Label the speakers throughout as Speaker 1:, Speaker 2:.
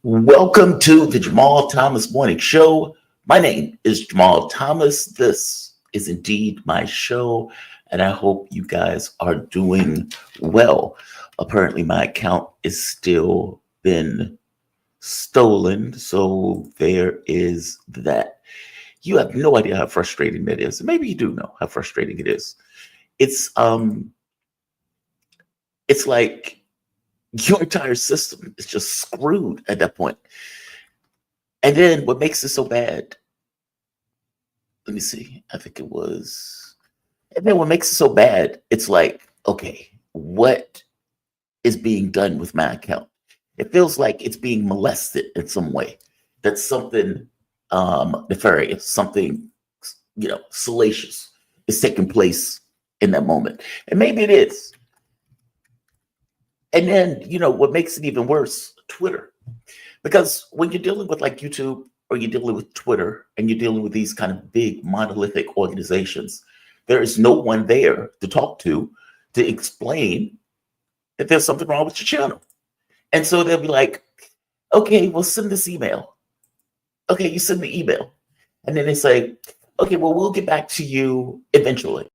Speaker 1: Welcome to the Jamal Thomas Morning Show. My name is Jamal Thomas. This is indeed my show, and I hope you guys are doing well. Apparently, my account is still been stolen, so there is that. You have no idea how frustrating that is. Maybe you do know how frustrating it is. It's it's like your entire system is just screwed at that point. And then what makes it so bad, let me see, I think it was, and then what makes it so bad, it's like, okay, what is being done with my account? It feels like it's being molested in some way. That's something nefarious, something, salacious is taking place in that moment. And maybe it is. And then, what makes it even worse, Twitter. Because when you're dealing with like YouTube or you're dealing with Twitter and you're dealing with these kind of big monolithic organizations, there is no one there to talk to explain that there's something wrong with your channel. And so they'll be like, okay, well, send this email. Okay, you send the email. And then they say, okay, well, we'll get back to you eventually.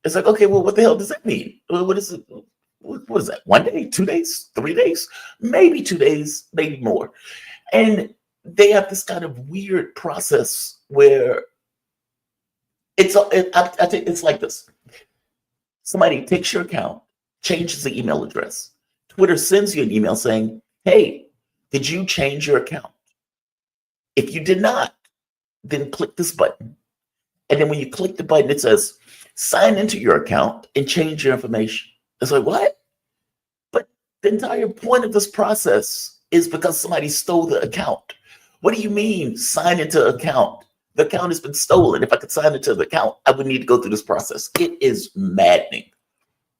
Speaker 1: It's like, okay, well, what the hell does that mean? What is it? What is that? 1 day, 2 days, 3 days, maybe 2 days, maybe more. And they have this kind of weird process where I think it's like this. Somebody takes your account, changes the email address. Twitter sends you an email saying, hey, did you change your account? If you did not, then click this button. And then when you click the button, it says, sign into your account and change your information. It's like, what? But the entire point of this process is because somebody stole the account. What do you mean, sign into account? The account has been stolen. If I could sign into the account, I would need to go through this process. It is maddening.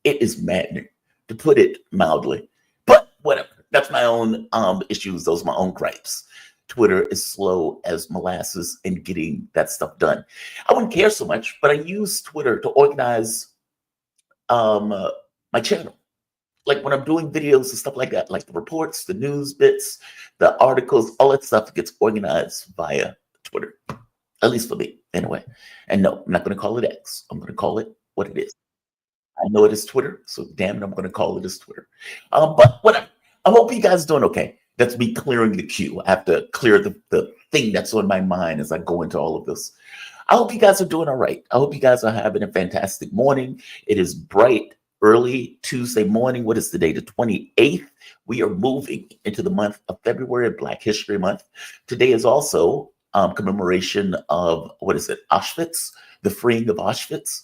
Speaker 1: It is maddening, to put it mildly. But whatever. That's my own issues. Those are my own gripes. Twitter is slow as molasses in getting that stuff done. I wouldn't care so much, but I use Twitter to organize my channel. Like when I'm doing videos and stuff like that, like the reports, the news bits, the articles, all that stuff gets organized via Twitter, at least for me anyway. And no, I'm not going to call it X. I'm going to call it what it is. I know it is Twitter, so damn it, I'm going to call it as Twitter. But whatever. I hope you guys are doing okay. That's me clearing the queue. I have to clear the thing that's on my mind as I go into all of this. I hope you guys are doing all right. I hope you guys are having a fantastic morning. It is bright, early Tuesday morning. What is the day? The 28th. We are moving into the month of February, Black History Month. Today is also commemoration of, Auschwitz, the freeing of Auschwitz.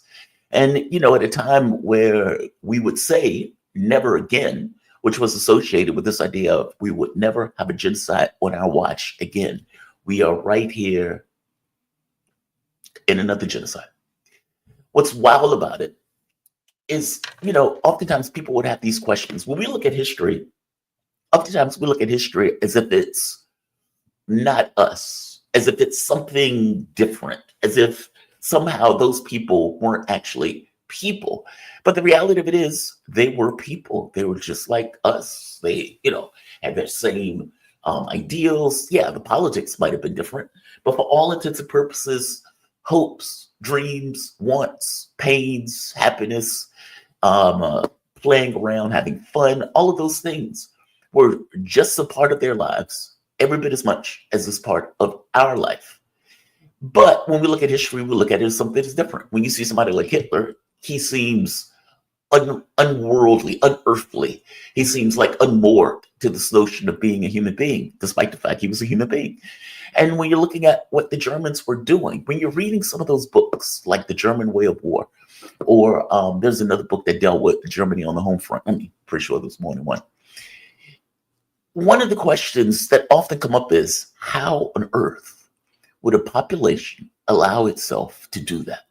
Speaker 1: And, at a time where we would say never again, which was associated with this idea of we would never have a genocide on our watch again. We are right here in another genocide. What's wild about it is, oftentimes people would have these questions. When we look at history, oftentimes we look at history as if it's not us, as if it's something different, as if somehow those people weren't actually people. But the reality of it is they were people. They were just like us. They, had their same ideals. Yeah, the politics might have been different, but for all intents and purposes, hopes, dreams, wants, pains, happiness, playing around, having fun, all of those things were just a part of their lives, every bit as much as this part of our life. But when we look at history, we look at it as something that's different. When you see somebody like Hitler, he seems unworldly, unearthly. He seems like unmoored to this notion of being a human being, despite the fact he was a human being. And when you're looking at what the Germans were doing, when you're reading some of those books, like The German Way of War, or there's another book that dealt with Germany on the home front. I'm pretty sure there's more than one. One of the questions that often come up is, how on earth would a population allow itself to do that?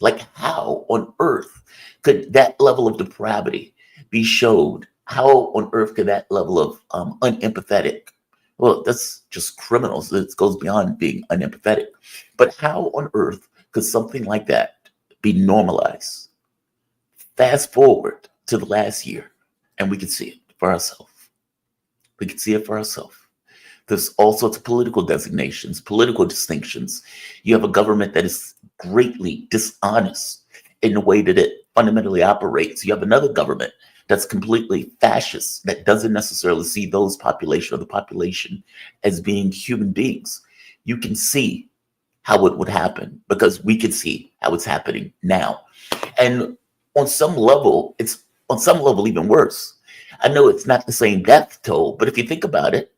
Speaker 1: Like, how on earth could that level of depravity be showed? How on earth could that level of unempathetic? Well, that's just criminals. It goes beyond being unempathetic. But how on earth could something like that be normalized? Fast forward to the last year, and we can see it for ourselves. We can see it for ourselves. There's all sorts of political designations, political distinctions. You have a government that is greatly dishonest in the way that it fundamentally operates. You have another government that's completely fascist, that doesn't necessarily see those population or the population as being human beings. You can see how it would happen because we can see how it's happening now. And on some level, it's on some level even worse. I know it's not the same death toll, but if you think about it,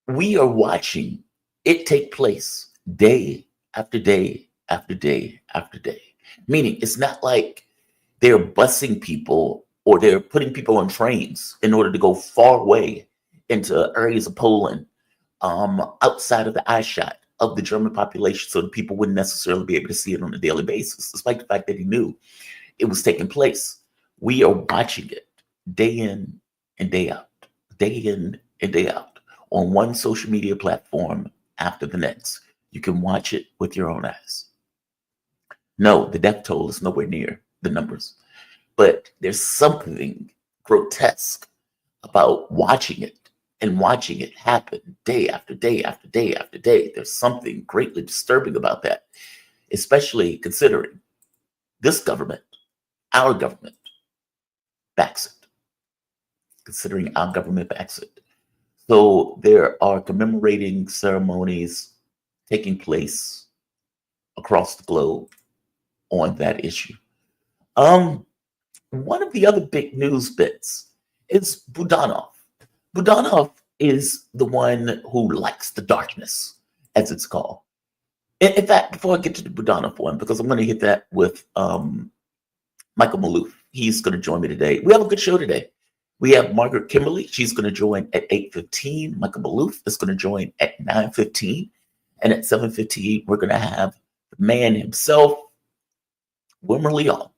Speaker 1: we are watching it take place day after day after day after day. Meaning it's not like they're busing people or they're putting people on trains in order to go far away into areas of Poland, outside of the eyeshot of the German population, so the people wouldn't necessarily be able to see it on a daily basis, despite the fact that he knew it was taking place. We are watching it day in and day out, day in and day out, on one social media platform after the next. You can watch it with your own eyes. No, the death toll is nowhere near the numbers, but there's something grotesque about watching it and watching it happen day after day after day after day. There's something greatly disturbing about that, especially considering this government, our government, backs it. Considering our government backs it. So there are commemorating ceremonies taking place across the globe on that issue. One of the other big news bits is Budanov. Budanov is the one who likes the darkness, as it's called. In fact, before I get to the Budanov one, because I'm going to hit that with Michael Maloof. He's going to join me today. We have a good show today. We have Margaret Kimberly. She's going to join at 8:15. Michael Maloof is going to join at 9:15. And at 7:15, we're going to have the man himself, Wilmer Leon.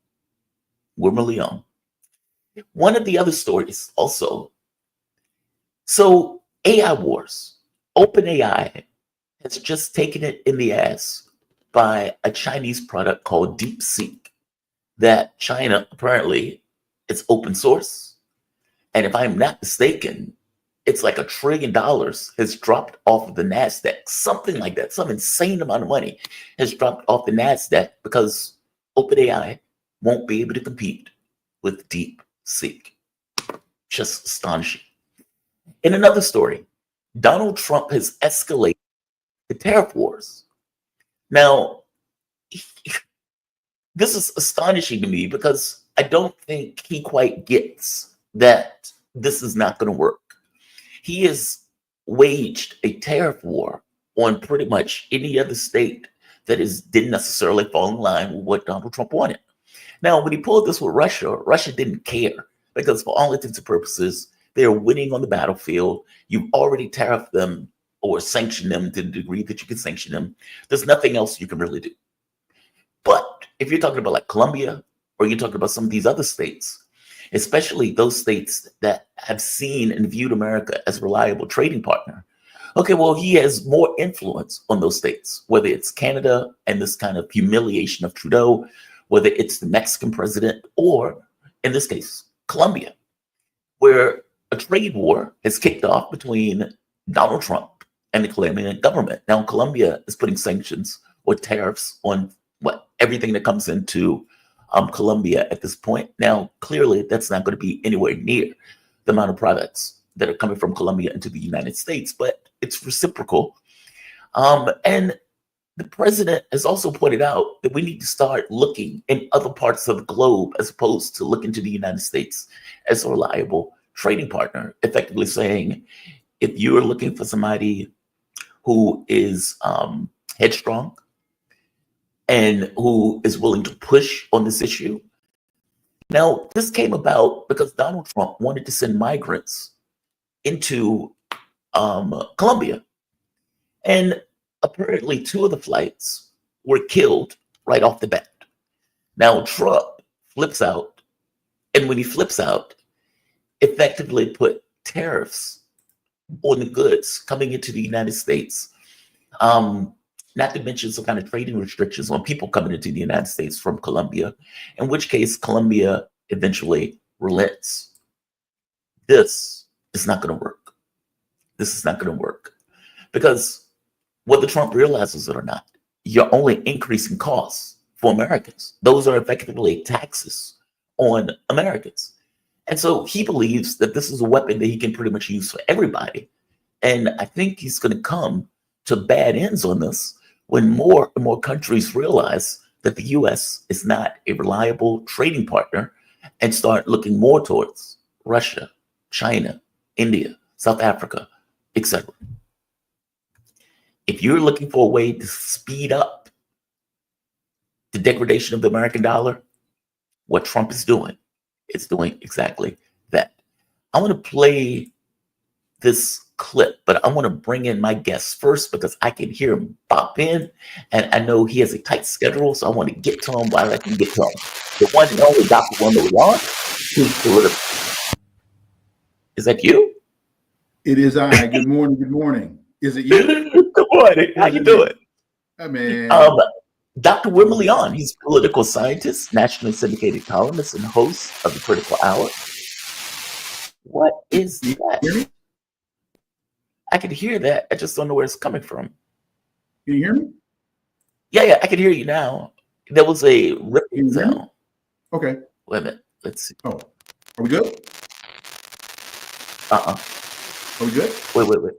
Speaker 1: Wilmer Leon. One of the other stories also. So AI wars. OpenAI has just taken it in the ass by a Chinese product called DeepSeek that China apparently, it's open source. And if I'm not mistaken, it's like $1 trillion has dropped off of the NASDAQ, something like that. Some insane amount of money has dropped off the NASDAQ because OpenAI won't be able to compete with DeepSeek. Just astonishing. In another story, Donald Trump has escalated the tariff wars. Now, this is astonishing to me because I don't think he quite gets that this is not going to work. He has waged a tariff war on pretty much any other state that didn't necessarily fall in line with what Donald Trump wanted. Now, when he pulled this with Russia, Russia didn't care because for all intents and purposes, they're winning on the battlefield. You've already tariffed them or sanctioned them to the degree that you can sanction them. There's nothing else you can really do. But if you're talking about like Colombia, or you're talking about some of these other states, especially those states that have seen and viewed America as a reliable trading partner, okay, well, he has more influence on those states, whether it's Canada and this kind of humiliation of Trudeau, whether it's the Mexican president, or in this case, Colombia, where a trade war has kicked off between Donald Trump and the Colombian government. Now, Colombia is putting sanctions or tariffs on everything that comes into Colombia at this point. Now, clearly, that's not going to be anywhere near the amount of products that are coming from Colombia into the United States, but it's reciprocal. And the president has also pointed out that we need to start looking in other parts of the globe as opposed to looking to the United States as a reliable trading partner, effectively saying, if you're looking for somebody who is headstrong and who is willing to push on this issue. Now, this came about because Donald Trump wanted to send migrants into Colombia. And apparently 2 of the flights were killed right off the bat. Now, Trump flips out. And when he flips out, effectively put tariffs on the goods coming into the United States. Not to mention some kind of trading restrictions on people coming into the United States from Colombia, in which case Colombia eventually relents. This is not going to work. this is not going to work. Because whether Trump realizes it or not, you're only increasing costs for Americans. Those are effectively taxes on Americans. And so he believes that this is a weapon that he can pretty much use for everybody. And I think he's going to come to bad ends on this when more and more countries realize that the US is not a reliable trading partner and start looking more towards Russia, China, India, South Africa, etc. If you're looking for a way to speed up the degradation of the American dollar, what Trump is doing exactly that. I want to play this clip, but I want to bring in my guest first because I can hear him pop in, and I know he has a tight schedule, so I want to get to him while I can get to him. The one and only Dr. Wendell Leon, who's political. Is that you?
Speaker 2: It is I. Good morning. Good morning. Is it you?
Speaker 1: Good morning. How you doing?
Speaker 2: Hey, man.
Speaker 1: Dr. Wendell Leon, he's a political scientist, nationally syndicated columnist, and host of the Critical Hour. What is that? I can hear that. I just don't know where it's coming from.
Speaker 2: Can you hear me?
Speaker 1: Yeah, I can hear you now. There was a ripping sound.
Speaker 2: Okay.
Speaker 1: Wait a minute. Let's see.
Speaker 2: Oh, are we good? Are we good?
Speaker 1: Wait.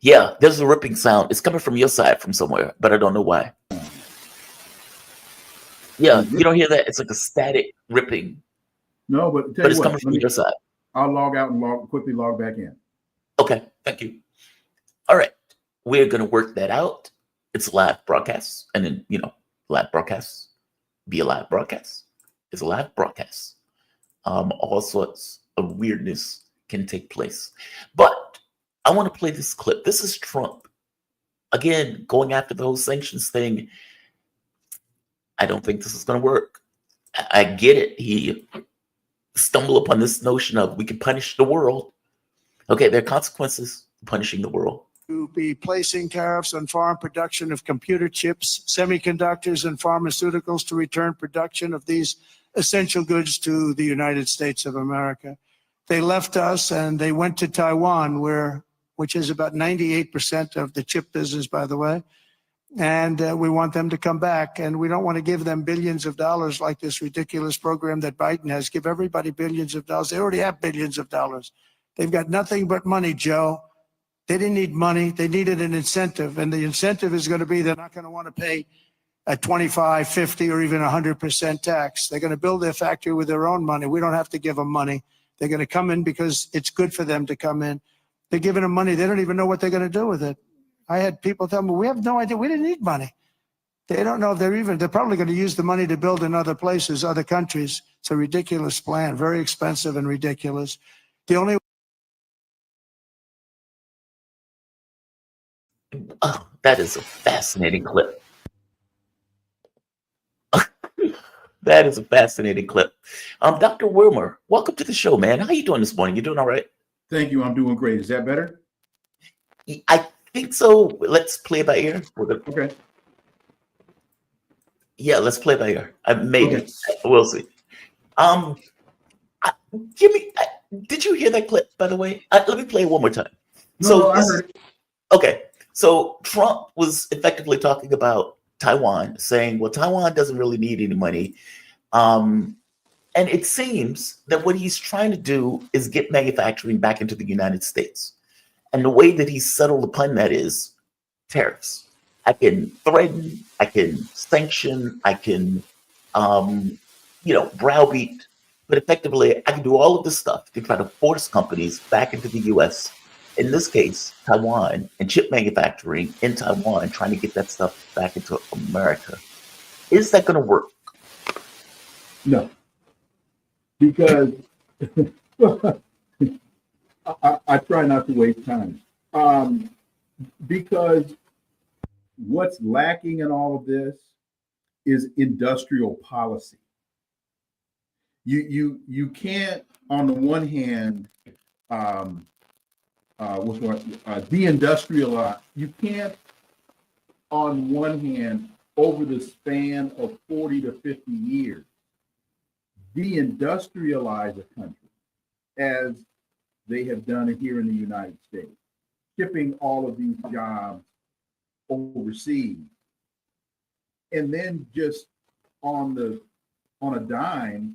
Speaker 1: Yeah, there's a ripping sound. It's coming from your side from somewhere, but I don't know why. Yeah, you don't hear that? It's like a static ripping.
Speaker 2: No, but
Speaker 1: it's coming from your side.
Speaker 2: I'll log out and quickly log back in.
Speaker 1: Okay, thank you. All right, we're going to work that out. It's a live broadcast, and then, live broadcasts be a live broadcast. It's a live broadcast. All sorts of weirdness can take place. But I want to play this clip. This is Trump. Again, going after the whole sanctions thing. I don't think this is going to work. I get it. He stumbled upon this notion of we can punish the world. Okay, there are consequences to punishing the world.
Speaker 3: To be placing tariffs on foreign production of computer chips, semiconductors, and pharmaceuticals to return production of these essential goods to the United States of America. They left us and they went to Taiwan, which is about 98% of the chip business, by the way. And we want them to come back. And we don't want to give them billions of dollars like this ridiculous program that Biden has. Give everybody billions of dollars. They already have billions of dollars. They've got nothing but money, Joe. They didn't need money. They needed an incentive. And the incentive is going to be they're not going to want to pay a 25, 50, or even 100% tax. They're going to build their factory with their own money. We don't have to give them money. They're going to come in because it's good for them to come in. They're giving them money. They don't even know what they're going to do with it. I had people tell me, we have no idea. We didn't need money. They don't know if they're probably going to use the money to build in other places, other countries. It's a ridiculous plan, very expensive and ridiculous. The only
Speaker 1: Oh, that is a fascinating clip. That is a fascinating clip. Dr. Wilmer, welcome to the show, man. How you doing this morning? You doing all right?
Speaker 2: Thank you. I'm doing great. Is that better?
Speaker 1: I think so. Let's play by ear.
Speaker 2: Okay.
Speaker 1: Yeah, let's play by ear. Maybe.
Speaker 2: Okay.
Speaker 1: We'll see. Did you hear that clip, by the way? Let me play it one more time.
Speaker 2: No, I heard it.
Speaker 1: Okay. So Trump was effectively talking about Taiwan, saying, well, Taiwan doesn't really need any money. And it seems that what he's trying to do is get manufacturing back into the United States. And the way that he's settled upon that is tariffs. I can threaten, I can sanction, I can, browbeat, but effectively I can do all of this stuff to try to force companies back into the U.S., in this case, Taiwan, and chip manufacturing in Taiwan, trying to get that stuff back into America. Is that going to work?
Speaker 2: No, because I try not to waste time. Because what's lacking in all of this is industrial policy. You can't, on the one hand, deindustrialize. You can't, on one hand, over the span of 40 to 50 years, deindustrialize a country as they have done it here in the United States, shipping all of these jobs overseas, and then just on a dime,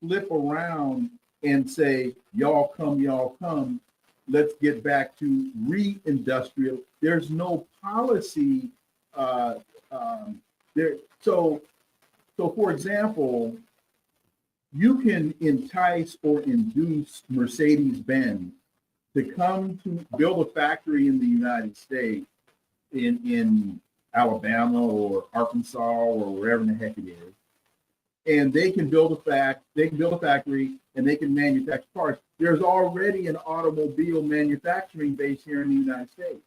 Speaker 2: flip around and say, y'all come, let's get back to re-industrial. There's no policy there. So for example, you can entice or induce Mercedes-Benz to come to build a factory in the United States, in Alabama or Arkansas or wherever the heck it is, and they can build a factory and they can manufacture parts. There's already an automobile manufacturing base here in the United States.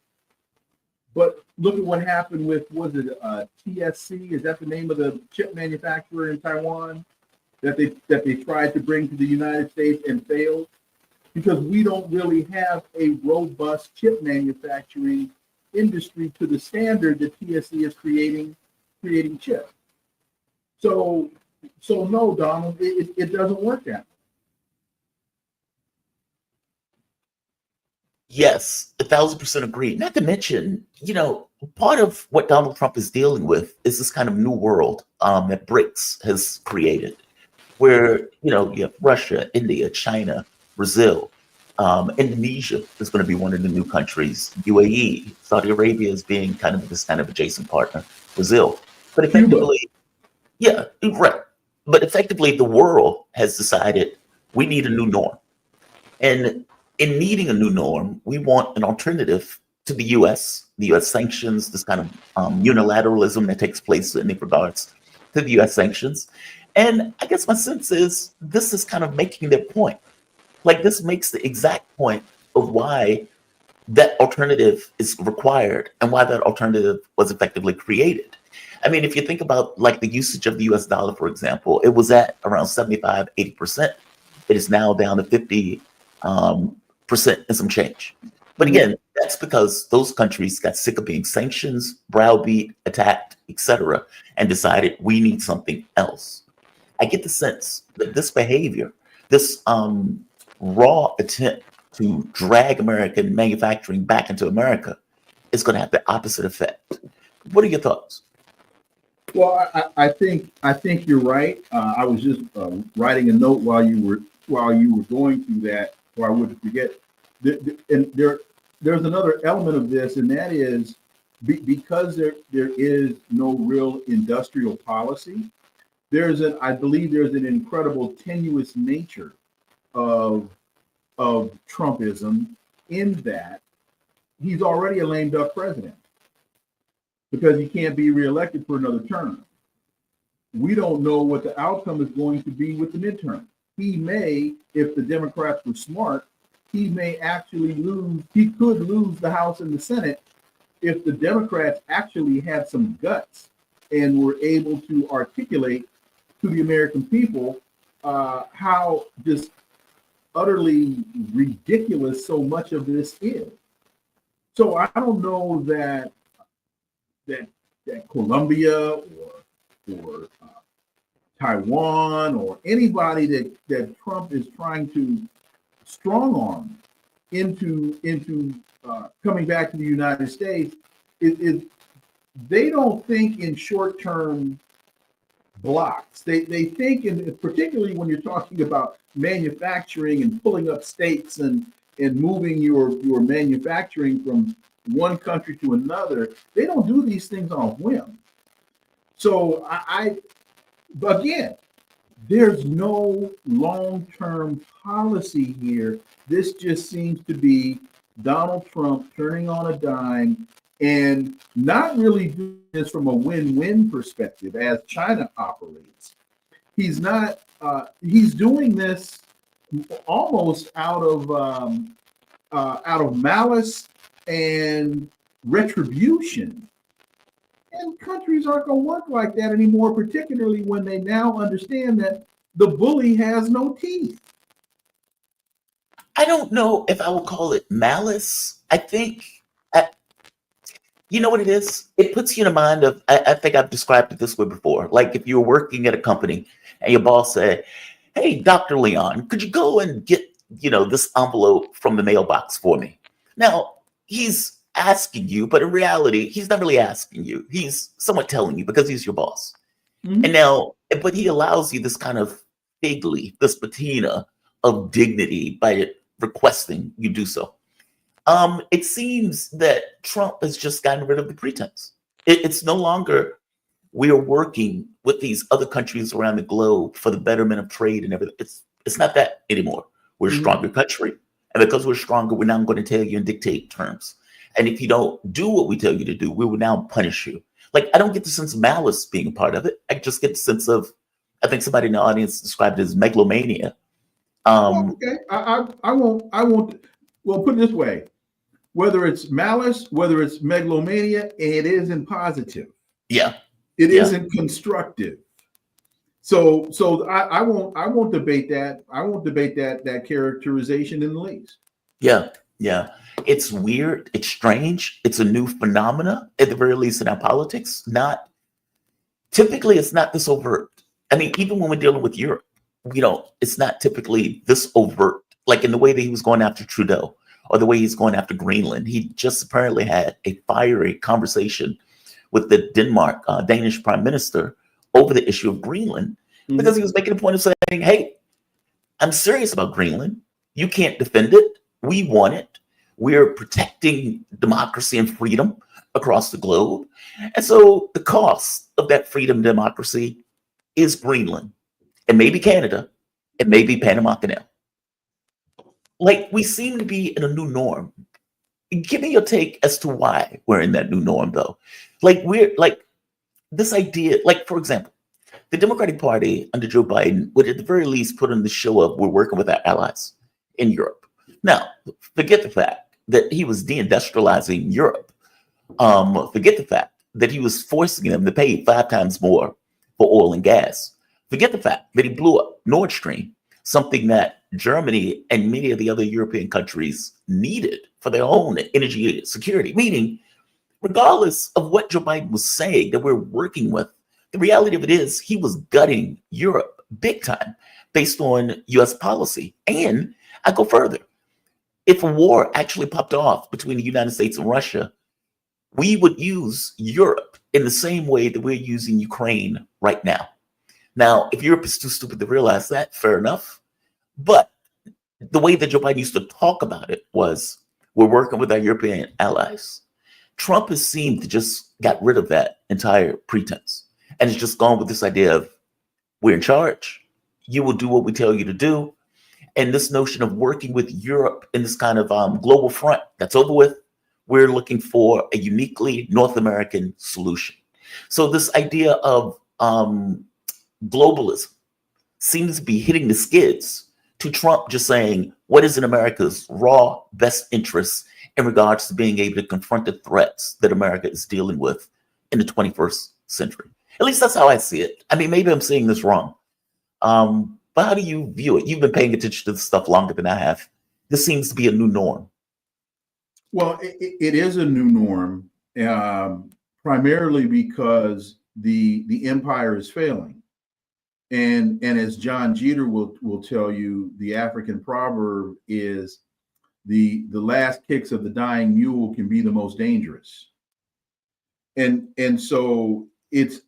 Speaker 2: But look at what happened with, was it TSC? Is that the name of the chip manufacturer in Taiwan that they tried to bring to the United States and failed? Because we don't really have a robust chip manufacturing industry to the standard that TSC is creating chips. So no, Donald, it doesn't work that way.
Speaker 1: Yes, 1,000% agree. Not to mention, part of what Donald Trump is dealing with is this kind of new world that BRICS has created, where you have Russia, India, China, Brazil, Indonesia is going to be one of the new countries. UAE, Saudi Arabia is being kind of this kind of adjacent partner. Brazil, but effectively, yeah, right. But effectively, the world has decided we need a new norm, and in needing a new norm, we want an alternative to the U.S. sanctions, this kind of unilateralism that takes place in regards to the U.S. sanctions. And I guess my sense is this is kind of making their point. Like, this makes the exact point of why that alternative is required and why that alternative was effectively created. I mean, if you think about like the usage of the US dollar, for example, it was at around 75, 80%. It is now down to 50% and some change. But again, that's because those countries got sick of being sanctions, browbeat, attacked, etc., and decided we need something else. I get the sense that this behavior, this raw attempt to drag American manufacturing back into America is going to have the opposite effect. What are your thoughts?
Speaker 2: Well, I think you're right. I was just writing a note while you were going through that, so I wouldn't forget. And there's another element of this, and that is because there is no real industrial policy. I believe there's an incredible tenuous nature of Trumpism in that he's already a lame duck president because he can't be reelected for another term. We don't know what the outcome is going to be with the midterm. He may, if the Democrats were smart, he may actually lose. He could lose the House and the Senate if the Democrats actually had some guts and were able to articulate to the American people how just utterly ridiculous so much of this is. So I don't know that Colombia or Taiwan or anybody that Trump is trying to strong arm into coming back to the United States is they don't think in short-term blocks. They think particularly when you're talking about manufacturing and pulling up states and moving your manufacturing from one country to another. They don't do these things on a whim. So but again, there's no long-term policy here. This just seems to be Donald Trump turning on a dime and not really doing this from a win-win perspective as China operates. He's not. He's doing this almost out of malice and retribution. And countries aren't going to work like that anymore, particularly when they now understand that the bully has no teeth.
Speaker 1: I don't know if I would call it malice. I think, you know what it is? It puts you in a mind of, I think I've described it this way before. Like if you were working at a company and your boss said, hey, Dr. Leon, could you go and get this envelope from the mailbox for me. Now, he's asking you, but in reality, he's not really asking you. He's somewhat telling you because he's your boss. And now, but he allows you this kind of fig leaf, this patina of dignity by requesting you do so. It seems that Trump has just gotten rid of the pretense. It's no longer we are working with these other countries around the globe for the betterment of trade and everything. It's not that anymore. We're a stronger country. And because we're stronger, we're now going to tell you and dictate terms. And if you don't do what we tell you to do, we will now punish you. Like, I don't get the sense of malice being a part of it. I just get the sense of, I think somebody in the audience described it as megalomania.
Speaker 2: Okay, I won't. Well, put it this way: whether it's malice, whether it's megalomania, it isn't positive.
Speaker 1: Yeah,
Speaker 2: it isn't constructive. So I won't debate that. I won't debate that characterization in the least.
Speaker 1: Yeah. It's weird. It's strange. It's a new phenomena, at the very least in our politics. Typically, it's not this overt. I mean, even when we're dealing with Europe, it's not typically this overt, like in the way that he was going after Trudeau or the way he's going after Greenland. He just apparently had a fiery conversation with the Danish prime minister over the issue of Greenland, because he was making a point of saying, hey, I'm serious about Greenland. You can't defend it. We want it. We're protecting democracy and freedom across the globe. And so the cost of that freedom and democracy is Greenland. It may be Canada. It may be Panama Canal. Like, we seem to be in a new norm. Give me your take as to why we're in that new norm, though. Like, we're like this idea, like, for example, the Democratic Party under Joe Biden would at the very least put on the show of we're working with our allies in Europe. Now, forget the fact that he was deindustrializing Europe. Forget the fact that he was forcing them to pay 5 times more for oil and gas. Forget the fact that he blew up Nord Stream, something that Germany and many of the other European countries needed for their own energy security. Meaning, regardless of what Joe Biden was saying that we're working with, the reality of it is he was gutting Europe big time based on U.S. policy. And I go further. If a war actually popped off between the United States and Russia, we would use Europe in the same way that we're using Ukraine right now. Now, if Europe is too stupid to realize that, fair enough. But the way that Joe Biden used to talk about it was, we're working with our European allies. Trump has seemed to just got rid of that entire pretense and has just gone with this idea of, we're in charge. You will do what we tell you to do. And this notion of working with Europe in this kind of global front, that's over with. We're looking for a uniquely North American solution. So this idea of globalism seems to be hitting the skids to Trump just saying, what is in America's raw best interests in regards to being able to confront the threats that America is dealing with in the 21st century. At least that's how I see it. I mean, maybe I'm saying this wrong. But how do you view it? You've been paying attention to this stuff longer than I have. This seems to be a new norm.
Speaker 2: Well, it is a new norm, primarily because the empire is failing. And as John Jeter will tell you, the African proverb is the last kicks of the dying mule can be the most dangerous. And so it's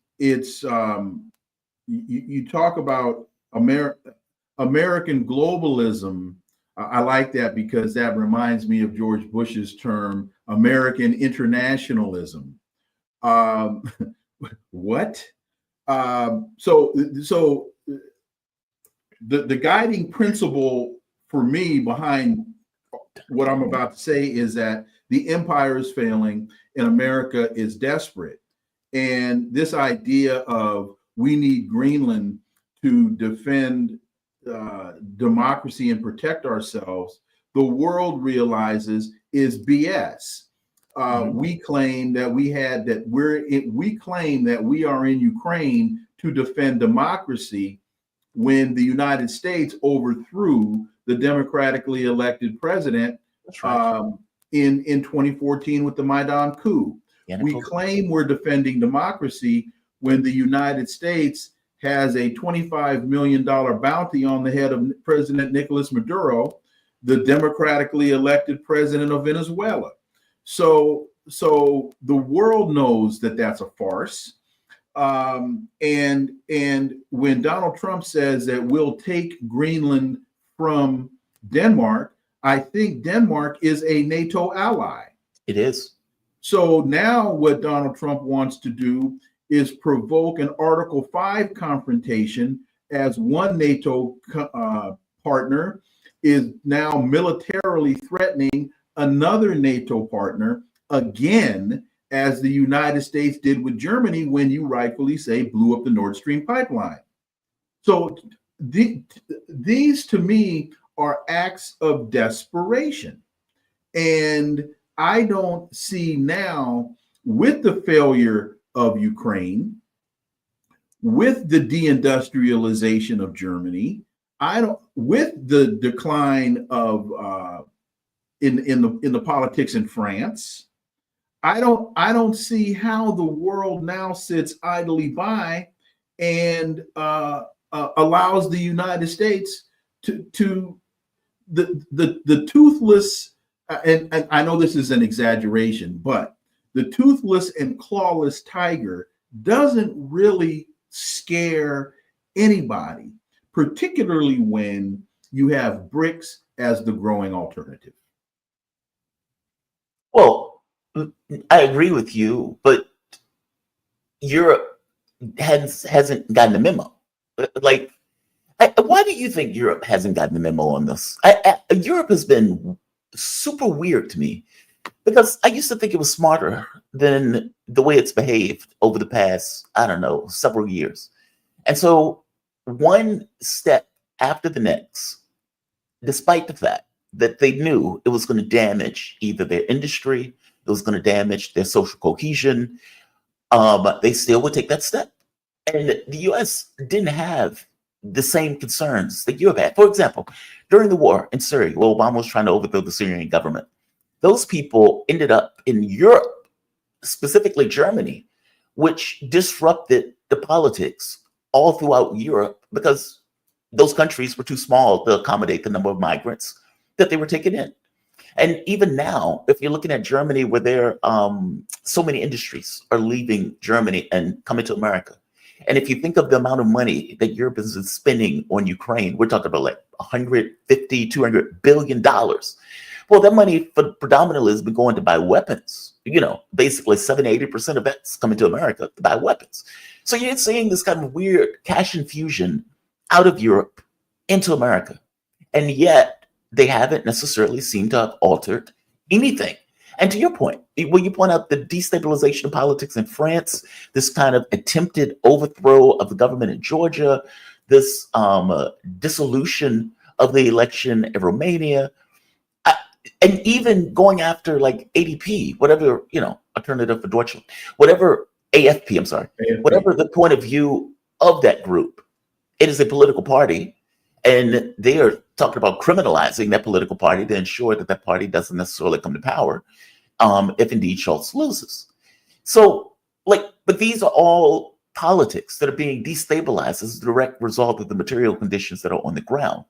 Speaker 2: you talk about American globalism. I like that because that reminds me of George Bush's term, American internationalism. What? So the guiding principle for me behind what I'm about to say is that the empire is failing and America is desperate. And this idea of we need Greenland to defend democracy and protect ourselves, the world realizes is BS. We claim that we claim that we are in Ukraine to defend democracy when the United States overthrew the democratically elected president in 2014 with the Maidan coup. We claim we're defending democracy when the United States has a $25 million bounty on the head of President Nicolas Maduro the democratically elected president of Venezuela. So the world knows that that's a farce. And when Donald Trump says that we'll take Greenland from Denmark, I think Denmark is a NATO ally.
Speaker 1: It is.
Speaker 2: So now what Donald Trump wants to do is provoke an Article 5 confrontation, as one NATO partner is now militarily threatening another NATO partner, again, as the United States did with Germany when you rightfully say blew up the Nord Stream pipeline. So these to me are acts of desperation. And I don't see now, with the failure of Ukraine, with the deindustrialization of Germany, with the decline of in the politics in France, I don't see how the world now sits idly by and allows the United States to the toothless, and I know this is an exaggeration, but the toothless and clawless tiger doesn't really scare anybody, particularly when you have BRICS as the growing alternative.
Speaker 1: Well, I agree with you, but Europe hasn't gotten the memo. Like, why do you think Europe hasn't gotten the memo on this? Europe has been super weird to me, because I used to think it was smarter than the way it's behaved over the past, I don't know, several years. And so one step after the next, despite the fact that they knew it was going to damage either their industry, it was going to damage their social cohesion, but they still would take that step. And the US didn't have the same concerns that Europe had. For example, during the war in Syria, where Obama was trying to overthrow the Syrian government, those people ended up in Europe, specifically Germany, which disrupted the politics all throughout Europe because those countries were too small to accommodate the number of migrants that they were taking in. And even now, if you're looking at Germany, where there so many industries are leaving Germany and coming to America. And if you think of the amount of money that Europe is spending on Ukraine, we're talking about like $150, $200 billion. Well, that money predominantly has been going to buy weapons. You know, basically 70-80% of that's coming to America to buy weapons. So you're seeing this kind of weird cash infusion out of Europe into America. And yet they haven't necessarily seemed to have altered anything. And to your point, when you point out the destabilization of politics in France, this kind of attempted overthrow of the government in Georgia, this dissolution of the election in Romania, and even going after like ADP, whatever, you know, Alternative for Deutschland, whatever AFP, I'm sorry, AFP. Whatever the point of view of that group, it is a political party. And they are talking about criminalizing that political party to ensure that that party doesn't necessarily come to power if indeed Schultz loses. So, like, but these are all politics that are being destabilized as a direct result of the material conditions that are on the ground.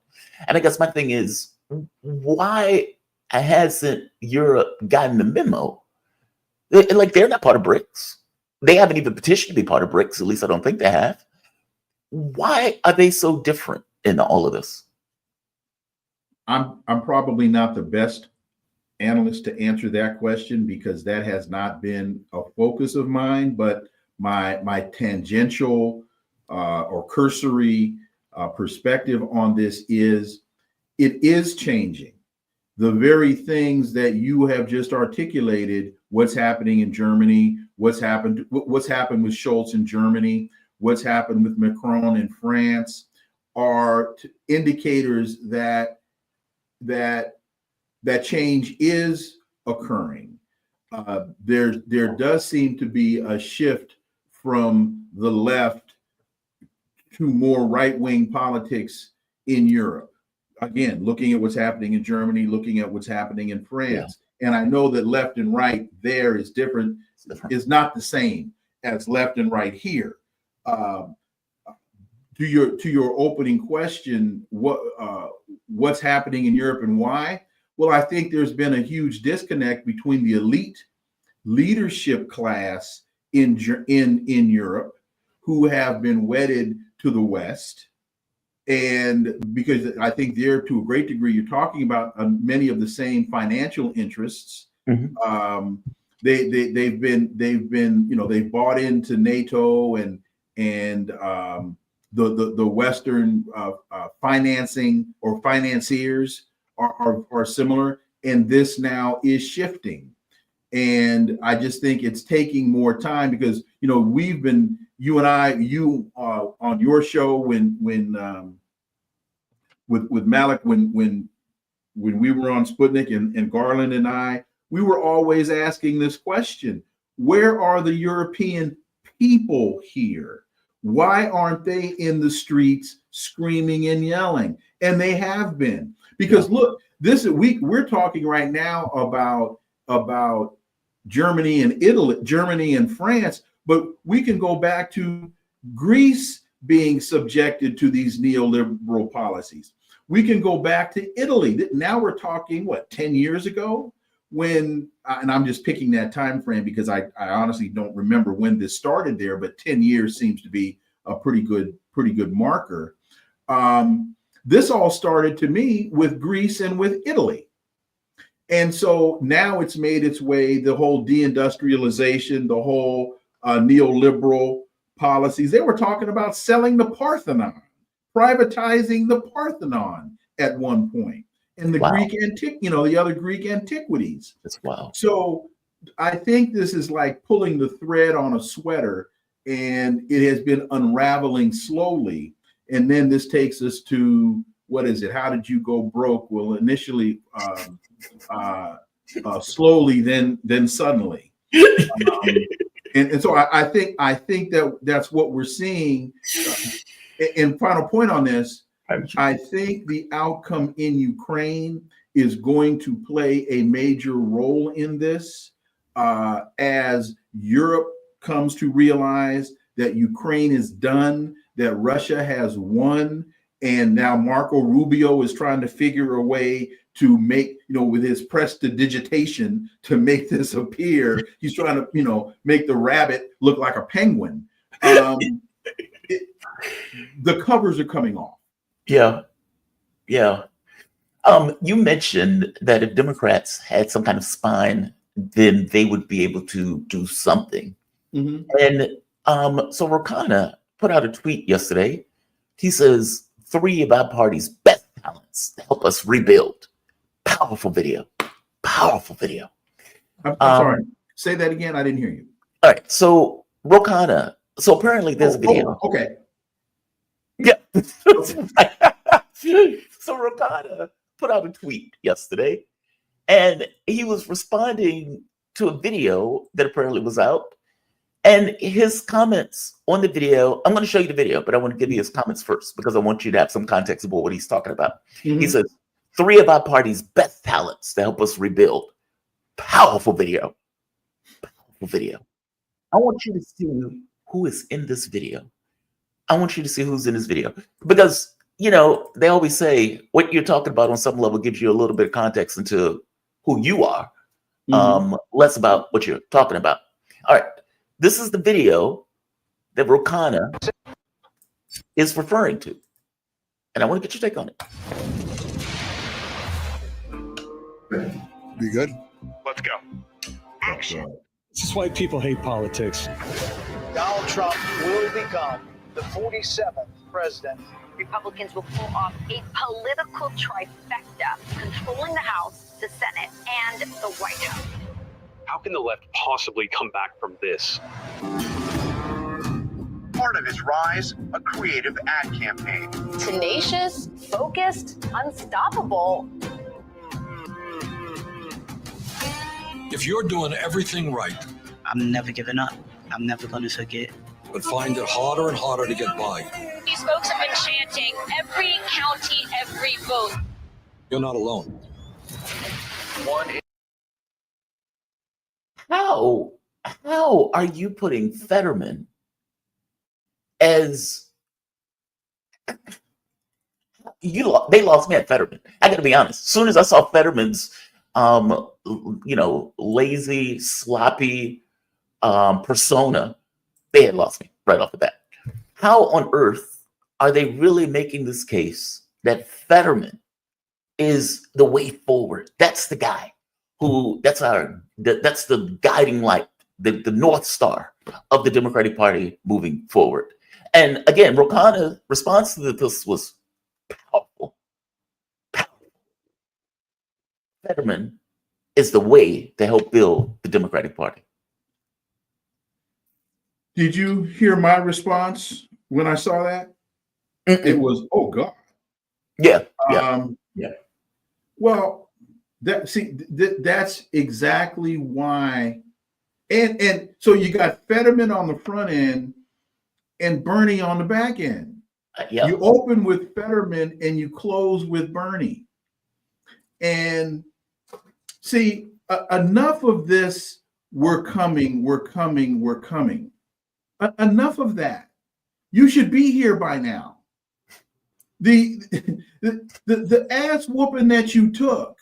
Speaker 1: And I guess my thing is, why hasn't Europe gotten the memo? Like, they're not part of BRICS. They haven't even petitioned to be part of BRICS. At least I don't think they have. Why are they so different in all of this?
Speaker 2: I'm probably not the best analyst to answer that question, because that has not been a focus of mine, but my tangential or cursory perspective on this is it is changing. The very things that you have just articulated, what's happening in Germany, what's happened with Schultz in Germany, what's happened with Macron in France, are indicators that change is occurring. There does seem to be a shift from the left to more right-wing politics in Europe. Again, looking at what's happening in Germany, looking at what's happening in France. Yeah. And I know that left and right there is different, is not the same as left and right here. your opening question, what's happening in Europe and why? Well, I think there's been a huge disconnect between the elite leadership class in Europe, who have been wedded to the West. And because I think there, to a great degree, you're talking about many of the same financial interests.
Speaker 1: Mhm.
Speaker 2: They've been, you know, they've bought into NATO and the Western financing or financiers are similar, and this now is shifting. And I just think it's taking more time because, you know, we've been, you and I, on your show when with Malik, when we were on Sputnik, and Garland and I, we were always asking this question: where are the European people here? Why aren't they in the streets screaming and yelling? And they have been, because look, this week we're talking right now about Germany and Italy, Germany and France, but we can go back to Greece being subjected to these neoliberal policies. We can go back to Italy. Now we're talking, what, 10 years ago? When, and I'm just picking that time frame because I honestly don't remember when this started there, but 10 years seems to be a pretty good marker. This all started, to me, with Greece and with Italy. And so now it's made its way, the whole deindustrialization, the whole neoliberal policies. They were talking about selling the Parthenon, privatizing the Parthenon at one point, and the Greek the other Greek antiquities.
Speaker 1: That's wild.
Speaker 2: So I think this is like pulling the thread on a sweater, and it has been unraveling slowly. And then this takes us to, what is it? How did you go broke? Well, initially, slowly, then suddenly. And so I think that's what we're seeing. And final point on this, I think the outcome in Ukraine is going to play a major role in this, as Europe comes to realize that Ukraine is done, that Russia has won, and now Marco Rubio is trying to figure a way to make, with his prestidigitation, to make this appear. He's trying to, make the rabbit look like a penguin. The covers are coming off.
Speaker 1: Yeah. You mentioned that if Democrats had some kind of spine, then they would be able to do something.
Speaker 2: Mm-hmm.
Speaker 1: And so Rokana put out a tweet yesterday. He says, 3 of our party's best talents to help us rebuild. Powerful video.
Speaker 2: I'm sorry. Say that again. I didn't hear you.
Speaker 1: All right. So Rokana. So apparently there's a video.
Speaker 2: Okay.
Speaker 1: Yeah. So Rokana put out a tweet yesterday, and he was responding to a video that apparently was out. And his comments on the video, I'm going to show you the video, but I want to give you his comments first because I want you to have some context about what he's talking about. Mm-hmm. He says, 3 of our party's best talents to help us rebuild. Powerful video. I want you to see who is in this video. I want you to see who's in this video. Because, they always say what you're talking about on some level gives you a little bit of context into who you are, less about what you're talking about. All right. This is the video that Rokana is referring to. And I want to get your take on it.
Speaker 4: Be good?
Speaker 5: Let's go.
Speaker 6: Action.
Speaker 7: This is why people hate politics.
Speaker 8: Donald Trump will become the 47th president.
Speaker 6: Republicans will pull off a political trifecta, controlling the House, the Senate, and the White House.
Speaker 5: How can the left possibly come back from this?
Speaker 9: Part of his rise, a creative ad campaign.
Speaker 10: Tenacious, focused, unstoppable.
Speaker 11: If you're doing everything right,
Speaker 12: I'm never giving up. I'm never going to forget.
Speaker 11: But find it harder and harder to get by.
Speaker 10: These folks have been chanting every county, every vote.
Speaker 11: You're not alone.
Speaker 1: How are you putting Fetterman as They lost me at Fetterman. I got to be honest. As soon as I saw Fetterman's, lazy, sloppy persona, they had lost me right off the bat. How on earth are they really making this case that Fetterman is the way forward? That's the guy that's the guiding light, the North Star of the Democratic Party moving forward. And again, Ro Khanna's response to this was powerful. Fetterman is the way to help build the Democratic Party.
Speaker 2: Did you hear my response when I saw that? It was, oh God.
Speaker 1: Yeah.
Speaker 2: Well, that's exactly why. And so you got Fetterman on the front end and Bernie on the back end. You open with Fetterman and you close with Bernie. And see, enough of this, we're coming. Enough of that. You should be here by now. The ass whooping that you took,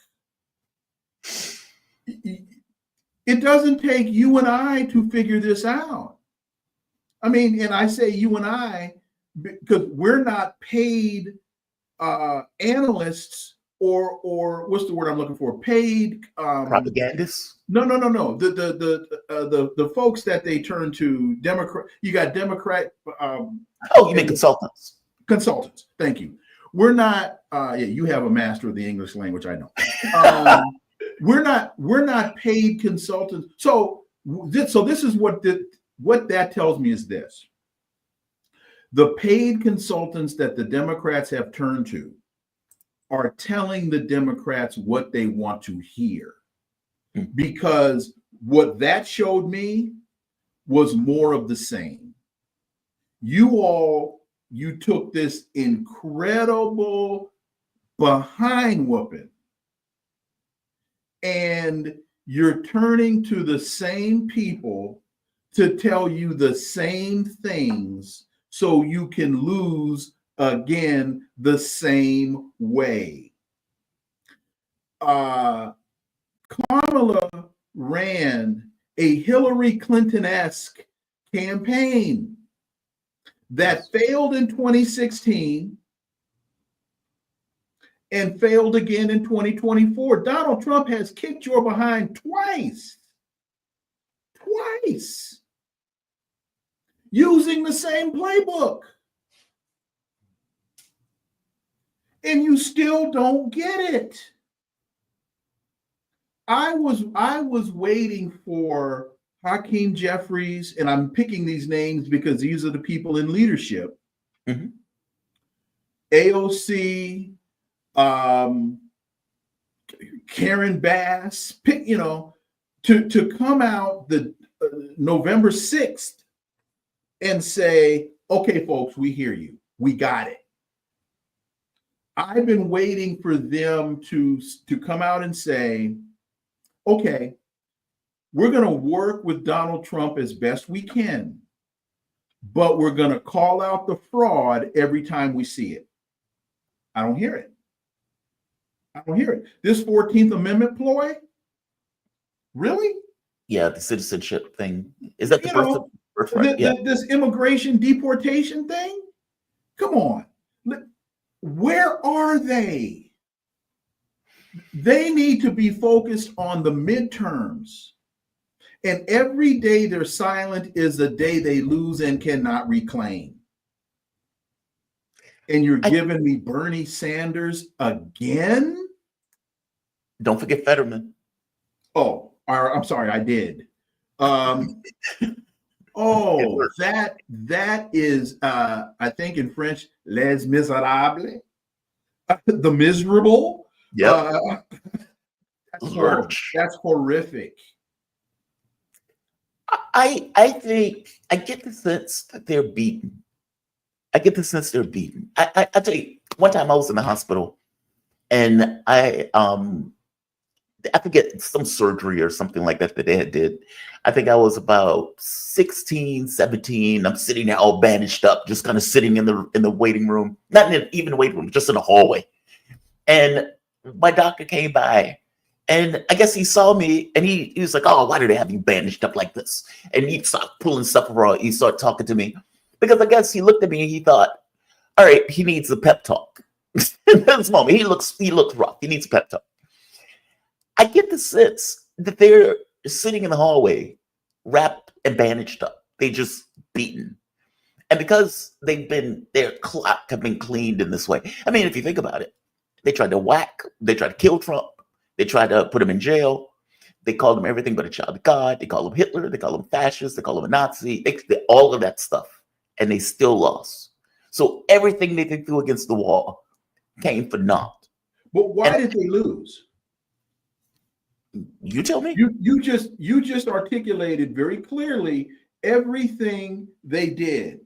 Speaker 2: it doesn't take you and I to figure this out. I mean, and I say you and I because we're not paid analysts or what's the word I'm looking for? Paid
Speaker 1: propagandists.
Speaker 2: No. The folks that they turn to, Democrat. You got Democrat.
Speaker 1: You mean consultants?
Speaker 2: Consultants. Thank you. We're not. You have a master of the English language. I know. We're not paid consultants. So this is what that tells me is this: the paid consultants that the Democrats have turned to are telling the Democrats what they want to hear. Because what that showed me was more of the same. You took this incredible behind whooping and you're turning to the same people to tell you the same things so you can lose again the same way. Kamala ran a Hillary Clinton-esque campaign that failed in 2016 and failed again in 2024. Donald Trump has kicked your behind twice, using the same playbook. And you still don't get it. I was waiting for Hakeem Jeffries, and I'm picking these names because these are the people in leadership. Mm-hmm. AOC, Karen Bass, to come out the November 6th and say, okay, folks, we hear you. We got it. I've been waiting for them to come out and say, okay, we're going to work with Donald Trump as best we can, but we're going to call out the fraud every time we see it. I don't hear it. This 14th Amendment ploy? Really?
Speaker 1: Yeah, the citizenship thing. Is that the birthright?
Speaker 2: This immigration deportation thing? Come on. Where are they? They need to be focused on the midterms. And every day they're silent is a day they lose and cannot reclaim. And you're giving me Bernie Sanders again?
Speaker 1: Don't forget Fetterman.
Speaker 2: Oh, I'm sorry, I did. That is, I think in French, les miserables, the miserable.
Speaker 1: Yeah,
Speaker 2: that's horrific.
Speaker 1: I think I get the sense that they're beaten. I tell you, one time I was in the hospital and I forget, some surgery or something like that they had did. I think I was about 16, 17. I'm sitting there all bandaged up, just kind of sitting in the waiting room, not even the waiting room, just in the hallway. And my doctor came by, and I guess he saw me, and he was like, "Oh, why do they have you bandaged up like this?" And he started pulling stuff around. He started talking to me because I guess he looked at me and he thought, "All right, he needs a pep talk." In this moment, he looks rough. He needs a pep talk. I get the sense that they're sitting in the hallway, wrapped and bandaged up. They just beaten. And because their clock have been cleaned in this way. I mean, if you think about it, they tried to kill Trump. They tried to put him in jail. They called him everything but a child of God. They call him Hitler. They call him fascist. They call him a Nazi. All of that stuff. And they still lost. So everything they threw against the wall came for naught.
Speaker 2: But why did they lose?
Speaker 1: You tell me.
Speaker 2: You just articulated very clearly everything they did.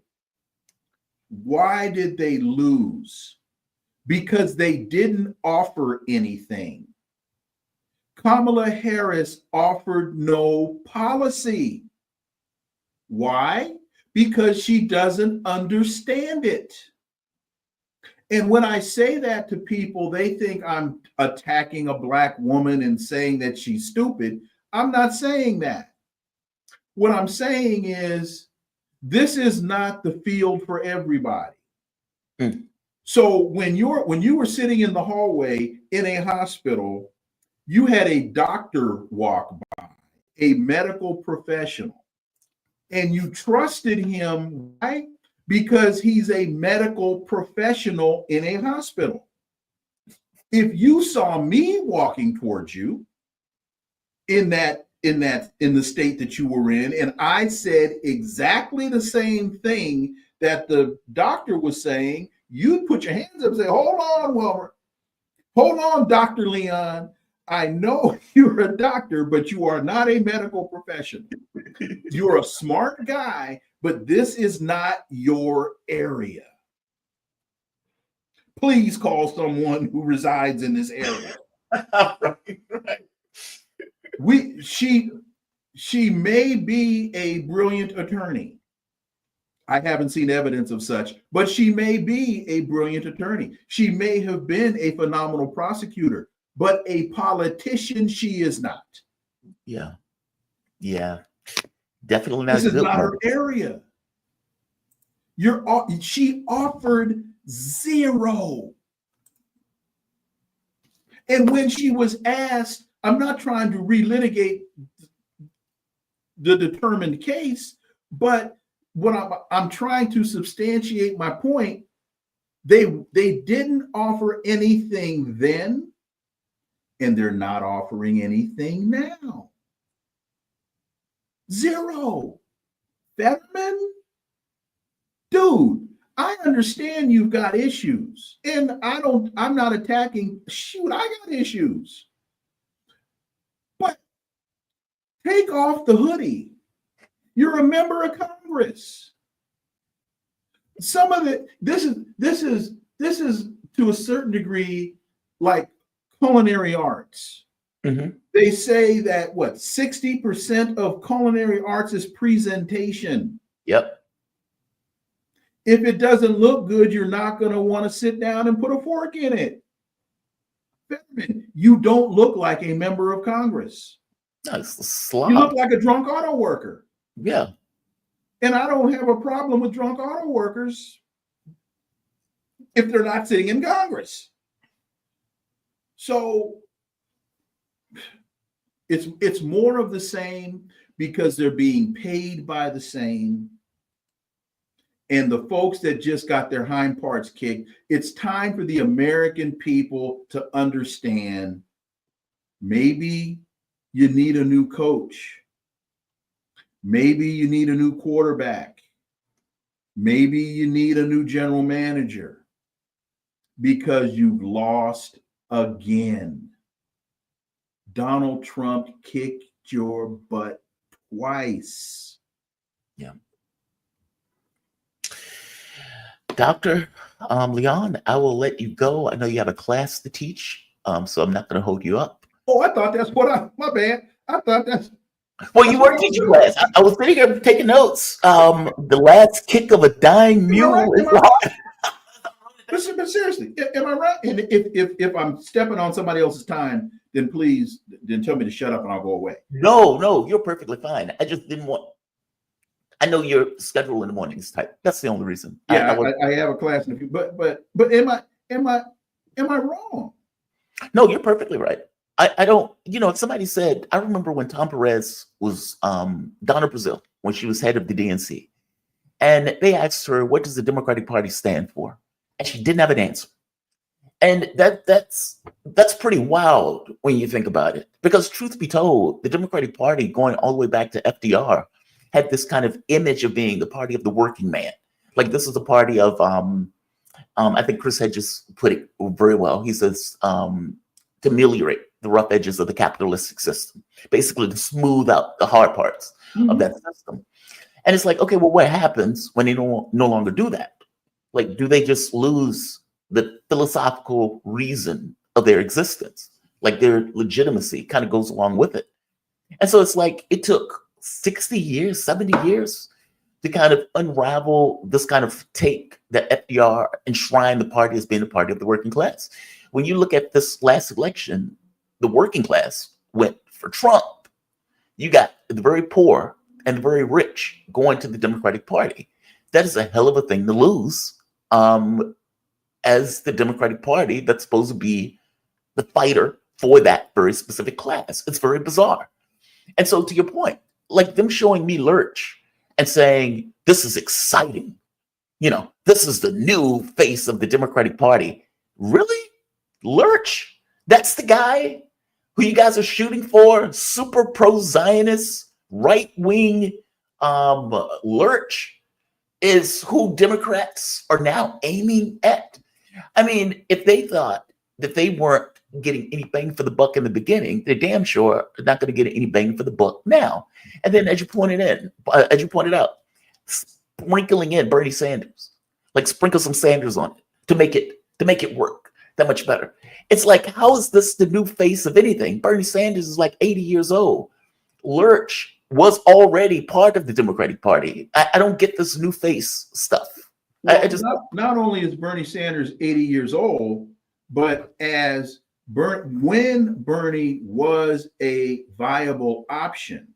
Speaker 2: Why did they lose? Because they didn't offer anything. Kamala Harris offered no policy. Why? Because she doesn't understand it. And when I say that to people, they think I'm attacking a Black woman and saying that she's stupid. I'm not saying that. What I'm saying is this is not the field for everybody. So when you were sitting in the hallway in a hospital, you had a doctor walk by, a medical professional, and you trusted him, right? Because he's a medical professional in a hospital. If you saw me walking towards you in the state that you were in, and I said exactly the same thing that the doctor was saying, you'd put your hands up and say, "Hold on, Wilmer. Hold on, Dr. Leon. I know you're a doctor, but you are not a medical professional. You're a smart guy, but this is not your area. Please call someone who resides in this area." Right. She may be a brilliant attorney. I haven't seen evidence of such, but she may be a brilliant attorney. She may have been a phenomenal prosecutor, but a politician she is not.
Speaker 1: Yeah. Definitely not.
Speaker 2: This is not her area. She offered zero. And when she was asked, I'm not trying to relitigate the determined case, but what I'm trying to substantiate my point, they didn't offer anything then, and they're not offering anything now. Zero. Fetterman? Dude, I understand you've got issues, and I'm not attacking. Shoot, I got issues. But take off the hoodie. You're a member of Congress. Some of it, this is to a certain degree like culinary arts.
Speaker 1: Mm-hmm.
Speaker 2: They say that 60% of culinary arts is presentation.
Speaker 1: Yep.
Speaker 2: If it doesn't look good, you're not going to want to sit down and put a fork in it. You don't look like a member of Congress.
Speaker 1: That's a slob.
Speaker 2: You look like a drunk auto worker.
Speaker 1: Yeah.
Speaker 2: And I don't have a problem with drunk auto workers if they're not sitting in Congress. So it's more of the same because they're being paid by the same. And the folks that just got their hind parts kicked, it's time for the American people to understand maybe you need a new coach. Maybe you need a new quarterback. Maybe you need a new general manager because you've lost again. Donald Trump kicked your butt twice.
Speaker 1: Yeah. Dr. Leon, I will let you go. I know you have a class to teach, so I'm not going to hold you up.
Speaker 2: Oh, I thought that's what my bad. I thought that's.
Speaker 1: Well, you were teaching class. I was sitting here taking notes. The last kick of a dying mule is hard.
Speaker 2: But seriously, am I right? And if I'm stepping on somebody else's time, then please, then tell me to shut up and I'll go away.
Speaker 1: No, you're perfectly fine. I just didn't want. I know your schedule in the morning is tight. That's the only reason.
Speaker 2: Yeah, I have a class in a few. But am I wrong?
Speaker 1: No, you're perfectly right. I don't. If somebody said, I remember when Tom Perez was Donna Brazile when she was head of the DNC, and they asked her, "What does the Democratic Party stand for?" And she didn't have an answer. And that's pretty wild when you think about it. Because truth be told, the Democratic Party, going all the way back to FDR, had this kind of image of being the party of the working man. Like this is a party of, I think Chris had just put it very well. He says, to ameliorate the rough edges of the capitalistic system, basically to smooth out the hard parts of that system. And it's like, okay, well, what happens when they no longer do that? Like, do they just lose the philosophical reason of their existence? Like their legitimacy kind of goes along with it. And so it's like, it took 60 years, 70 years to kind of unravel this kind of take that FDR enshrined the party as being the party of the working class. When you look at this last election, the working class went for Trump. You got the very poor and the very rich going to the Democratic Party. That is a hell of a thing to lose as the Democratic Party that's supposed to be the fighter for that very specific class. It's very bizarre. And so to your point, like them showing me Lurch and saying, this is exciting. This is the new face of the Democratic Party. Really? Lurch? That's the guy who you guys are shooting for? Super pro-Zionist, right-wing Lurch is who Democrats are now aiming at. I mean, if they thought that they weren't getting any bang for the buck in the beginning, they're damn sure not going to get any bang for the buck now. And then, as you pointed out, sprinkling in Bernie Sanders, like sprinkle some Sanders on it to make it work that much better. It's like, how is this the new face of anything? Bernie Sanders is like 80 years old. Lurch was already part of the Democratic Party. I don't get this new face stuff.
Speaker 2: Well, not only is Bernie Sanders 80 years old, but when Bernie was a viable option,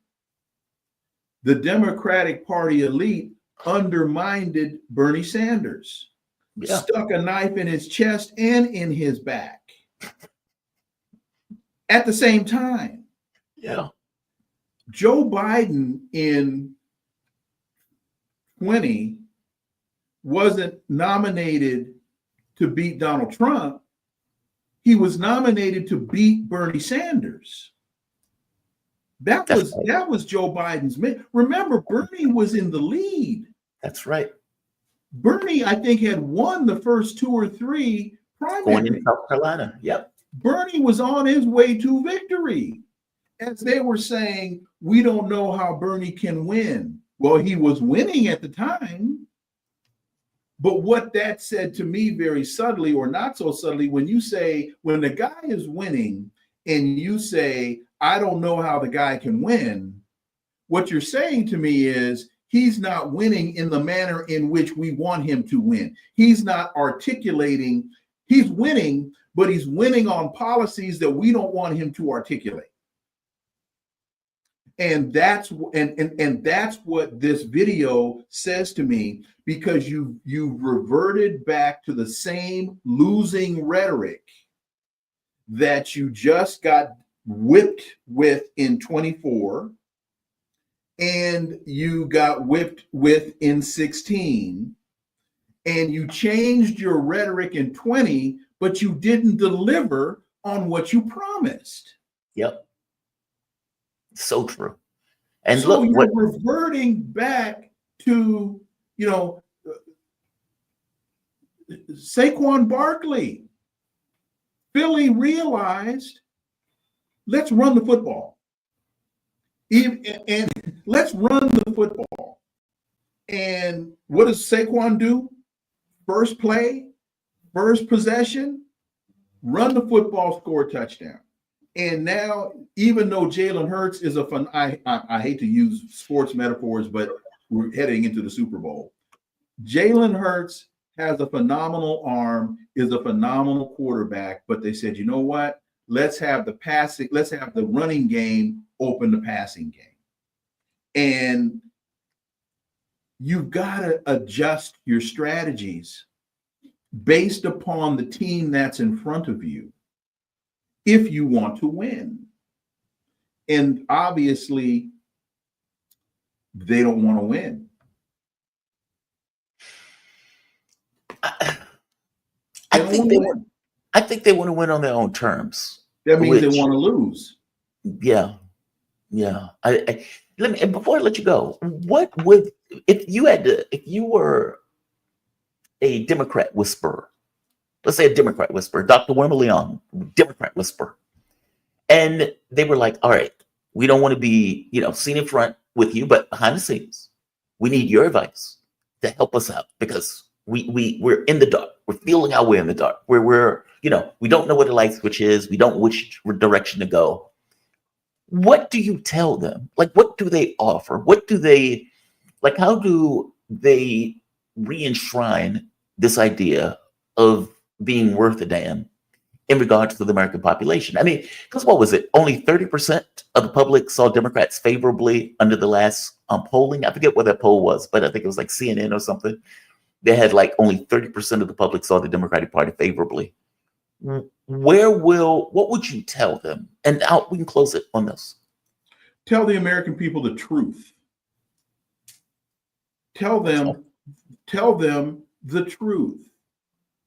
Speaker 2: the Democratic Party elite undermined Bernie Sanders, stuck a knife in his chest and in his back at the same time.
Speaker 1: Yeah.
Speaker 2: Joe Biden in 20 wasn't nominated to beat Donald Trump. He was nominated to beat Bernie Sanders. That was Joe Biden's. Remember, Bernie was in the lead.
Speaker 1: That's right.
Speaker 2: Bernie, I think, had won the first 2 or 3 primaries.
Speaker 1: Going in South Carolina. Yep.
Speaker 2: Bernie was on his way to victory. As they were saying, we don't know how Bernie can win. Well, he was winning at the time. But what that said to me very subtly, or not so subtly, when the guy is winning and you say, I don't know how the guy can win, what you're saying to me is he's not winning in the manner in which we want him to win. He's not articulating, he's winning, but he's winning on policies that we don't want him to articulate. And that's what this video says to me, because you reverted back to the same losing rhetoric that you just got whipped with in 24 and you got whipped with in 16, and you changed your rhetoric in 20, but you didn't deliver on what you promised.
Speaker 1: Yep. So true. And
Speaker 2: so
Speaker 1: look,
Speaker 2: you're reverting back to, Saquon Barkley. Philly realized, let's run the football. And let's run the football. And what does Saquon do? First play, first possession, run the football, score a touchdown. And now, even though Jalen Hurts is a fun, I hate to use sports metaphors, but we're heading into the Super Bowl. Jalen Hurts has a phenomenal arm, is a phenomenal quarterback, but they said, you know what? Let's have the running game open the passing game. And you've got to adjust your strategies based upon the team that's in front of you if you want to win. And obviously, they don't want to win.
Speaker 1: I think they want to win on their own terms.
Speaker 2: That means they want to lose.
Speaker 1: Yeah. Let me, before I let you go, what would, if you were a Democrat whisperer, let's say a Democrat whisperer, Dr. Leon, Democrat whisperer, and they were like, all right, we don't want to be, seen in front with you, but behind the scenes, we need your advice to help us out because we're in the dark. We're feeling how we're in the dark. We're we don't know what the light switch is. We don't know which direction to go. What do you tell them? Like, what do they offer? What do they, like, how do they re-enshrine this idea of being worth a damn in regard to the American population? I mean, because what was it? Only 30% of the public saw Democrats favorably under the last polling. I forget what that poll was, but I think it was like CNN or something. They had like only 30% of the public saw the Democratic Party favorably. What would you tell them? And we can close it on this. Tell the American people the truth. Tell them the truth.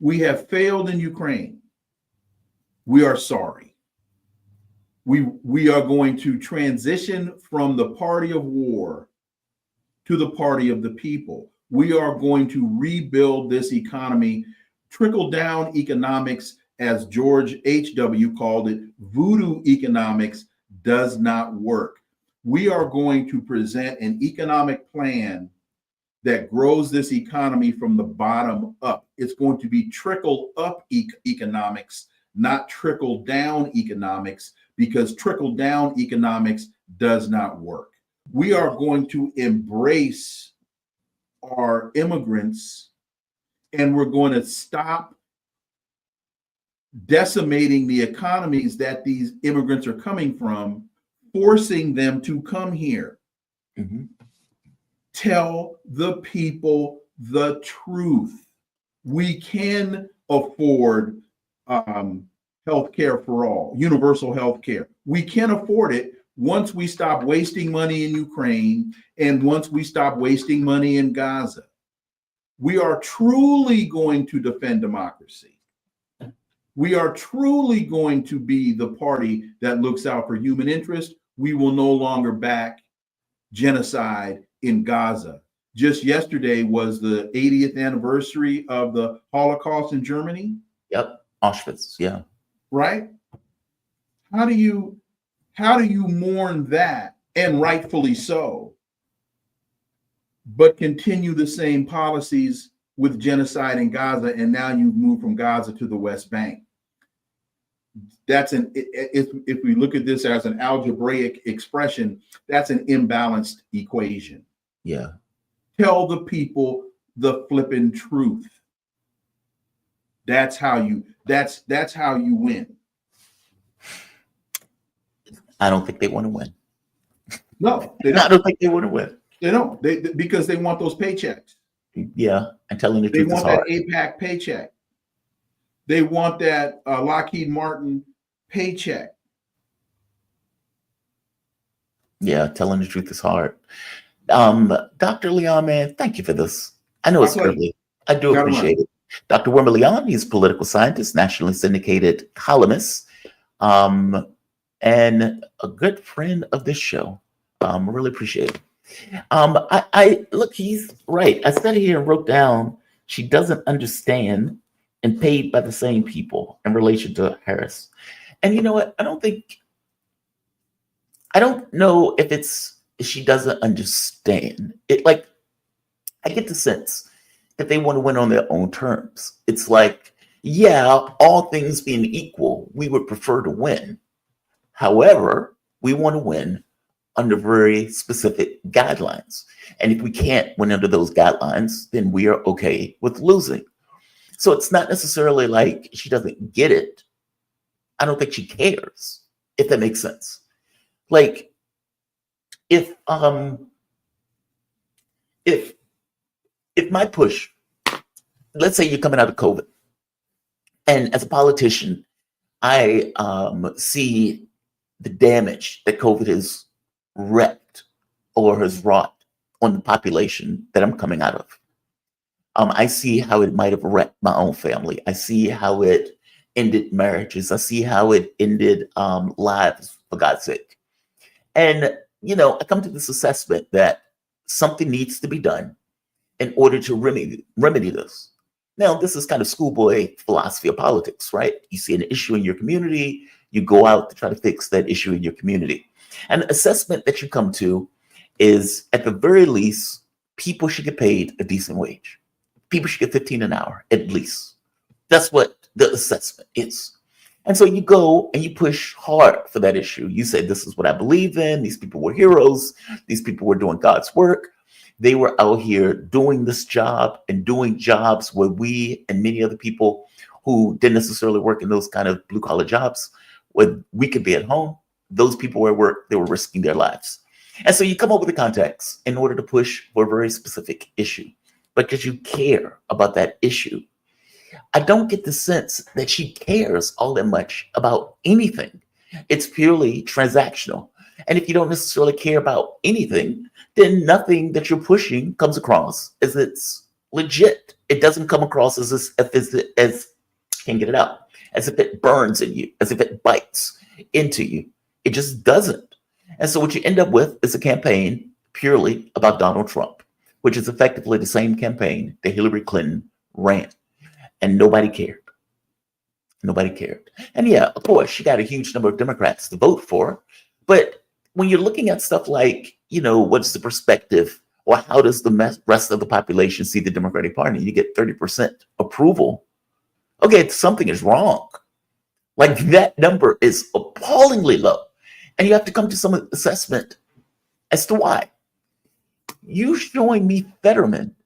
Speaker 1: We have failed in Ukraine. We are sorry. We are going to transition from the party of war to the party of the people. We are going to rebuild this economy. Trickle down economics, as George H.W. called it, voodoo economics does not work. We are going to present an economic plan that grows this economy from the bottom up. It's going to be trickle up economics, not trickle down economics, because trickle down economics does not work. We are going to embrace our immigrants, and we're going to stop decimating the economies that these immigrants are coming from, forcing them to come here. Mm-hmm. Tell the people the truth. We can afford health care for all, universal health care. We can afford it once we stop wasting money in Ukraine and once we stop wasting money in Gaza. We are truly going to defend democracy. We are truly going to be the party that looks out for human interest. We will no longer back genocide in Gaza. Just yesterday was the 80th anniversary of the Holocaust in Germany. Yep, Auschwitz, yeah. Right? How do you mourn that, and rightfully so, but continue the same policies with genocide in Gaza, and now you've moved from Gaza to the West Bank? If we look at this as an algebraic expression, that's an imbalanced equation. Yeah. Tell the people the flippin' truth. That's how you win. I don't think they want to win. No, they don't. I don't think they want to win. They don't. Because they want those paychecks. Yeah, and telling the truth is hard. They want that APAC paycheck. They want that Lockheed Martin paycheck. Yeah, telling the truth is hard. Dr. Leon, man, thank you for this. I know it's early. I do appreciate it. Dr. Wilmer Leon, he's a political scientist, nationally syndicated columnist, and a good friend of this show. I really appreciate it. I look, he's right. I sat here and wrote down, she doesn't understand and paid by the same people in relation to Harris. And you know what? I don't know if she doesn't understand it. Like, I get the sense that they want to win on their own terms. It's like, yeah, all things being equal, we would prefer to win. However, we want to win under very specific guidelines. And if we can't win under those guidelines, then we are okay with losing. So it's not necessarily like she doesn't get it. I don't think she cares, if that makes sense. Like, if my push, let's say you're coming out of COVID, and as a politician, I see the damage that COVID has wreaked or has wrought on the population that I'm coming out of. I see how it might have wrecked my own family. I see how it ended marriages. I see how it ended lives, for God's sake. And, I come to this assessment that something needs to be done in order to remedy this. Now, this is kind of schoolboy philosophy of politics, right? You see an issue in your community, you go out to try to fix that issue in your community. And the assessment that you come to is, at the very least, people should get paid a decent wage. People should get $15 an hour, at least. That's what the assessment is. And so you go and you push hard for that issue. You say, this is what I believe in. These people were heroes. These people were doing God's work. They were out here doing this job and doing jobs where we and many other people who didn't necessarily work in those kind of blue collar jobs, where we could be at home, those people were at work, they were risking their lives. And so you come up with the context in order to push for a very specific issue, because you care about that issue. I don't get the sense that she cares all that much about anything. It's purely transactional. And if you don't necessarily care about anything, then nothing that you're pushing comes across as it's legit. It doesn't come across as can't get it out, as if it burns in you, as if it bites into you. It just doesn't. And so what you end up with is a campaign purely about Donald Trump, which is effectively the same campaign that Hillary Clinton ran. And nobody cared. Nobody cared. And yeah, of course, she got a huge number of Democrats to vote for. But when you're looking at stuff like, what's the perspective, or how does the rest of the population see the Democratic Party? You get 30% approval. Okay, something is wrong. Like, that number is appallingly low. And you have to come to some assessment as to why. You showing me Fetterman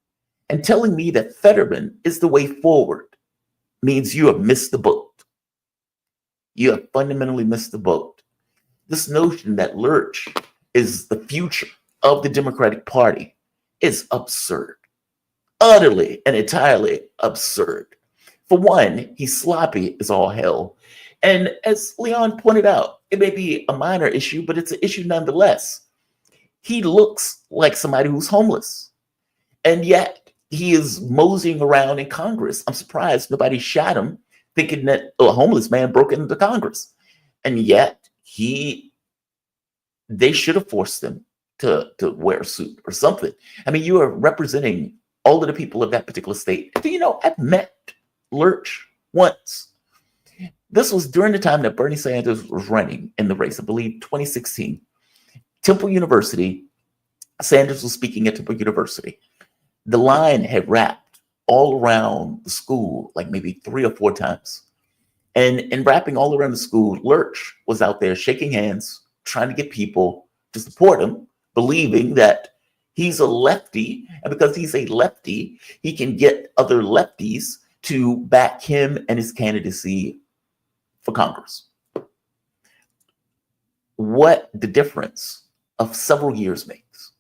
Speaker 1: and telling me that Fetterman is the way forward means you have missed the boat. You have fundamentally missed the boat. This notion that Lurch is the future of the Democratic Party is absurd. Utterly and entirely absurd. For one, he's sloppy as all hell. And as Leon pointed out, it may be a minor issue, but it's an issue nonetheless. He looks like somebody who's homeless. And yet, he is moseying around in Congress. I'm surprised nobody shot him, thinking that a homeless man broke into Congress. And yet, they should have forced him to wear a suit or something. I mean, you are representing all of the people of that particular state. I've met Lurch once. This was during the time that Bernie Sanders was running in the race, I believe 2016. Temple University, Sanders was speaking at Temple University. The line had wrapped all around the school, like maybe 3 or 4 times. And in wrapping all around the school, Lurch was out there shaking hands, trying to get people to support him, believing that he's a lefty. And because he's a lefty, he can get other lefties to back him and his candidacy for Congress. What the difference of several years makes.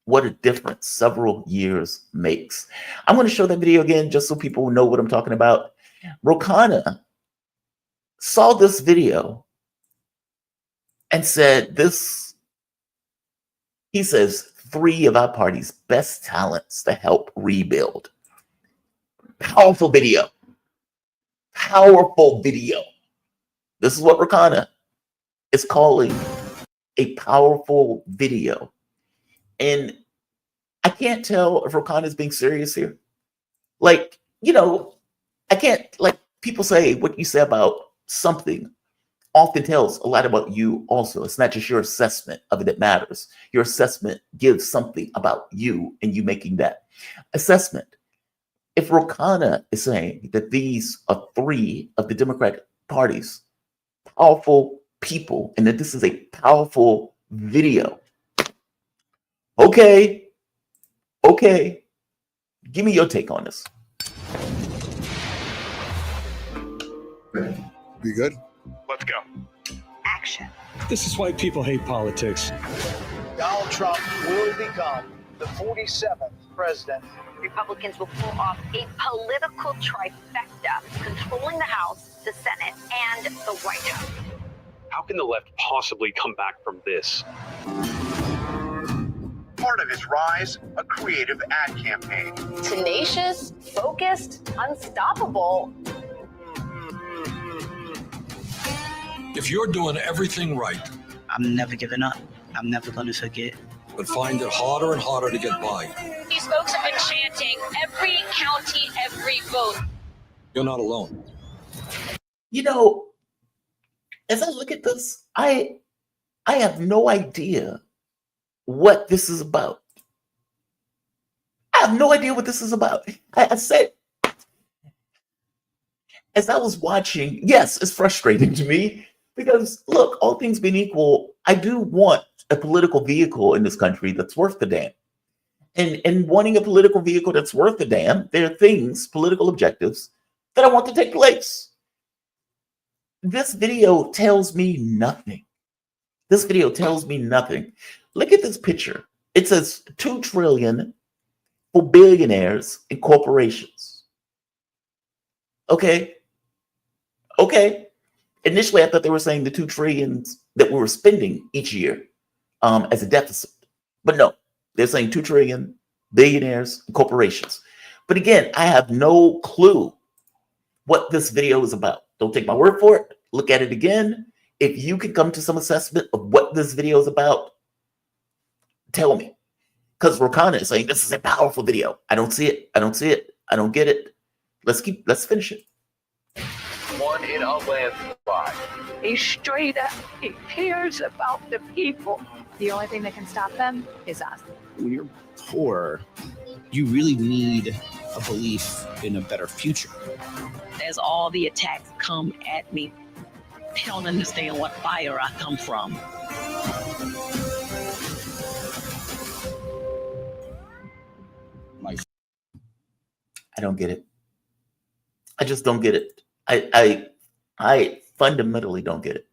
Speaker 1: What a difference several years makes. I'm going to show that video again just so people know what I'm talking about. Rokana saw this video and said he says 3 of our party's best talents to help rebuild. Powerful video. Powerful video. This is what Rokana is calling a powerful video. And I can't tell if Rokana is being serious here. Like, I can't, like, people say what you say about something often tells a lot about you also. It's not just your assessment of it that matters. Your assessment gives something about you and you making that assessment. If Rokana is saying that these are 3 of the Democratic Party's powerful people and that this is a powerful video. Okay. Give me your take on this.
Speaker 11: Be good?
Speaker 5: Let's go.
Speaker 6: Action.
Speaker 7: This is why people hate politics.
Speaker 8: Donald Trump will become the 47th president.
Speaker 6: Republicans will pull off a political trifecta, controlling the House, the Senate, and the White House.
Speaker 5: How can the left possibly come back from this?
Speaker 9: Part of his rise, a creative ad campaign.
Speaker 10: Tenacious, focused, unstoppable.
Speaker 11: If you're doing everything right,
Speaker 12: I'm never giving up. I'm never gonna forget.
Speaker 11: but find it harder and harder to get by.
Speaker 10: These folks have been chanting every county, every vote.
Speaker 11: You're not alone.
Speaker 1: You know, as I look at this, I have no idea what this is about. I have no idea what this is about. I said, as I was watching, yes, it's frustrating to me because, look, all things being equal, I do want a political vehicle in this country that's worth the damn. And wanting a political vehicle that's worth the damn, there are things, political objectives, that I want to take place. This video tells me nothing. This video tells me nothing. Look at this picture. It says $2 trillion for billionaires and corporations. Okay. Initially, I thought they were saying the $2 trillion that we were spending each year as a deficit. But no, they're saying $2 trillion, billionaires, and corporations. But again, I have no clue what this video is about. Don't take my word for it. Look at it again. If you can come to some assessment of what this video is about, tell me. Because Rokana is saying this is a powerful video. I don't see it. I don't get it. Let's finish it.
Speaker 8: One in a landslide.
Speaker 6: He's straight up. He cares about the people. The only thing that can stop them is us.
Speaker 4: When you're poor, you really need a belief in a better future.
Speaker 13: As all the attacks come at me, they don't understand what fire I come from.
Speaker 1: I don't get it. I just don't get it. I fundamentally don't get it.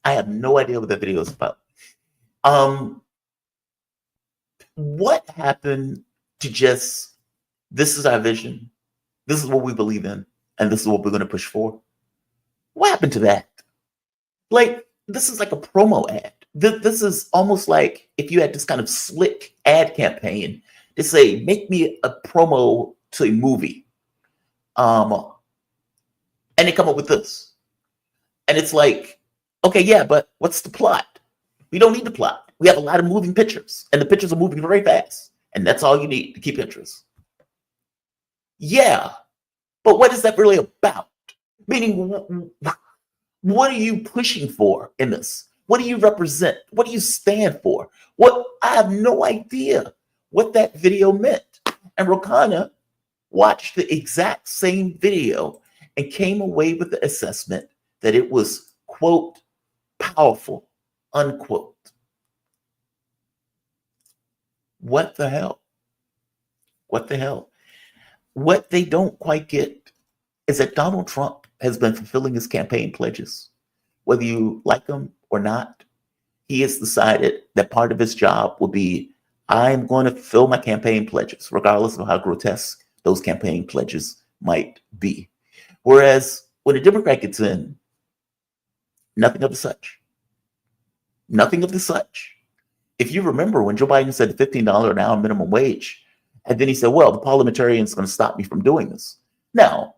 Speaker 1: I have no idea what that video is about. What happened to just, this is our vision, this is what we believe in, and this is what we're going to push for? What happened to that? Like, this is like a promo ad. This is almost like if you had this kind of slick ad campaign to say, make me a promo to a movie. And they come up with this. And it's like, okay, yeah, but what's the plot? We don't need the plot. We have a lot of moving pictures, and the pictures are moving very fast. And that's all you need to keep interest. Yeah, but what is that really about? Meaning, what are you pushing for in this? What do you represent? What do you stand for? I have no idea what that video meant. And Rokana watched the exact same video and came away with the assessment that it was, quote, powerful, unquote. What the hell? What the hell? What they don't quite get is that Donald Trump has been fulfilling his campaign pledges. Whether you like him or not, he has decided that part of his job will be, I'm going to fulfill my campaign pledges, regardless of how grotesque those campaign pledges might be. Whereas when a Democrat gets in, nothing of the such. Nothing of the such. If you remember when Joe Biden said the $15 an hour minimum wage, and then he said, well, the parliamentarian's going to stop me from doing this. Now,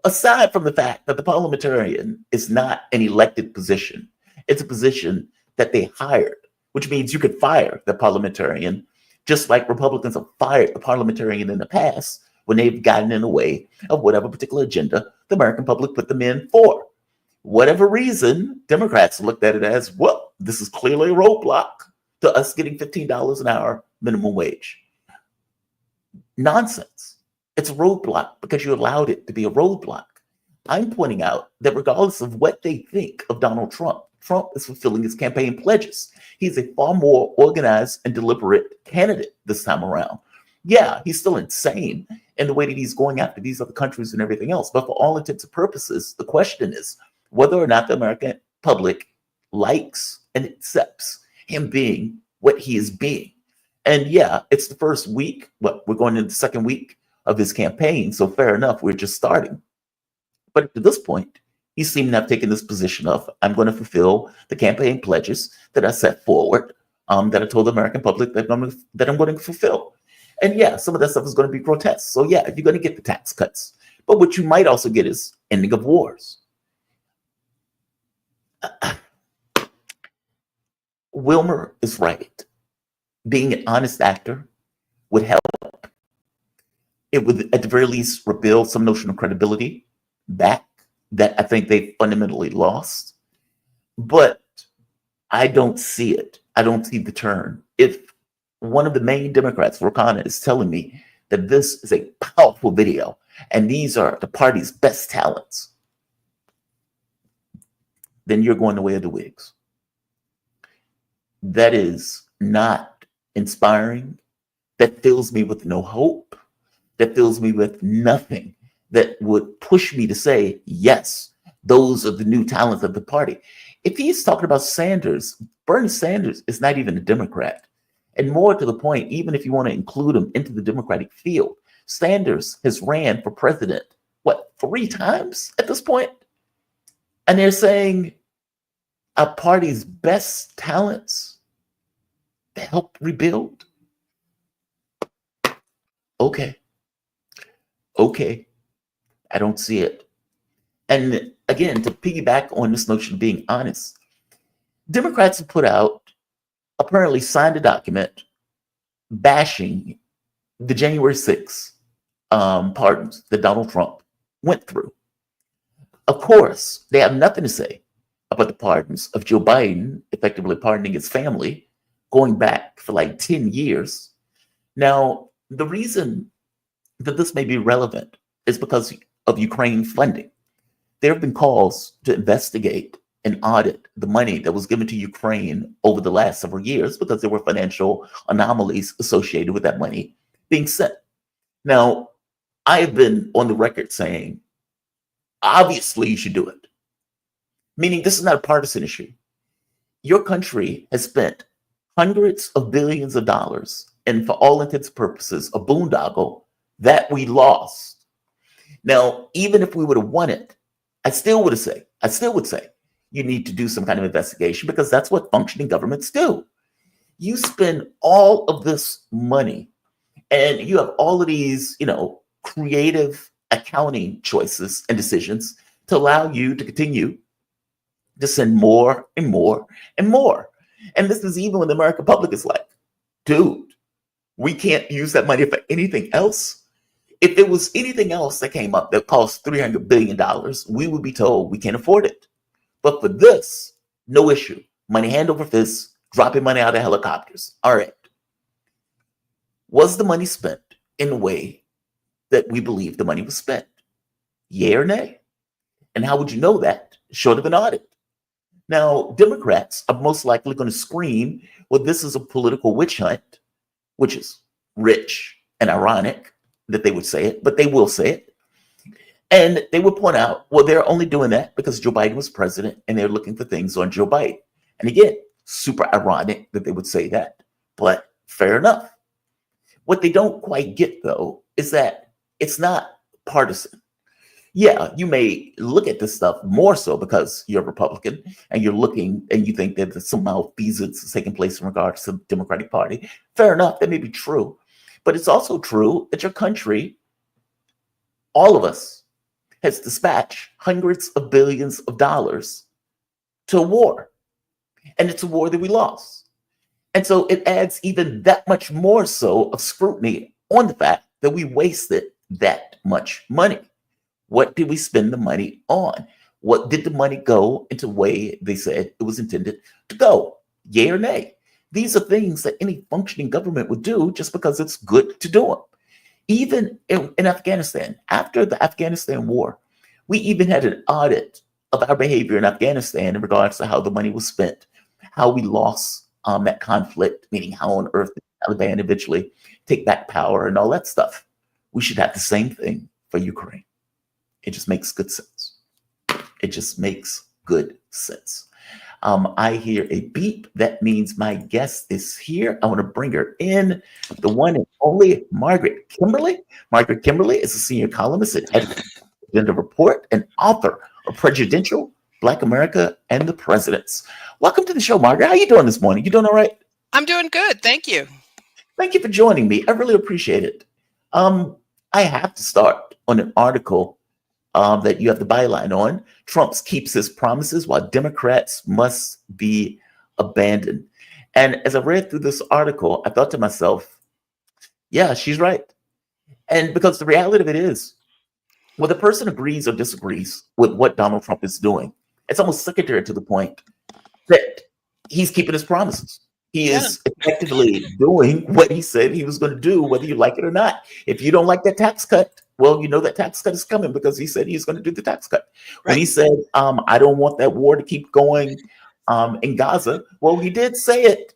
Speaker 1: aside from the fact that the parliamentarian is not an elected position, it's a position that they hired, which means you could fire the parliamentarian, just like Republicans have fired the parliamentarian in the past when they've gotten in the way of whatever particular agenda the American public put them in for. Whatever reason, Democrats looked at it as, well, this is clearly a roadblock to us getting $15 an hour minimum wage. Nonsense. It's a roadblock because you allowed it to be a roadblock. I'm pointing out that regardless of what they think of Donald Trump, Trump is fulfilling his campaign pledges. He's a far more organized and deliberate candidate this time around. Yeah, he's still insane in the way that he's going after these other countries and everything else. But for all intents and purposes, the question is whether or not the American public likes and accepts him being what he is being. And yeah, it's the first week. We're going into the second week of his campaign. So fair enough, we're just starting. But to this point, he seemed to have taken this position of, I'm going to fulfill the campaign pledges that I set forward, that I told the American public that I'm going to fulfill. And yeah, some of that stuff is going to be grotesque. So yeah, you're going to get the tax cuts. But what you might also get is ending of wars. Wilmer is right. Being an honest actor would help. It would, at the very least, rebuild some notion of credibility back that I think they fundamentally lost. But I don't see it. I don't see the turn. If one of the main Democrats, Rokana, is telling me that this is a powerful video and these are the party's best talents, then you're going the way of the Whigs. That is not inspiring. That fills me with no hope. That fills me with nothing that would push me to say, yes, those are the new talents of the party. If he's talking about Sanders, Bernie Sanders is not even a Democrat. And more to the point, even if you want to include him into the Democratic field, Sanders has ran for president, 3 times at this point? And they're saying our party's best talents to help rebuild? Okay. I don't see it. And again, to piggyback on this notion of being honest, Democrats have put out, apparently signed a document bashing the January 6th pardons that Donald Trump went through. Of course, they have nothing to say about the pardons of Joe Biden, effectively pardoning his family, going back for 10 years. Now, the reason that this may be relevant is because of Ukraine funding. There have been calls to investigate and audit the money that was given to Ukraine over the last several years because there were financial anomalies associated with that money being sent. Now, I have been on the record saying, obviously you should do it. Meaning this is not a partisan issue. Your country has spent hundreds of billions of dollars and for all intents and purposes, a boondoggle that we lost. Now, even if we would have won it, I still would say you need to do some kind of investigation because that's what functioning governments do. You spend all of this money and you have all of these, creative accounting choices and decisions to allow you to continue to send more and more and more. And this is even when the American public is like, dude, we can't use that money for anything else. If there was anything else that came up that cost $300 billion, we would be told we can't afford it. But for this, no issue. Money hand over fist, dropping money out of helicopters. All right. Was the money spent in a way that we believe the money was spent? Yay or nay? And how would you know that? Short of an audit. Now, Democrats are most likely going to scream, well, this is a political witch hunt, which is rich and ironic that they would say it, but they will say it. And they would point out, well, they're only doing that because Joe Biden was president and they're looking for things on Joe Biden. And again, super ironic that they would say that, but fair enough. What they don't quite get, though, is that it's not partisan. Yeah, you may look at this stuff more so because you're a Republican and you're looking and you think that some malfeasance is taking place in regards to the Democratic Party. Fair enough, that may be true. But it's also true that your country, all of us, has dispatched hundreds of billions of dollars to a war. And it's a war that we lost. And so it adds even that much more so of scrutiny on the fact that we wasted that much money. What did we spend the money on? What did the money go into the way they said it was intended to go? Yay or nay? These are things that any functioning government would do just because it's good to do them. Even in Afghanistan, after the Afghanistan war, We even had an audit of our behavior in Afghanistan in regards to how the money was spent, how we lost that conflict, meaning how on earth did the Taliban eventually take back power and all that stuff. We should have the same thing for Ukraine. It just makes good sense. It just makes good sense. I hear a beep. That means my guest is here. I want to bring her in. The one and only Margaret Kimberly. Margaret Kimberly is a senior columnist at Agenda Report and author of Prejudicial, Black America, and the Presidents. Welcome to the show, Margaret. How you doing this morning? You doing all right?
Speaker 14: I'm doing good. Thank you.
Speaker 1: Thank you for joining me. I really appreciate it. I have to start on an article that you have the byline on. Trump keeps his promises while Democrats must be abandoned. And as I read through this article, I thought to myself, yeah, she's right. And because the reality of it is, whether a person agrees or disagrees with what Donald Trump is doing, it's almost secondary to the point that he's keeping his promises. He is effectively doing what he said he was going to do, whether you like it or not. If you don't like that tax cut, well, you know that tax cut is coming because he said he's going to do the tax cut. Right. When he said, I don't want that war to keep going in Gaza, well, he did say it,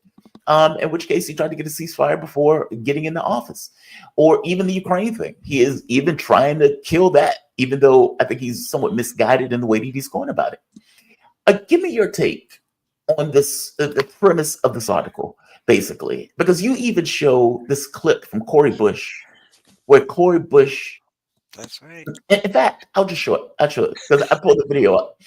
Speaker 1: in which case he tried to get a ceasefire before getting into office. Or even the Ukraine thing. He is even trying to kill that, even though I think he's somewhat misguided in the way that he's going about it. Give me your take on this, the premise of this article, basically, because you even show this clip from Cori Bush, where Cori Bush.
Speaker 14: That's right.
Speaker 1: In fact, I'll just show it. I'll show it because I pulled the video up.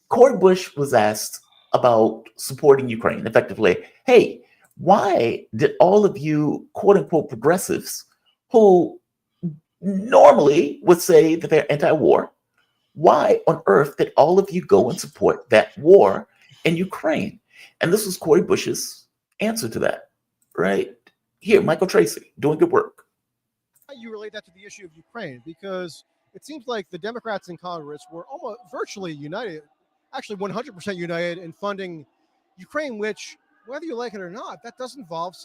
Speaker 1: Cori Bush was asked about supporting Ukraine effectively. Hey, why did all of you, quote unquote, progressives who normally would say that they're anti-war, why on earth did all of you go and support that war in Ukraine? And this was Cori Bush's answer to that, right? Here, Michael Tracy, doing good work.
Speaker 15: You relate that to the issue of Ukraine, because it seems like the Democrats in Congress were almost virtually united, actually 100% united in funding Ukraine, which, whether you like it or not, that does involve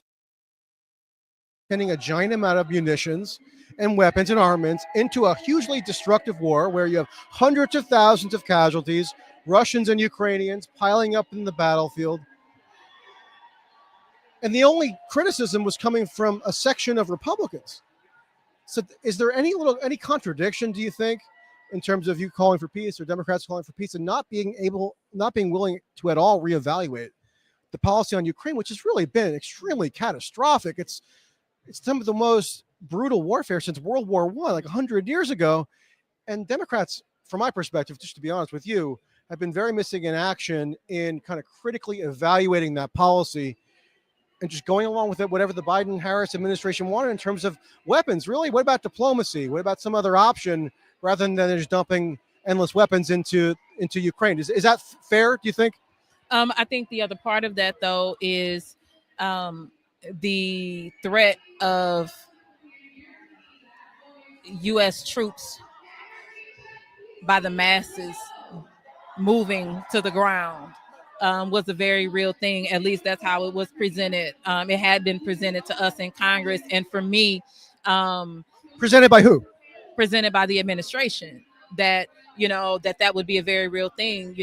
Speaker 15: sending a giant amount of munitions and weapons and armaments into a hugely destructive war where you have hundreds of thousands of casualties, Russians and Ukrainians piling up in the battlefield. And the only criticism was coming from a section of Republicans. So is there any contradiction, do you think, in terms of you calling for peace or Democrats calling for peace and not being willing to at all reevaluate the policy on Ukraine, which has really been extremely catastrophic? It's some of the most brutal warfare since World War I, like 100 years ago. And Democrats, from my perspective, just to be honest with you, have been very missing in action in kind of critically evaluating that policy and just going along with it, whatever the Biden-Harris administration wanted in terms of weapons. Really, what about diplomacy? What about some other option rather than just dumping endless weapons into Ukraine? Is that fair, do you think?
Speaker 16: I think the other part of that, though, is the threat of U.S. troops by the masses moving to the ground. Was a very real thing. At least that's how it was presented. It had been presented to us in Congress. And for me,
Speaker 15: presented by who?
Speaker 16: Presented by the administration, that, that would be a very real thing,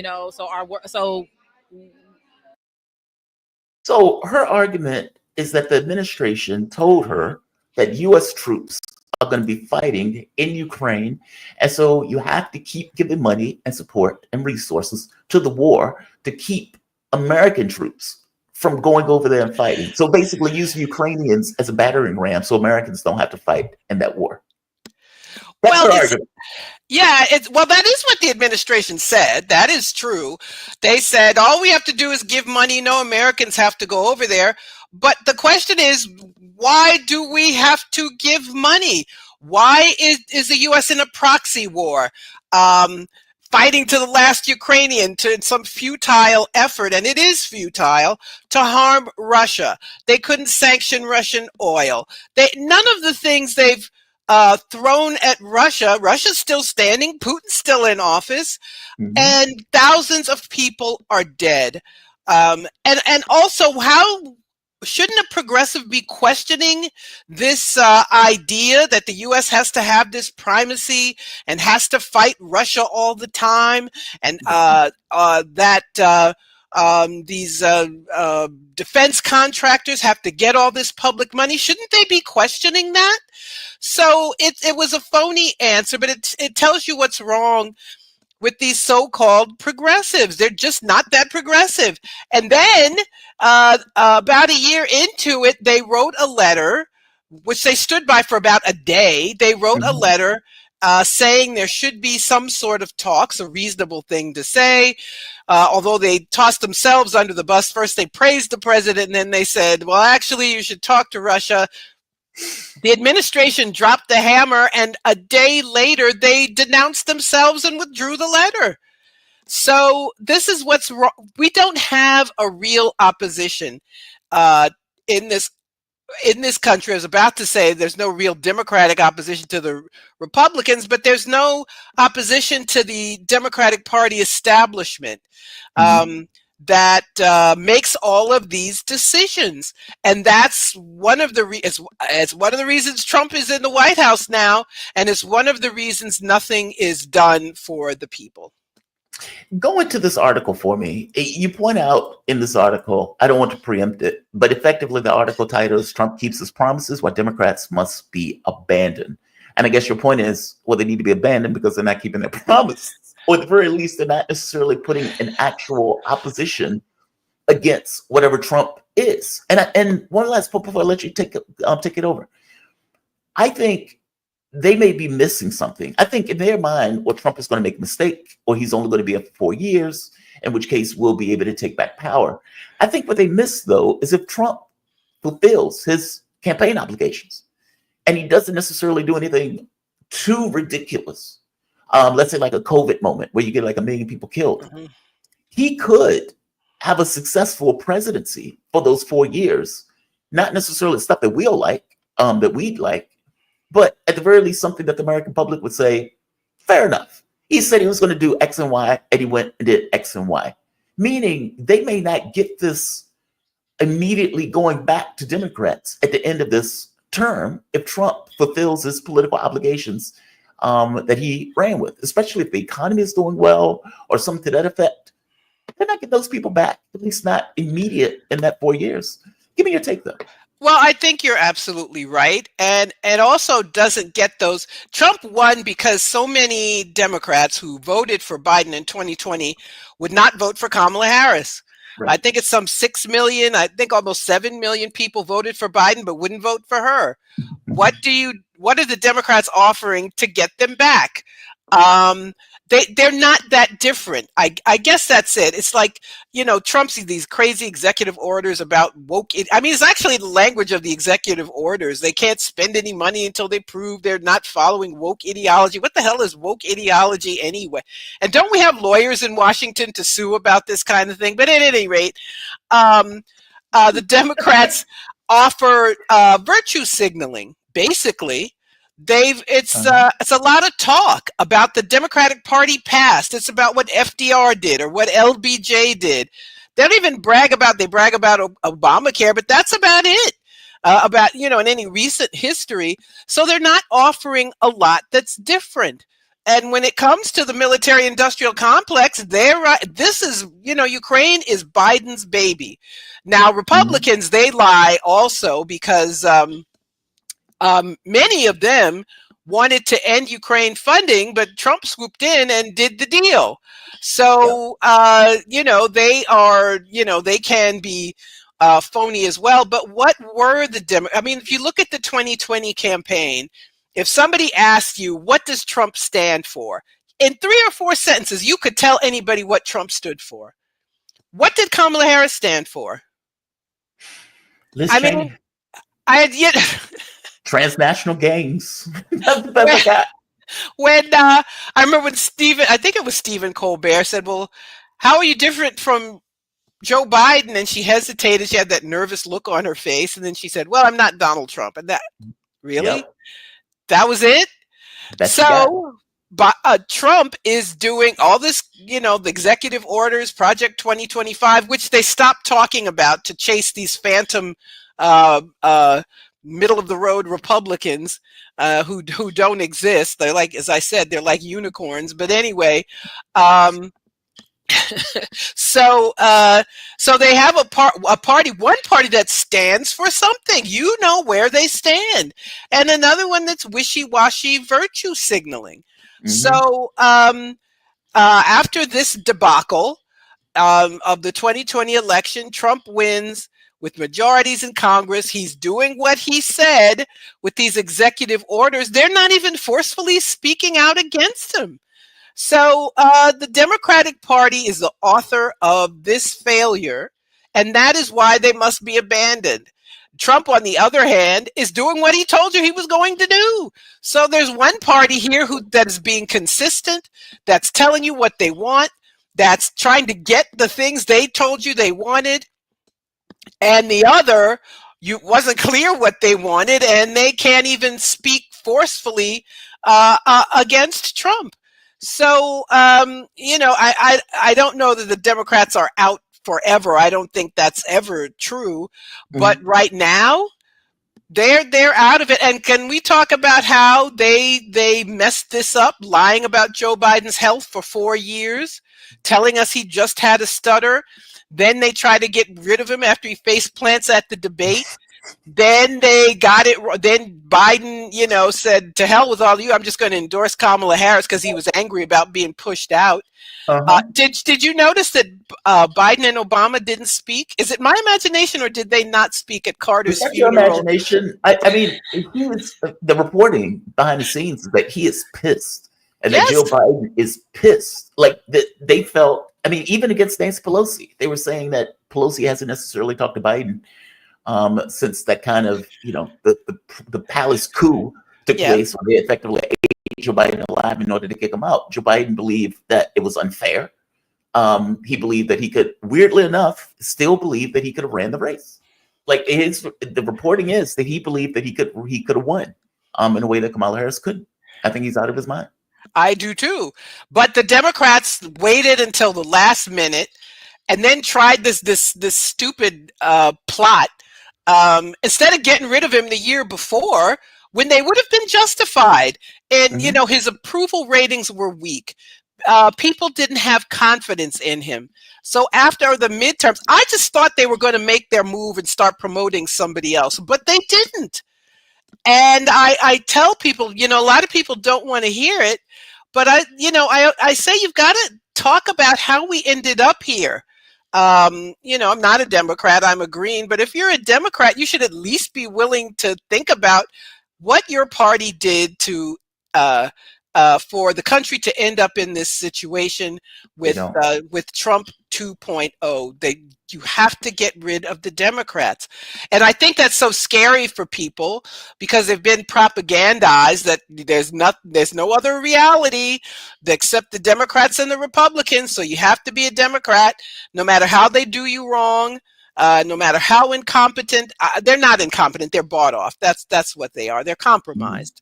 Speaker 1: So her argument is that the administration told her that U.S. troops are going to be fighting in Ukraine. And so you have to keep giving money and support and resources to the war to keep American troops from going over there and fighting. So basically use Ukrainians as a battering ram so Americans don't have to fight in that war. That's her argument.
Speaker 14: That is what the administration said. That is true. They said all we have to do is give money. No Americans have to go over there. But the question is, why do we have to give money? Why is the U.S. in a proxy war, fighting to the last Ukrainian to some futile effort, and it is futile, to harm Russia? They couldn't sanction Russian oil. None of the things they've thrown at Russia. Russia's still standing. Putin's still in office, and thousands of people are dead. And also, how shouldn't a progressive be questioning this idea that the U.S. has to have this primacy and has to fight Russia all the time, and that these defense contractors have to get all this public money? Shouldn't they be questioning that? So it was a phony answer, but it tells you what's wrong with these so-called progressives. They're just not that progressive. And then about a year into it, they wrote a letter, which they stood by for about a day. They wrote a letter saying there should be some sort of talks, a reasonable thing to say. Although they tossed themselves under the bus. First, they praised the president, and then they said, well, actually, you should talk to Russia. The administration dropped the hammer, and a day later, they denounced themselves and withdrew the letter. So this is what's wrong. We don't have a real opposition in this country. I was about to say there's no real Democratic opposition to the Republicans, but there's no opposition to the Democratic Party establishment that makes all of these decisions. And that's one of the it's one of the reasons Trump is in the White House now, and it's one of the reasons nothing is done for the people.
Speaker 1: Go into this article for me. You point out in this article, I don't want to preempt it, but effectively the article title is Trump Keeps His Promises, Why Democrats Must Be Abandoned. And I guess your point is, well, they need to be abandoned because they're not keeping their promise. Or at the very least, they're not necessarily putting an actual opposition against whatever Trump is. And one last point before I let you take it over. I think they may be missing something. I think in their mind, well, Trump is going to make a mistake, or he's only going to be up for 4 years, in which case we'll be able to take back power. I think what they miss, though, is if Trump fulfills his campaign obligations and he doesn't necessarily do anything too ridiculous, let's say like a COVID moment where you get like 1 million people killed, he could have a successful presidency for those 4 years, not necessarily stuff that we'll like, that we'd like, but at the very least, something that the American public would say, fair enough. He said he was going to do X and Y, and he went and did X and Y. Meaning they may not get this immediately going back to Democrats at the end of this term if Trump fulfills his political obligations that he ran with, especially if the economy is doing well or something to that effect. They're not getting those people back, at least not immediate in that 4 years. Give me your take, though.
Speaker 14: Well, I think you're absolutely right. And also doesn't get those. Trump won because so many Democrats who voted for Biden in 2020 would not vote for Kamala Harris. Right. I think it's some 6 million, I think almost 7 million people voted for Biden, but wouldn't vote for her. What are the Democrats offering to get them back? They're not that different. I guess that's it. It's like, Trump's these crazy executive orders about woke. It's actually the language of the executive orders. They can't spend any money until they prove they're not following woke ideology. What the hell is woke ideology anyway? And don't we have lawyers in Washington to sue about this kind of thing? But at any rate, the Democrats offer virtue signaling, basically. It's a lot of talk about the Democratic Party past. It's about what FDR did or what LBJ did. They don't even brag about Obamacare, but that's about it. In any recent history. So they're not offering a lot that's different. And when it comes to the military-industrial complex, they're right. This is, Ukraine is Biden's baby. Now, Republicans, they lie also because many of them wanted to end Ukraine funding, but Trump swooped in and did the deal. So, they can be phony as well. But what were if you look at the 2020 campaign, if somebody asked you, what does Trump stand for? In 3 or 4 sentences, you could tell anybody what Trump stood for. What did Kamala Harris stand for?
Speaker 1: Liz
Speaker 14: I
Speaker 1: Cheney.
Speaker 14: mean,
Speaker 1: Transnational gangs. That's the best I got.
Speaker 14: When I remember when Stephen Colbert said, well, how are you different from Joe Biden? And she hesitated. She had that nervous look on her face. And then she said, well, I'm not Donald Trump. And that, really? Yep. That was it? Trump is doing all this, the executive orders, Project 2025, which they stopped talking about to chase these phantom middle of the road Republicans who don't exist. They're like, as I said, they're like unicorns. But anyway, so they have one party that stands for something, where they stand, and another one that's wishy-washy virtue signaling. Mm-hmm. So after this debacle of the 2020 election, Trump wins with majorities in Congress. He's doing what he said with these executive orders. They're not even forcefully speaking out against him. So the Democratic Party is the author of this failure, and that is why they must be abandoned. Trump, on the other hand, is doing what he told you he was going to do. So there's one party here that is being consistent, that's telling you what they want, that's trying to get the things they told you they wanted, and the other, wasn't clear what they wanted, and they can't even speak forcefully against Trump. So, I don't know that the Democrats are out forever. I don't think that's ever true. Mm-hmm. But right now, they're out of it. And can we talk about how they messed this up, lying about Joe Biden's health for 4 years, telling us he just had a stutter? Then they try to get rid of him after he face plants at the debate. Then they got it. Then Biden, said, to hell with all of you. I'm just going to endorse Kamala Harris because he was angry about being pushed out. Uh-huh. Did you notice that Biden and Obama didn't speak? Is it my imagination, or did they not speak at Carter's funeral?
Speaker 1: Your imagination. I mean, he was the reporting behind the scenes is that he is pissed, and that Joe Biden is pissed. Like they felt. I mean, even against Nancy Pelosi, they were saying that Pelosi hasn't necessarily talked to Biden. Since that kind of, the palace coup took place, where they effectively ate Joe Biden alive in order to kick him out. Joe Biden believed that it was unfair. He believed that he could, weirdly enough, still believe that he could have ran the race. Like the reporting is that he believed that he could have won in a way that Kamala Harris couldn't. I think he's out of his mind.
Speaker 14: I do too. But the Democrats waited until the last minute and then tried this stupid plot. Instead of getting rid of him the year before, when they would have been justified, and his approval ratings were weak, people didn't have confidence in him. So after the midterms, I just thought they were going to make their move and start promoting somebody else, but they didn't. And I tell people, a lot of people don't want to hear it, but I say you've got to talk about how we ended up here. I'm not a Democrat, I'm a Green, but if you're a Democrat, you should at least be willing to think about what your party did to for the country to end up in this situation with Trump 2.0. You have to get rid of the Democrats. And I think that's so scary for people because they've been propagandized that there's no other reality except the Democrats and the Republicans. So you have to be a Democrat no matter how they do you wrong. No matter how incompetent, they're not incompetent, they're bought off. That's what they are. They're compromised.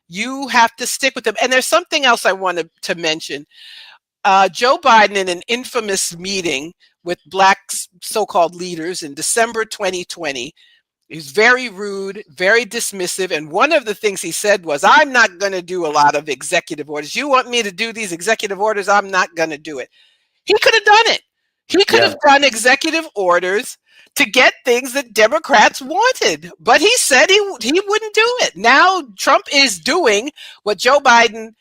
Speaker 14: You have to stick with them. And there's something else I wanted to mention. Joe Biden, in an infamous meeting with Black so-called leaders in December 2020, he's very rude, very dismissive. And one of the things he said was, I'm not going to do a lot of executive orders. You want me to do these executive orders? I'm not going to do it. He could have done it. He could have done executive orders to get things that Democrats wanted, but he said he wouldn't do it. Now Trump is doing what Joe Biden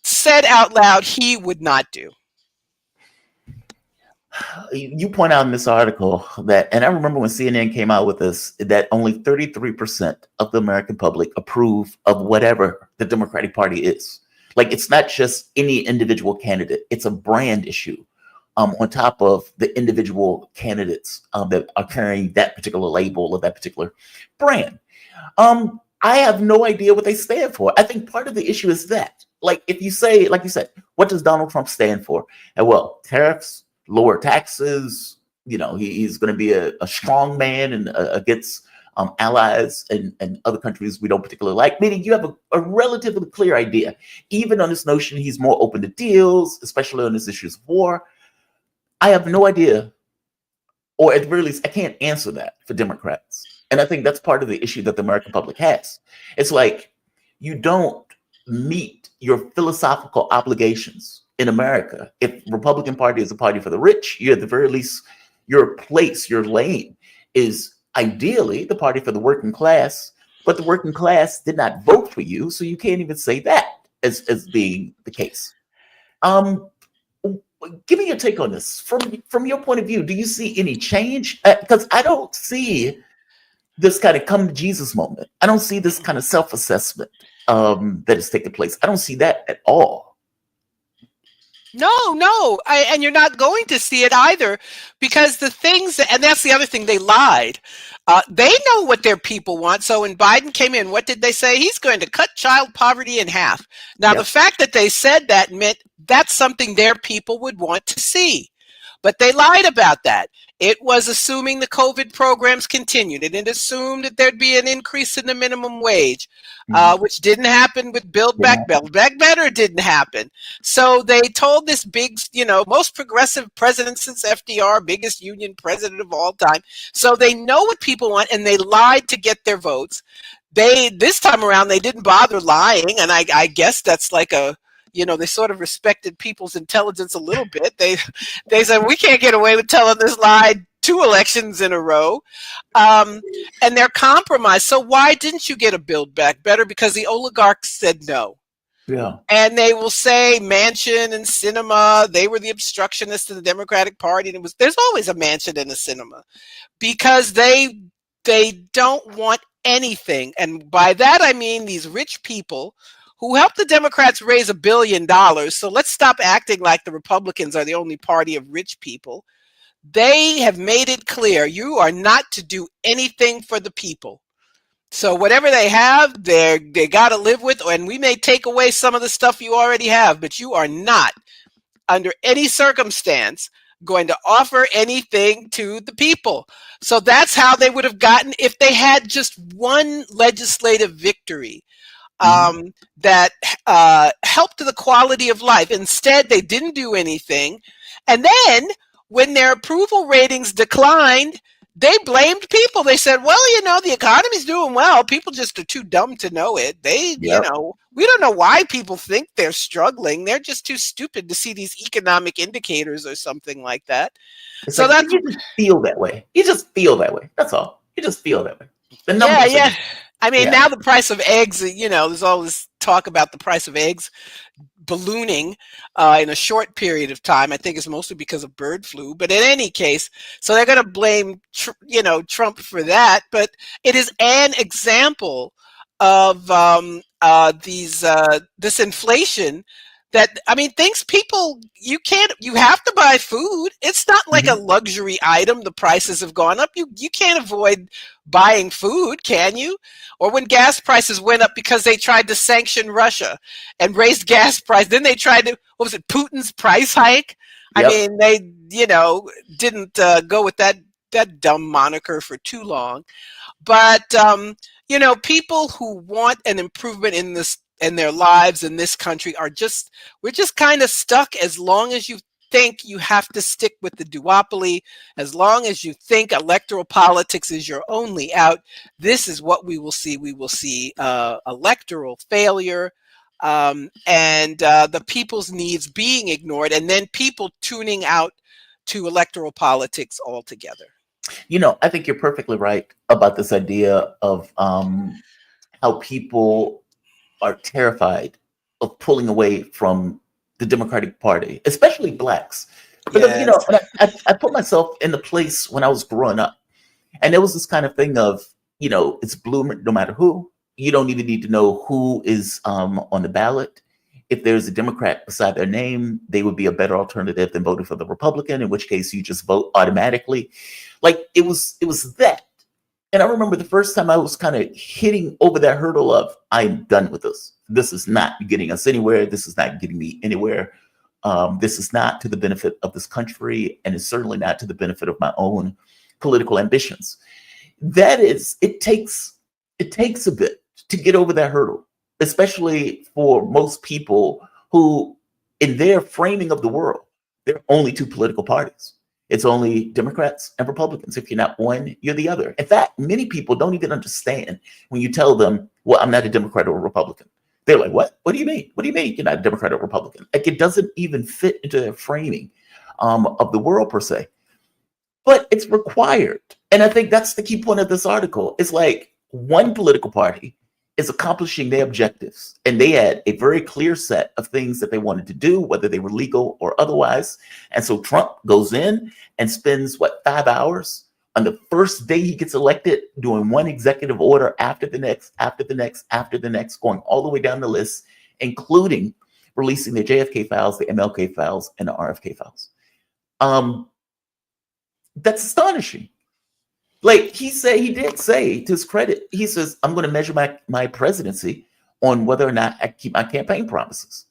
Speaker 14: said out loud he would not do.
Speaker 1: You point out in this article that, and I remember when CNN came out with this, that only 33% of the American public approve of whatever the Democratic Party is. Like, it's not just any individual candidate, it's a brand issue. On top of the individual candidates that are carrying that particular label or that particular brand. I have no idea what they stand for. I think part of the issue is that, like, if you say, like you said, what does Donald Trump stand for? And well, tariffs, lower taxes, he's going to be a strong man and against allies and other countries we don't particularly like, meaning you have a relatively clear idea. Even on this notion, he's more open to deals, especially on these issues of war. I have no idea, or at the very least, I can't answer that for Democrats. And I think that's part of the issue that the American public has. It's like you don't meet your philosophical obligations in America. If Republican Party is a party for the rich, you at the very least, your place, your lane is ideally the party for the working class, but the working class did not vote for you, so you can't even say that as being the case. Give me your take on this. From your point of view, do you see any change? Because I don't see this kind of come to Jesus moment. I don't see this kind of self-assessment that is taking place. I don't see that at all.
Speaker 14: No, and you're not going to see it either, because the things, and that's the other thing, they lied. They know what their people want. So when Biden came in, what did they say? He's going to cut child poverty in half. Now, the fact that they said that meant that's something their people would want to see. But they lied about that. It was assuming the COVID programs continued. It assumed that there'd be an increase in the minimum wage, which didn't happen with Build Back Better didn't happen. So they told this big, most progressive president since FDR, biggest union president of all time. So they know what people want, and they lied to get their votes. This time around, they didn't bother lying, and I guess that's like they sort of respected people's intelligence a little bit. They said, we can't get away with telling this lie 2 elections in a row. And they're compromised. So why didn't you get a Build Back Better? Because the oligarchs said no.
Speaker 1: Yeah.
Speaker 14: And they will say Manchin and Sinema, they were the obstructionists of the Democratic Party. And there's always a Manchin and a Sinema, because they don't want anything. And by that, I mean these rich people who helped the Democrats raise $1 billion. So let's stop acting like the Republicans are the only party of rich people. They have made it clear you are not to do anything for the people. So whatever they have, they got to live with, and we may take away some of the stuff you already have, but you are not, under any circumstance, going to offer anything to the people. So that's how they would have gotten, if they had just one legislative victory that helped the quality of life. Instead, they didn't do anything. And then when their approval ratings declined, they blamed people. They said, well, the economy's doing well. People just are too dumb to know it. we don't know why people think they're struggling. They're just too stupid to see these economic indicators or something like that.
Speaker 1: You just feel that way. You just feel that way. That's all. You just feel that way. The numbers
Speaker 14: I mean, now the price of eggs, there's all this talk about the price of eggs ballooning in a short period of time. I think it's mostly because of bird flu. But in any case, so they're going to blame, Trump for that. But it is an example of this inflation that, things people, you have to buy food. It's not like a luxury item. The prices have gone up. You can't avoid buying food, can you? Or when gas prices went up because they tried to sanction Russia and raised gas price. Then they tried to, Putin's price hike? Yep. I mean, they, didn't go with that dumb moniker for too long. But, people who want an improvement in their lives in this country we're just kind of stuck. As long as you think you have to stick with the duopoly, as long as you think electoral politics is your only out, this is what we will see. We will see electoral failure and the people's needs being ignored, and then people tuning out to electoral politics altogether.
Speaker 1: I think you're perfectly right about this idea of how people are terrified of pulling away from the Democratic Party, especially blacks. Because, I put myself in the place when I was growing up, and there was this kind of thing of, it's blue no matter who. You don't even need to know who is on the ballot. If there's a Democrat beside their name, they would be a better alternative than voting for the Republican, in which case you just vote automatically. Like it was that. And I remember the first time I was kind of hitting over that hurdle of, I'm done with this. This is not getting us anywhere. This is not getting me anywhere. This is not to the benefit of this country, and it's certainly not to the benefit of my own political ambitions. it takes a bit to get over that hurdle, especially for most people who, in their framing of the world, there are only two political parties. It's only Democrats and Republicans. If you're not one, you're the other. In fact, many people don't even understand when you tell them, well, I'm not a Democrat or a Republican. They're like, what? What do you mean? What do you mean you're not a Democrat or Republican? Like, it doesn't even fit into their framing of the world per se. But it's required. And I think that's the key point of this article. It's like one political party is accomplishing their objectives. And they had a very clear set of things that they wanted to do, whether they were legal or otherwise. And so Trump goes in and spends, 5 hours on the first day he gets elected, doing one executive order after the next, after the next, after the next, going all the way down the list, including releasing the JFK files, the MLK files, and the RFK files. That's astonishing. Like he did say, to his credit, he says, I'm going to measure my presidency on whether or not I keep my campaign promises.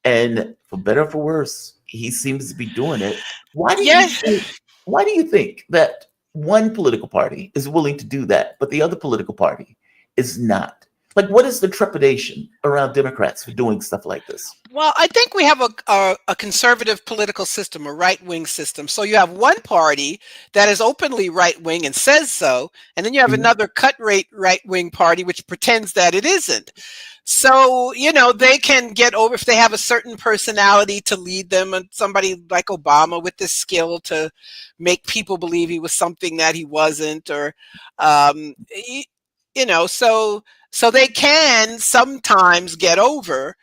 Speaker 1: And for better or for worse, he seems to be doing it. Why do you think that one political party is willing to do that, but the other political party is not? Like, what is the trepidation around Democrats for doing stuff like this?
Speaker 14: Well, I think we have a conservative political system, a right-wing system. So you have one party that is openly right-wing and says so, and then you have another cut-rate right-wing party which pretends that it isn't. So, they can get over if they have a certain personality to lead them, and somebody like Obama with the skill to make people believe he was something that he wasn't, or, so they can sometimes get over.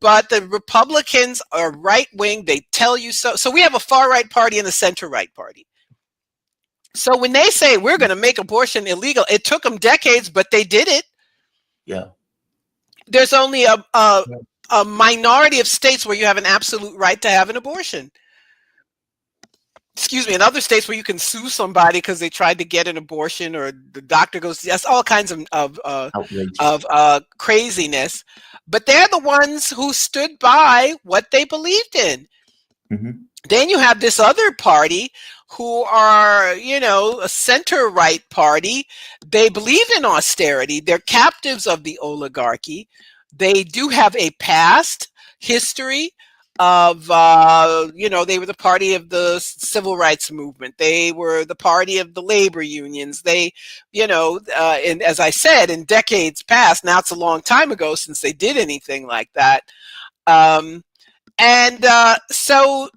Speaker 14: But the Republicans are right-wing. They tell you so. So we have a far-right party and a center-right party. So when they say we're going to make abortion illegal, it took them decades, but they did it.
Speaker 1: Yeah.
Speaker 14: There's only a minority of states where you have an absolute right to have an abortion. Excuse me, in other states where you can sue somebody because they tried to get an abortion, or the doctor goes, yes, all kinds of craziness. But they're the ones who stood by what they believed in.
Speaker 1: Mm-hmm.
Speaker 14: Then you have this other party who are, a center-right party. They believe in austerity. They're captives of the oligarchy. They do have a past history of, they were the party of the civil rights movement. They were the party of the labor unions. They, and as I said, in decades past, now it's a long time ago since they did anything like that. So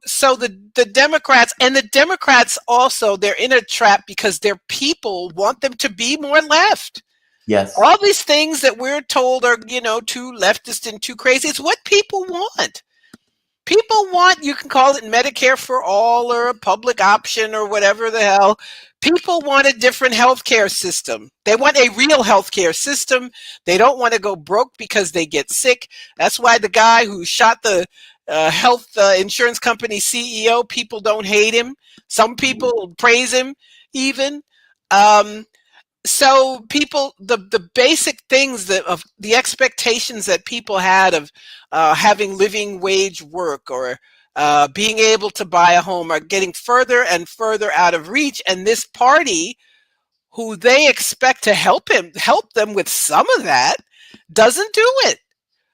Speaker 14: the Democrats also, they're in a trap because their people want them to be more left.
Speaker 1: Yes.
Speaker 14: All these things that we're told are, too leftist and too crazy. It's what people want. People want, you can call it Medicare for all or a public option or whatever the hell. People want a different healthcare system. They want a real healthcare system. They don't want to go broke because they get sick. That's why the guy who shot the health insurance company CEO, people don't hate him. Some people praise him even. So people, the basic things of the expectations that people had of having living wage work or being able to buy a home are getting further and further out of reach. And this party, who they expect to help them with some of that, doesn't do it.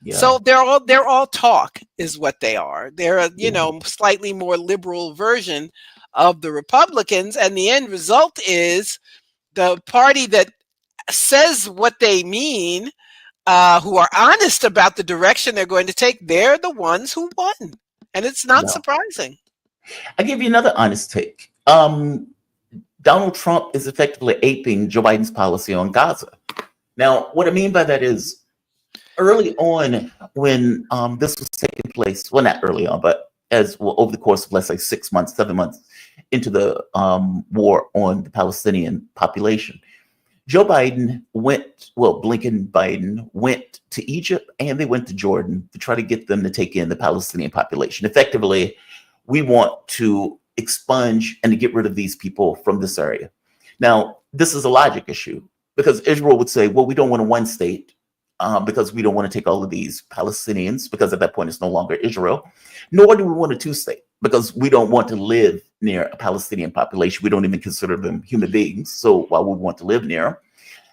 Speaker 1: Yeah.
Speaker 14: So they're all talk is what they are. They're a slightly more liberal version of the Republicans, and the end result is the party that says what they mean, who are honest about the direction they're going to take, they're the ones who won. And it's not surprising.
Speaker 1: I'll give you another honest take. Donald Trump is effectively aping Joe Biden's policy on Gaza. Now, what I mean by that is early on when this was taking place, well, not early on, but over the course of, let's say, 6 months, 7 months into the war on the Palestinian population, Joe Biden Biden went to Egypt and they went to Jordan to try to get them to take in the Palestinian population. Effectively, we want to expunge and to get rid of these people from this area. Now, this is a logic issue because Israel would say, well, we don't want a one state because we don't want to take all of these Palestinians, because at that point it's no longer Israel, nor do we want a two state. because we don't want to live near a Palestinian population. We don't even consider them human beings. So why would we want to live near them?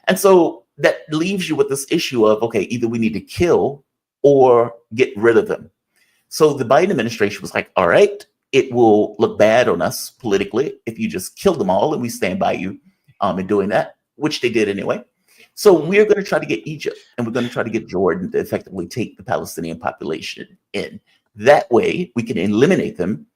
Speaker 1: And so that leaves you with this issue of, okay, either we need to kill or get rid of them. So the Biden administration was like, all right, it will look bad on us politically if you just kill them all, and we stand by you in doing that, which they did anyway. So we're going to try to get Egypt, and we're going to try to get Jordan to effectively take the Palestinian population in. That way, we can eliminate them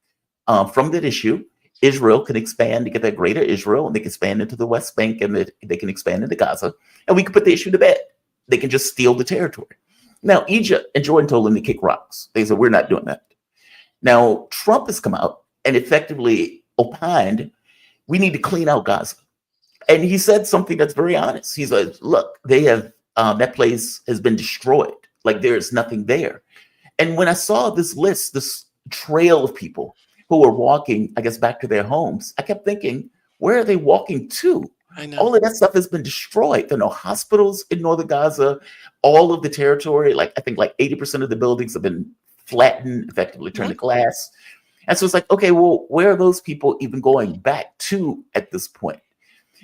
Speaker 1: from that issue. Israel can expand to get that greater Israel, and they can expand into the West Bank, and they can expand into Gaza, and we can put the issue to bed. They can just steal the territory. Now, Egypt and Jordan told them to kick rocks. They said, we're not doing that. Now, Trump has come out and effectively opined, we need to clean out Gaza. And he said something that's very honest. He's like, look, they have, that place has been destroyed. Like, there's nothing there. And when I saw this list, this trail of people who were walking, I guess, back to their homes, I kept thinking, where are they walking to?
Speaker 14: I know.
Speaker 1: All of that stuff has been destroyed. There are no hospitals in northern Gaza. All of the territory, like I think like 80% of the buildings have been flattened, effectively turned to glass. And so it's like, okay, well, where are those people even going back to at this point?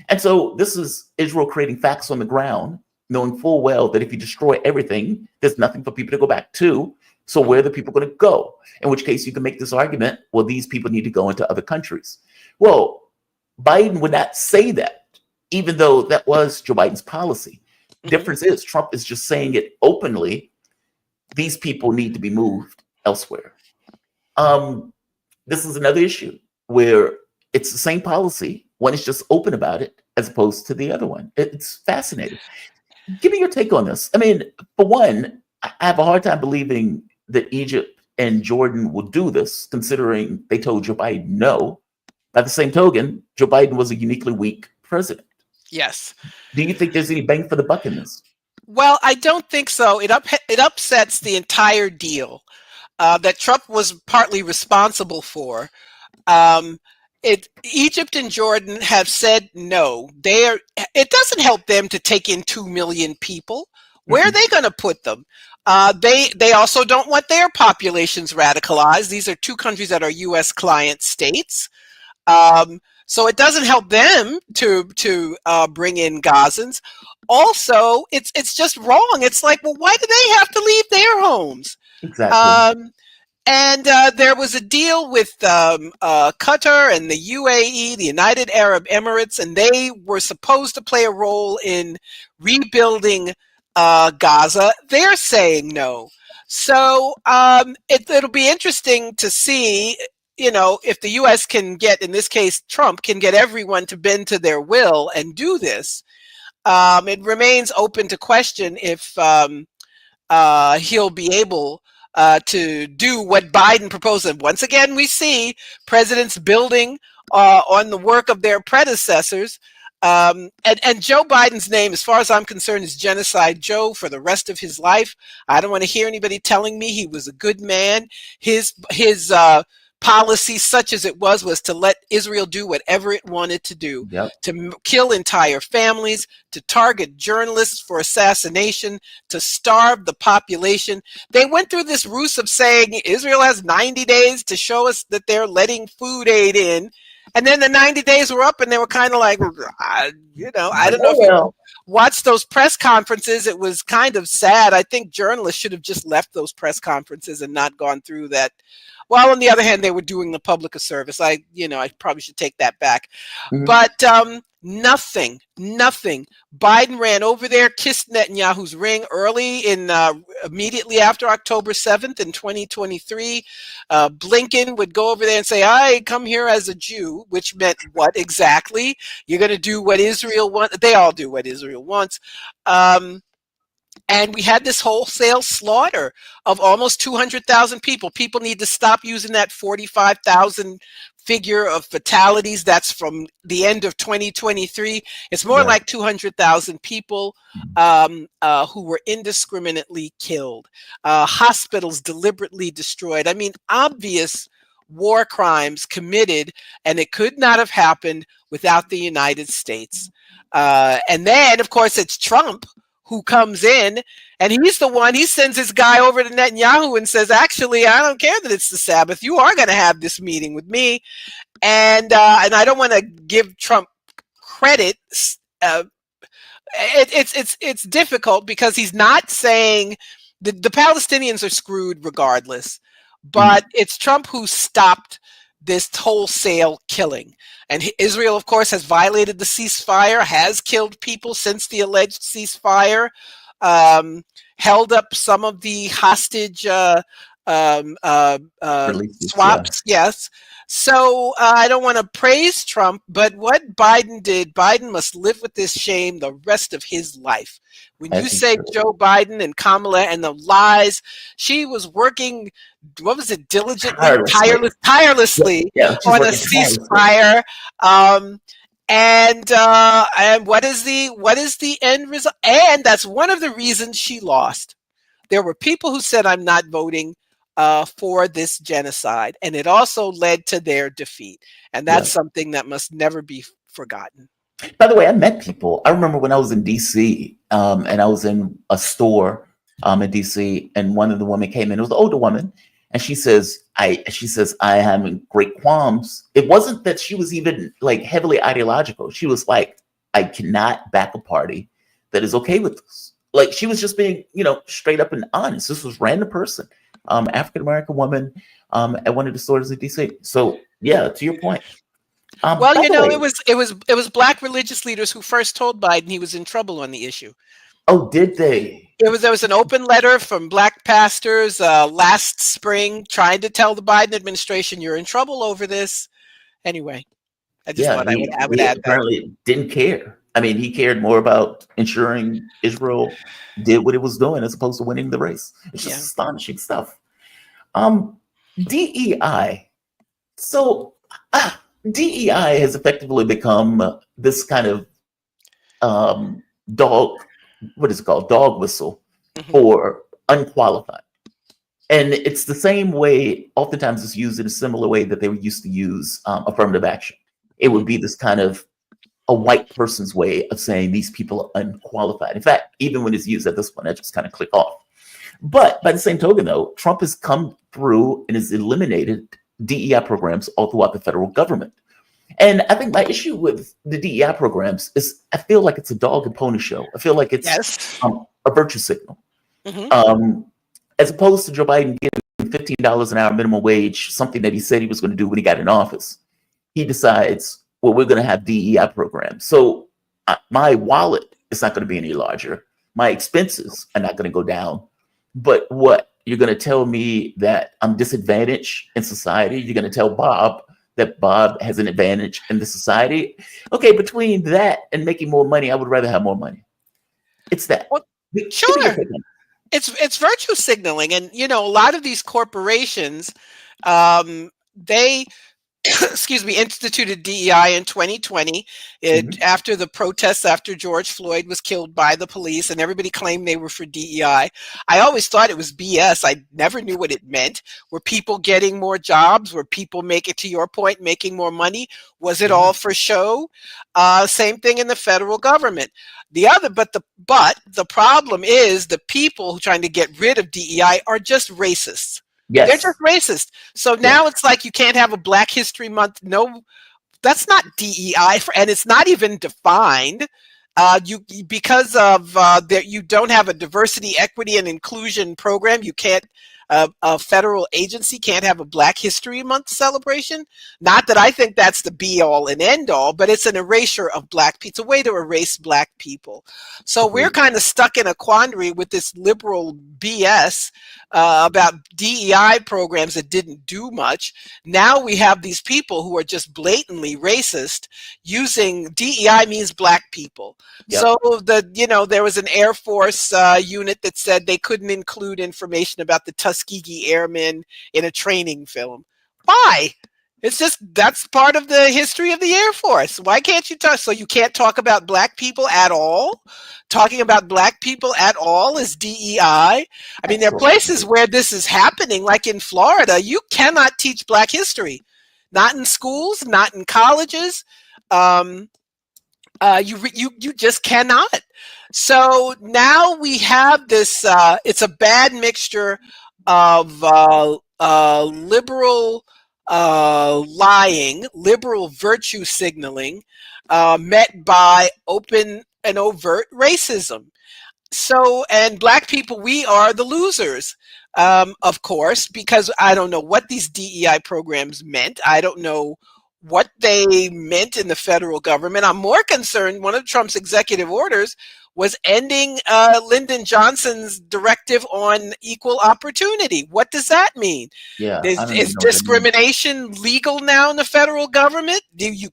Speaker 1: And so this is Israel creating facts on the ground, knowing full well that if you destroy everything, there's nothing for people to go back to. So where are the people going to go? In which case you can make this argument, well, these people need to go into other countries. Well, Biden would not say that, even though that was Joe Biden's policy. Difference is Trump is just saying it openly. These people need to be moved elsewhere. This is another issue where it's the same policy. One is just open about it as opposed to the other one. It's fascinating. Give me your take on this. I mean, for one, I have a hard time believing that Egypt and Jordan will do this, considering they told Joe Biden no. By the same token, Joe Biden was a uniquely weak president.
Speaker 14: Yes.
Speaker 1: Do you think there's any bang for the buck in this?
Speaker 14: Well, I don't think so. It upsets the entire deal that Trump was partly responsible for. Egypt and Jordan have said no. It doesn't help them to take in 2 million people. Where are they going to put them? They also don't want their populations radicalized. These are two countries that are U.S. client states. So it doesn't help them to bring in Gazans. Also, it's just wrong. It's like, well, why do they have to leave their homes?
Speaker 1: Exactly.
Speaker 14: And there was a deal with Qatar and the UAE, the United Arab Emirates, and they were supposed to play a role in rebuilding Gaza. They're saying no. So it'll be interesting to see, if the U.S. can get, in this case, Trump can get everyone to bend to their will and do this. It remains open to question if he'll be able to do what Biden proposed. And once again, we see presidents building on the work of their predecessors. And Joe Biden's name, as far as I'm concerned, is Genocide Joe for the rest of his life. I don't want to hear anybody telling me he was a good man. His policy, such as it was to let Israel do whatever it wanted to do, to kill entire families, to target journalists for assassination, to starve the population. They went through this ruse of saying Israel has 90 days to show us that they're letting food aid in. And then the 90 days were up and they were kind of like, I don't know if you watched those press conferences. It was kind of sad. I think journalists should have just left those press conferences and not gone through that. Well, on the other hand, they were doing the public a service. I probably should take that back. But nothing. Biden ran over there, kissed Netanyahu's ring immediately after October 7th in 2023. Blinken would go over there and say, I come here as a Jew, which meant what exactly? You're going to do what Israel wants. They all do what Israel wants. And we had this wholesale slaughter of almost 200,000 people. People need to stop using that 45,000 figure of fatalities. That's from the end of 2023. It's more like 200,000 people who were indiscriminately killed. Hospitals deliberately destroyed. I mean, obvious war crimes committed, and it could not have happened without the United States. And then, of course, it's Trump who comes in, and he's the one, he sends his guy over to Netanyahu and says, actually, I don't care that it's the Sabbath. You are going to have this meeting with me. And I don't want to give Trump credit. It's difficult because he's not saying the Palestinians are screwed regardless, but it's Trump who stopped this wholesale killing. And Israel, of course, has violated the ceasefire, has killed people since the alleged ceasefire, held up some of the hostage swaps. Yes. So I don't want to praise Trump, but what Biden did, Biden must live with this shame the rest of his life. When you say Joe Biden and Kamala and the lies, she was working, what was it, diligently, tirelessly on a ceasefire. And what is the end result? And that's one of the reasons she lost. There were people who said, I'm not voting for this genocide. And it also led to their defeat. And that's something that must never be forgotten.
Speaker 1: By the way, I met people. I remember when I was in DC, and I was in a store in DC, and one of the women came in. It was an older woman, and she says, I am in great qualms. It wasn't that she was even like heavily ideological. She was like, I cannot back a party that is okay with this. Like, she was just being, straight up and honest. This was a random person, African-American woman, at one of the stores in DC. So yeah, to your point.
Speaker 14: Well, it was Black religious leaders who first told Biden he was in trouble on the issue.
Speaker 1: Oh, did they?
Speaker 14: There was an open letter from Black pastors last spring trying to tell the Biden administration, you're in trouble over this. Anyway, I just thought I would add
Speaker 1: apparently didn't care. I mean, he cared more about ensuring Israel did what it was doing as opposed to winning the race. It's just astonishing stuff. DEI. So DEI has effectively become this kind of dog whistle for unqualified. And it's the same way, oftentimes it's used in a similar way that they were used to use affirmative action. It would be this kind of a white person's way of saying these people are unqualified. In fact, even when it's used at this point, I just kind of click off. But by the same token, though, Trump has come through and has eliminated DEI programs all throughout the federal government. And I think my issue with the DEI programs is I feel like it's a dog and pony show. I feel like it's a virtue signal. As opposed to Joe Biden giving $15 an hour minimum wage, something that he said he was going to do when he got in office. He decides, well, we're going to have DEI programs. So my wallet is not going to be any larger. My expenses are not going to go down. But what? You're going to tell me that I'm disadvantaged in society? You're going to tell Bob that Bob has an advantage in the society? Okay, between that and making more money, I would rather have more money. It's that.
Speaker 14: Well, sure. It's virtue signaling. And, a lot of these corporations, they instituted DEI in 2020 after the protests after George Floyd was killed by the police, and everybody claimed they were for DEI. I always thought it was BS. I never knew what it meant. Were people getting more jobs? Were people to your point, making more money? Was it all for show? Same thing in the federal government. But the problem is the people who are trying to get rid of DEI are just racists.
Speaker 1: Yes.
Speaker 14: They're just racist. So now it's like you can't have a Black History Month. No, that's not DEI, and it's not even defined. Because of you don't have a diversity, equity, and inclusion program. You can't. A federal agency can't have a Black History Month celebration. Not that I think that's the be all and end all, but it's an erasure of Black people. It's a way to erase Black people. So we're kind of stuck in a quandary with this liberal BS about DEI programs that didn't do much. Now we have these people who are just blatantly racist using DEI means Black people. Yep. So there was an Air Force unit that said they couldn't include information about the Tuskegee Airmen in a training film. Why? It's just, that's part of the history of the Air Force. Why can't you talk? So you can't talk about Black people at all? Talking about Black people at all is DEI? I mean, there are places where this is happening, like in Florida. You cannot teach Black history. Not in schools, not in colleges. You just cannot. So now we have this. It's a bad mixture of liberal lying, liberal virtue signaling, met by open and overt racism. So, and black people, we are the losers, of course, because I don't know what these DEI programs meant. I don't know what they meant in the federal government. I'm more concerned, one of Trump's executive orders was ending Lyndon Johnson's directive on equal opportunity. What does that mean?
Speaker 1: Yeah, I don't even
Speaker 14: Is
Speaker 1: know what that means.
Speaker 14: discrimination legal now in the federal government?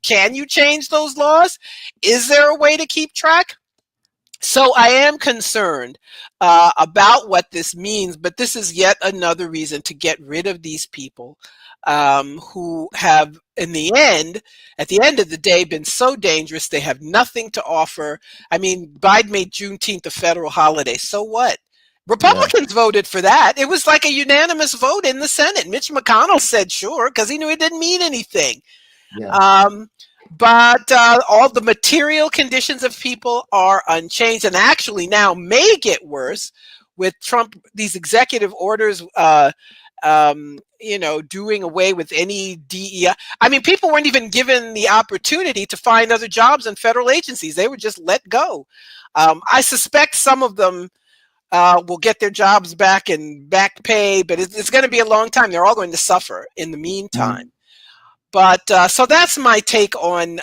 Speaker 14: Can you change those laws? Is there a way to keep track? So I am concerned about what this means, but this is yet another reason to get rid of these people who have, at the end of the day, been so dangerous. They have nothing to offer. I mean, Biden made Juneteenth a federal holiday. So what? Republicans voted for that. It was like a unanimous vote in the Senate. Mitch McConnell said sure because he knew it didn't mean anything.
Speaker 1: Yeah.
Speaker 14: But all the material conditions of people are unchanged, and actually now may get worse with Trump. These executive orders, doing away with any DEI. I mean, people weren't even given the opportunity to find other jobs in federal agencies; they were just let go. I suspect some of them will get their jobs back and back pay, but it's going to be a long time. They're all going to suffer in the meantime. But so that's my take on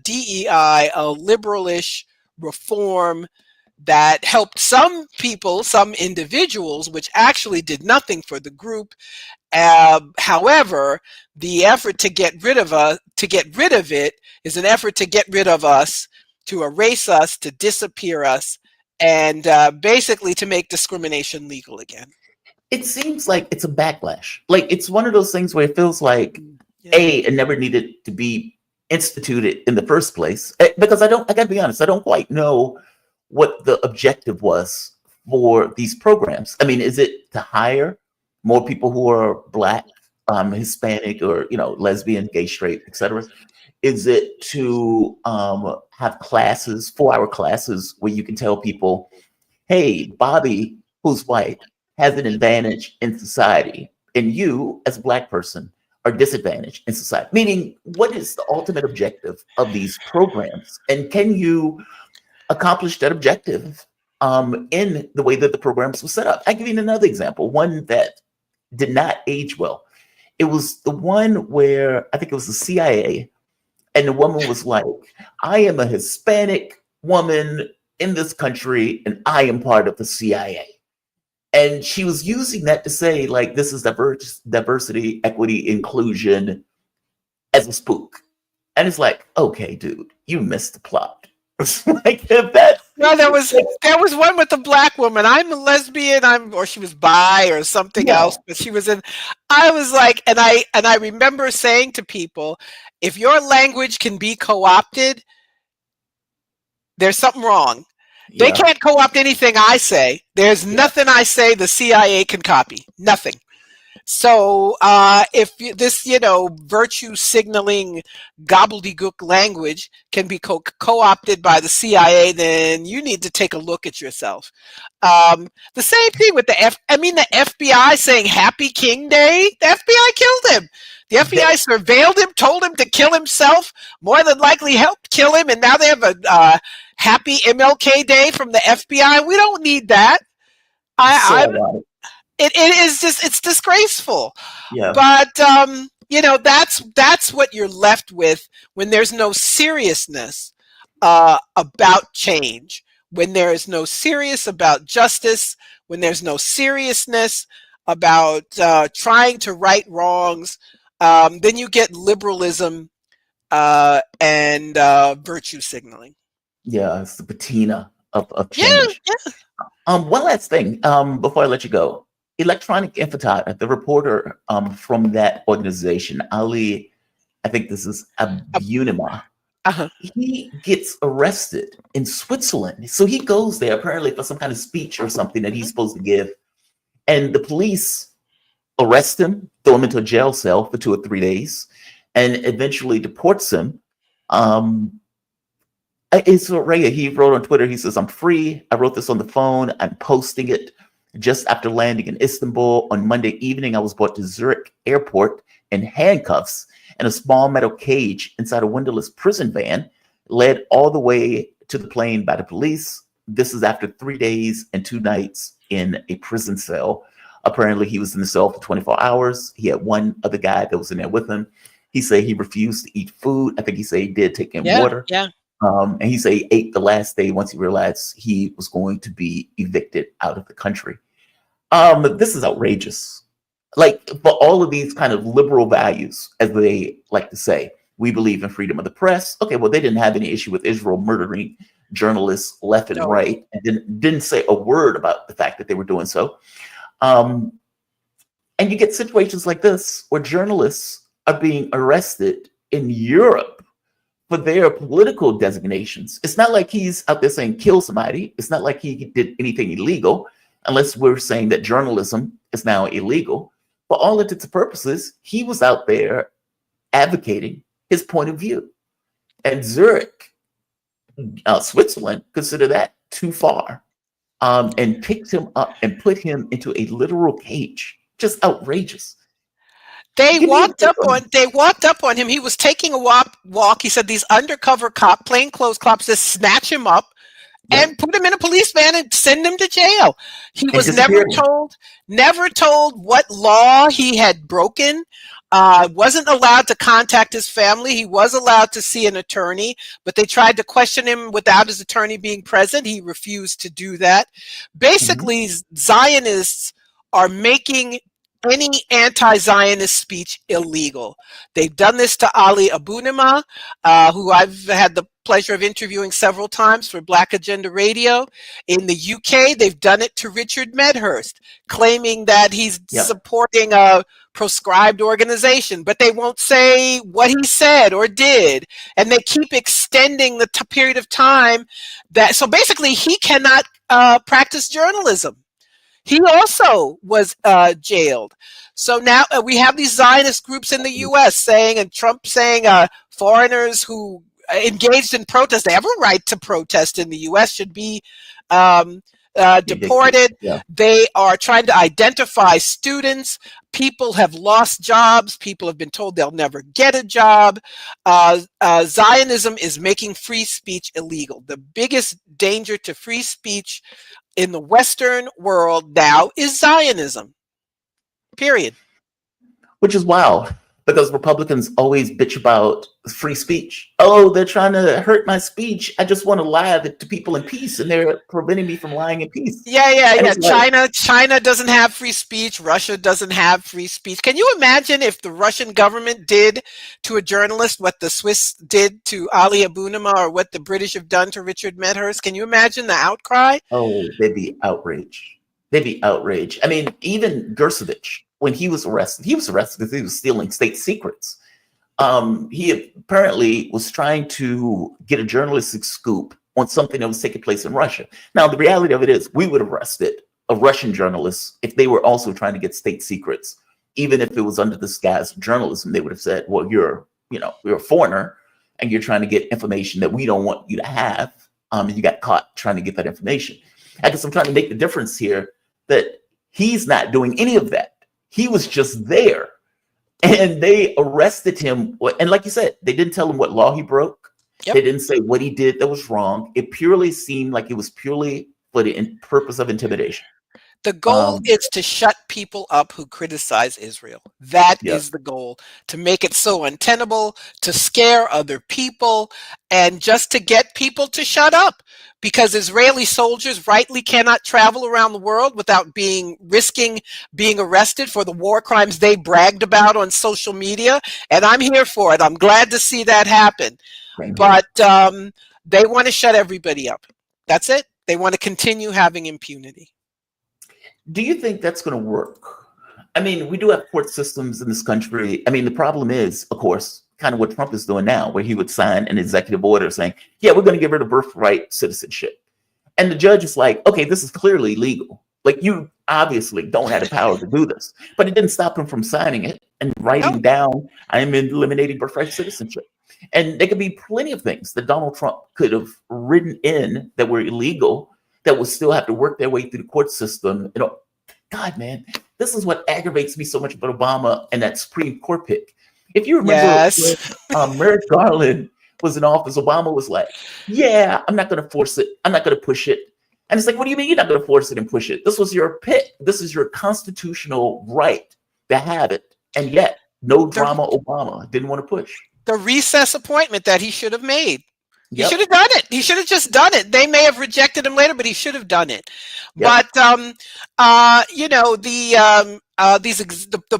Speaker 14: DEI, a liberalish reform that helped some people, some individuals, which actually did nothing for the group. However, the effort to get rid of it is an effort to get rid of us, to erase us, to disappear us, and basically to make discrimination legal again.
Speaker 1: It seems like it's a backlash. Like it's one of those things where it feels like it never needed to be instituted in the first place. Because I gotta be honest, I don't quite know what the objective was for these programs. I mean, is it to hire more people who are Black, Hispanic, or lesbian, gay, straight, etc.? Is it to have classes, 4-hour classes, where you can tell people, hey, Bobby, who's white, has an advantage in society, and you, as a Black person, are disadvantaged in society? Meaning, what is the ultimate objective of these programs? And can you accomplish that objective in the way that the programs were set up? I'll give you another example, one that did not age well. It was the one where I think it was the CIA, and the woman was like, I am a Hispanic woman in this country, and I am part of the CIA. And she was using that to say, like, this is diversity, equity, inclusion as a spook. And it's like, okay, dude, you missed the plot. Like,
Speaker 14: no, there was one with the Black woman. I'm a lesbian. Or she was bi or something else. But she was in. I was like, and I remember saying to people, if your language can be co-opted, there's something wrong. They can't co-opt anything I say. There's nothing I say the CIA can copy. Nothing. So if this, virtue signaling gobbledygook language can be co-opted by the CIA, then you need to take a look at yourself. The same thing with the FBI saying Happy King Day. The FBI killed him. The FBI surveilled him, told him to kill himself, more than likely helped kill him, and now they have a Happy MLK Day from the FBI. We don't need that. It is just, it's disgraceful.
Speaker 1: Yeah.
Speaker 14: But that's what you're left with when there's no seriousness about change, when there is no serious about justice, when there's no seriousness about trying to right wrongs. Then you get liberalism and virtue signaling.
Speaker 1: Yeah, it's the patina of change. One last thing before I let you go. Electronic Infantile, the reporter from that organization, Ali, I think this is Abunimah, he gets arrested in Switzerland. So he goes there apparently for some kind of speech or something that he's supposed to give. And the police arrest him, throw him into a jail cell for 2 or 3 days, and eventually deports him It's Raya. He wrote on Twitter, he says, I'm free. I wrote this on the phone. I'm posting it. Just after landing in Istanbul on Monday evening, I was brought to Zurich airport in handcuffs and a small metal cage inside a windowless prison van, led all the way to the plane by the police. This is after 3 days and 2 nights in a prison cell. Apparently, he was in the cell for 24 hours. He had one other guy that was in there with him. He said he refused to eat food. I think he said he did take in water.
Speaker 14: Yeah.
Speaker 1: And he said he ate the last day once he realized he was going to be evicted out of the country. This is outrageous. Like, for all of these kind of liberal values, as they like to say, we believe in freedom of the press. Okay, well, they didn't have any issue with Israel murdering journalists left and right, and didn't say a word about the fact that they were doing so. And you get situations like this where journalists are being arrested in Europe for their political designations. It's not like he's out there saying kill somebody. It's not like he did anything illegal, unless we're saying that journalism is now illegal. For all intents and purposes, he was out there advocating his point of view. And Zurich, Switzerland, consider that too far, and picked him up and put him into a literal cage. Just outrageous.
Speaker 14: They walked up on him. He was taking a walk. He said these undercover plainclothes cops just snatch him up and put him in a police van and send him to jail. He was never told what law he had broken. Wasn't allowed to contact his family. He was allowed to see an attorney, but they tried to question him without his attorney being present. He refused to do that. Basically, Zionists are making any anti-Zionist speech illegal. They've done this to Ali Abunimah, who I've had the pleasure of interviewing several times for Black Agenda Radio. In the UK, they've done it to Richard Medhurst, claiming that he's supporting a proscribed organization, but they won't say what he said or did. And they keep extending the period of time so basically he cannot practice journalism. He also was jailed. So now we have these Zionist groups in the U.S. saying, and Trump saying, foreigners who engaged in protest, they have a right to protest in the U.S., should be deported. They are trying to identify students. People have lost jobs. People have been told they'll never get a job. Zionism is making free speech illegal. The biggest danger to free speech in the Western world now is Zionism, period.
Speaker 1: Which is wild, because Republicans always bitch about free speech. Oh, they're trying to hurt my speech. I just want to lie to people in peace, and they're preventing me from lying in peace.
Speaker 14: Yeah. China doesn't have free speech. Russia doesn't have free speech. Can you imagine if the Russian government did to a journalist what the Swiss did to Ali Abunimah, or what the British have done to Richard Medhurst? Can you imagine the outcry?
Speaker 1: Oh, they'd be outraged. I mean, even Gersovich, when he was arrested because he was stealing state secrets. He apparently was trying to get a journalistic scoop on something that was taking place in Russia. Now, the reality of it is we would have arrested a Russian journalist if they were also trying to get state secrets. Even if it was under the guise of journalism, they would have said, well, you're a foreigner and you're trying to get information that we don't want you to have. And you got caught trying to get that information. I guess I'm trying to make the difference here that he's not doing any of that. He was just there, and they arrested him. And like you said, they didn't tell him what law he broke. They didn't say what he did that was wrong. It purely seemed like it was purely for the purpose of intimidation.
Speaker 14: The goal is to shut people up who criticize Israel. That is the goal, to make it so untenable, to scare other people, and just to get people to shut up. Because Israeli soldiers rightly cannot travel around the world without risking being arrested for the war crimes they bragged about on social media. And I'm here for it. I'm glad to see that happen. But they want to shut everybody up. That's it. They want to continue having impunity.
Speaker 1: Do you think that's going to work? I mean, we do have court systems in this country. I mean, the problem is, of course, kind of what Trump is doing now, where he would sign an executive order saying, yeah, we're going to get rid of birthright citizenship. And the judge is like, okay, this is clearly legal. Like, you obviously don't have the power to do this. But it didn't stop him from signing it and writing down, I am eliminating birthright citizenship. And there could be plenty of things that Donald Trump could have written in that were illegal that would still have to work their way through the court system. God, man, this is what aggravates me so much about Obama and that Supreme Court pick. If you remember,
Speaker 14: Yes.
Speaker 1: when, Merrick Garland was in office, Obama was like, yeah, I'm not going to force it. I'm not going to push it. And it's like, what do you mean you're not going to force it and push it? This was your pick. This is your constitutional right to have it. And yet, no drama Obama didn't want to push.
Speaker 14: The recess appointment that he should have made. He
Speaker 1: Yep.
Speaker 14: should have done it. He should have just done it. They may have rejected him later, but he should have done it.
Speaker 1: Yep.
Speaker 14: But you know, the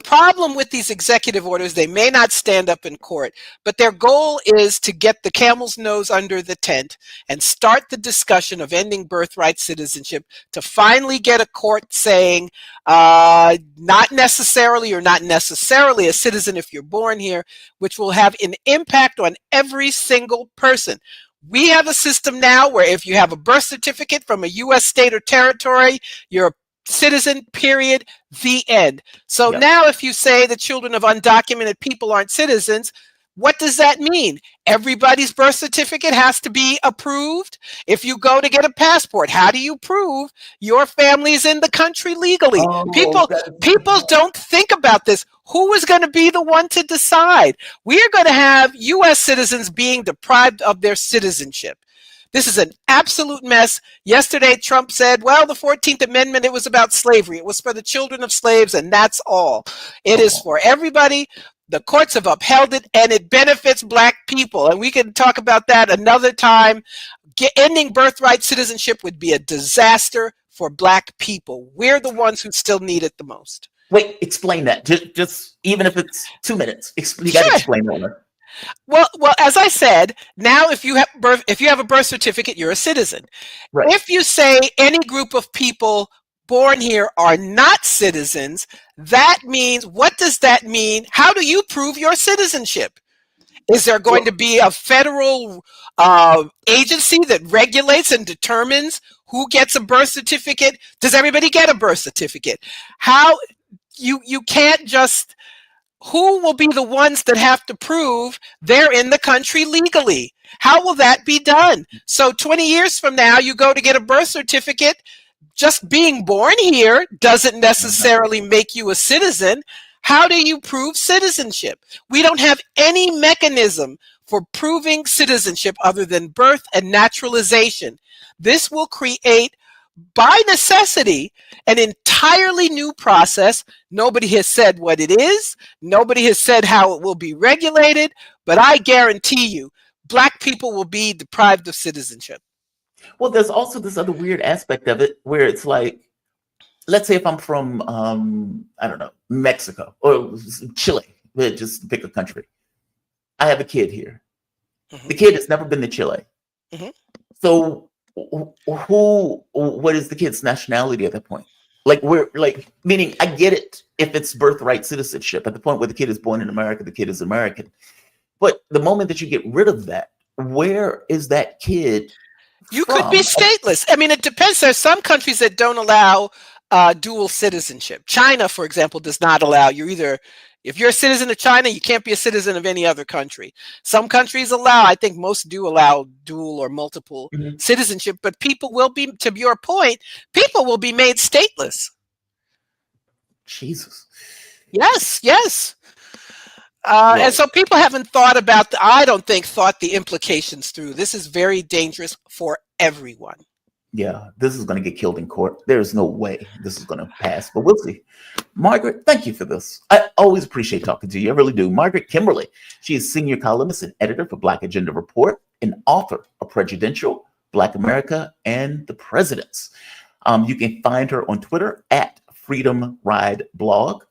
Speaker 14: problem with these executive orders, they may not stand up in court, but their goal is to get the camel's nose under the tent and start the discussion of ending birthright citizenship, to finally get a court saying not necessarily a citizen if you're born here, which will have an impact on every single person. We have a system now where if you have a birth certificate from a U.S. state or territory, you're a citizen, period, the end. So now if you say the children of undocumented people aren't citizens, what does that mean? Everybody's birth certificate has to be approved. If you go to get a passport, how do you prove your family's in the country legally? People don't think about this. Who is going to be the one to decide? We are going to have U.S. citizens being deprived of their citizenship. This is an absolute mess. Yesterday, Trump said, well, the 14th Amendment, it was about slavery. It was for the children of slaves, and that's all. It is for everybody. The courts have upheld it, and it benefits Black people. And we can talk about that another time. Ending birthright citizenship would be a disaster for Black people. We're the ones who still need it the most.
Speaker 1: Wait, explain that. Just even if it's 2 minutes, you got to explain that.
Speaker 14: Well, as I said, now if you have a birth certificate, you're a citizen.
Speaker 1: Right.
Speaker 14: If you say any group of people born here are not citizens, that means, what does that mean? How do you prove your citizenship? Is there going to be a federal agency that regulates and determines who gets a birth certificate? Does everybody get a birth certificate? How you can't just. Who will be the ones that have to prove they're in the country legally? How will that be done? So 20 years from now, you go to get a birth certificate. Just being born here doesn't necessarily make you a citizen. How do you prove citizenship? We don't have any mechanism for proving citizenship other than birth and naturalization. This will create, by necessity, an entirely new process. Nobody has said what it is. Nobody has said how it will be regulated, but I guarantee you, Black people will be deprived of citizenship.
Speaker 1: Well, there's also this other weird aspect of it where it's like, let's say if I'm from, I don't know, Mexico or Chile, just pick a country. I have a kid here. The kid has never been to Chile. So what is the kid's nationality at that point? Meaning I get it if it's birthright citizenship. At the point where the kid is born in America, the kid is American. But the moment that you get rid of that, where is that kid
Speaker 14: You
Speaker 1: from?
Speaker 14: could be stateless. I mean, it depends. There's some countries that don't allow dual citizenship. China, for example, does not allow you either. If you're a citizen of China, you can't be a citizen of any other country. Some countries allow, I think most do allow dual or multiple citizenship, but people will be, to your point, people will be made stateless.
Speaker 1: Jesus.
Speaker 14: Yes. And so people haven't thought about, thought the implications through. This is very dangerous for everyone.
Speaker 1: Yeah, this is going to get killed in court. There's no way this is going to pass, but we'll see. Margaret, thank you for this. I always appreciate talking to you. I really do. Margaret Kimberly, she is senior columnist and editor for Black Agenda Report and author of Prejudicial, Black America, and the Presidents. You can find her on Twitter at Freedom Ride Blog.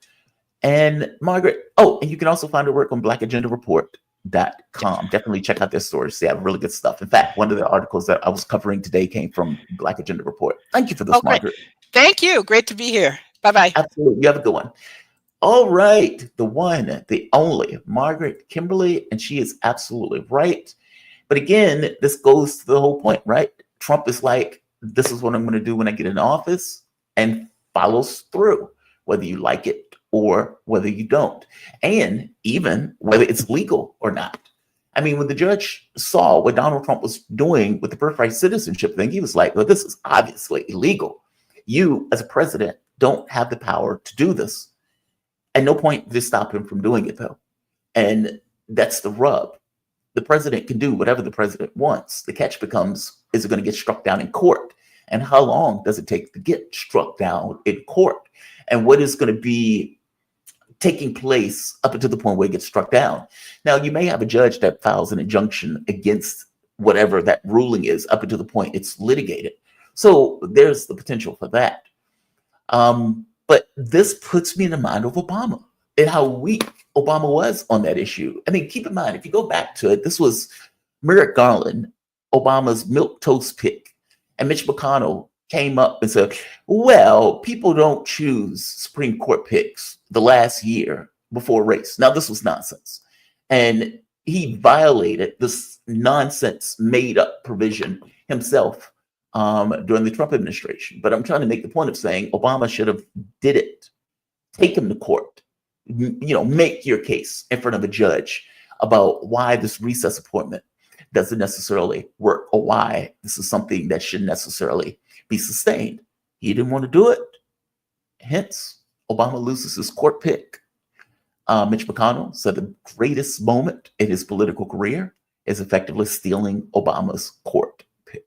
Speaker 1: And Margaret, and you can also find her work on blackagendareport.com. Definitely check out their stories. They have really good stuff. In fact, one of the articles that I was covering today came from Black Agenda Report. Thank you for this, Margaret.
Speaker 14: Thank you. Great to be here. Bye-bye.
Speaker 1: Absolutely. You have a good one. All right. The one, the only, Margaret Kimberly, and she is absolutely right. But again, this goes to the whole point, right? Trump is like, this is what I'm going to do when I get in office, and follows through, whether you like it or whether you don't, and even whether it's legal or not. I mean, when the judge saw what Donald Trump was doing with the birthright citizenship thing, he was like, well, this is obviously illegal. You, as a president, don't have the power to do this. At no point did they stop him from doing it, though. And that's the rub. The president can do whatever the president wants. The catch becomes, is it going to get struck down in court? And how long does it take to get struck down in court? And what is going to be taking place up until the point where it gets struck down? Now, you may have a judge that files an injunction against whatever that ruling is up until the point it's litigated. So there's the potential for that. But this puts me in the mind of Obama and how weak Obama was on that issue. I mean, keep in mind, if you go back to it, this was Merrick Garland, Obama's milquetoast pick. And Mitch McConnell came up and said, well, people don't choose Supreme Court picks the last year before race. Now, this was nonsense. And he violated this nonsense made up provision himself during the Trump administration. But I'm trying to make the point of saying Obama should have did it. Take him to court. Make your case in front of a judge about why this recess appointment doesn't necessarily work or why this is something that shouldn't necessarily be sustained. He didn't want to do it. Hence, Obama loses his court pick. Mitch McConnell said the greatest moment in his political career is effectively stealing Obama's court pick.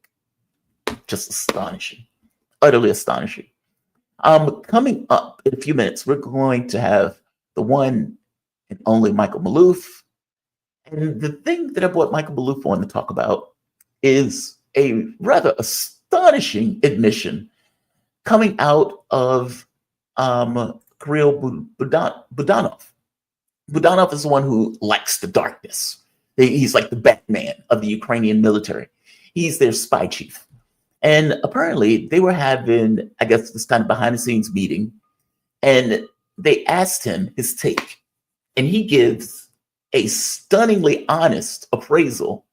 Speaker 1: Just astonishing. Utterly astonishing. Coming up in a few minutes, we're going to have the one and only Michael Maloof. And the thing that I brought Michael Maloof on to talk about is a rather astonishing admission coming out of Kirill Budanov. Budanov is the one who likes the darkness. He's like the Batman of the Ukrainian military. He's their spy chief. And apparently they were having, I guess, this kind of behind the scenes meeting. And they asked him his take. And he gives a stunningly honest appraisal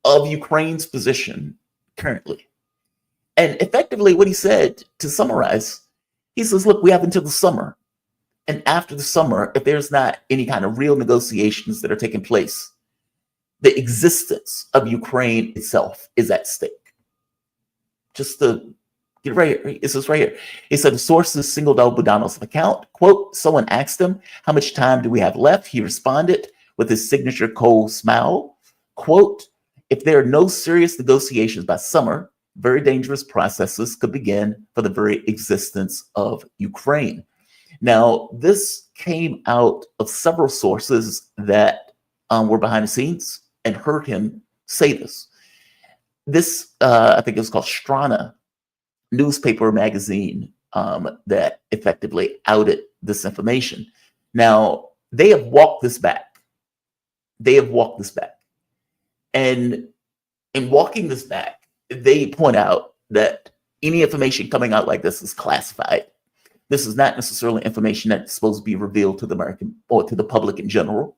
Speaker 1: of Ukraine's position currently. And effectively what he said, to summarize, he says, look, we have until the summer. And after the summer, if there's not any kind of real negotiations that are taking place, the existence of Ukraine itself is at stake. Just to get right here, it says right here. He said the sources singled out Budanov's account. Quote, someone asked him, how much time do we have left? He responded with his signature cold smile. Quote, if there are no serious negotiations by summer, very dangerous processes could begin for the very existence of Ukraine. Now, this came out of several sources that were behind the scenes and heard him say this. This, I think it was called Strana newspaper magazine that effectively outed this information. Now, they have walked this back. And in walking this back, they point out that any information coming out like this is classified. This is not necessarily information that's supposed to be revealed to the American or to the public in general.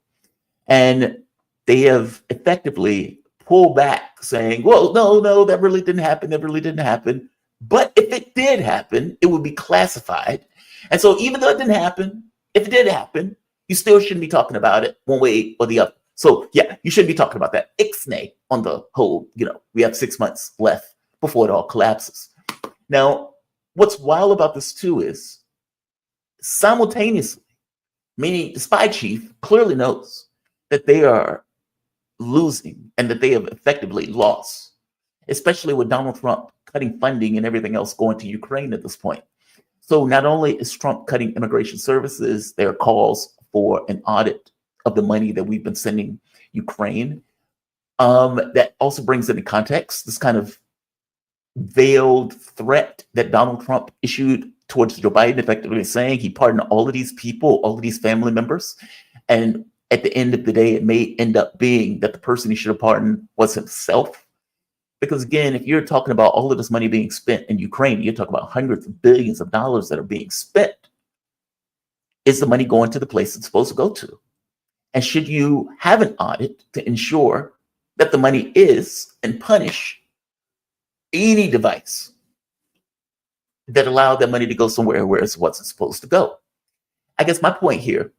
Speaker 1: And they have effectively pulled back saying, well, no, that really didn't happen. But if it did happen, it would be classified. And so even though it didn't happen, if it did happen, you still shouldn't be talking about it one way or the other. So yeah, you shouldn't be talking about that. Ixnay on the whole, we have 6 months left before it all collapses. Now, what's wild about this too is simultaneously, meaning the spy chief clearly knows that they are losing and that they have effectively lost, especially with Donald Trump cutting funding and everything else going to Ukraine at this point. So not only is Trump cutting immigration services, there are calls for an audit of the money that we've been sending Ukraine. That also brings into context this kind of veiled threat that Donald Trump issued towards Joe Biden, effectively saying he pardoned all of these people, all of these family members. And at the end of the day, it may end up being that the person he should have pardoned was himself. Because again, if you're talking about all of this money being spent in Ukraine, you're talking about hundreds of billions of dollars that are being spent. Is the money going to the place it's supposed to go to? And should you have an audit to ensure that the money is and punish any device that allowed that money to go somewhere where it's what's supposed to go? I guess my point here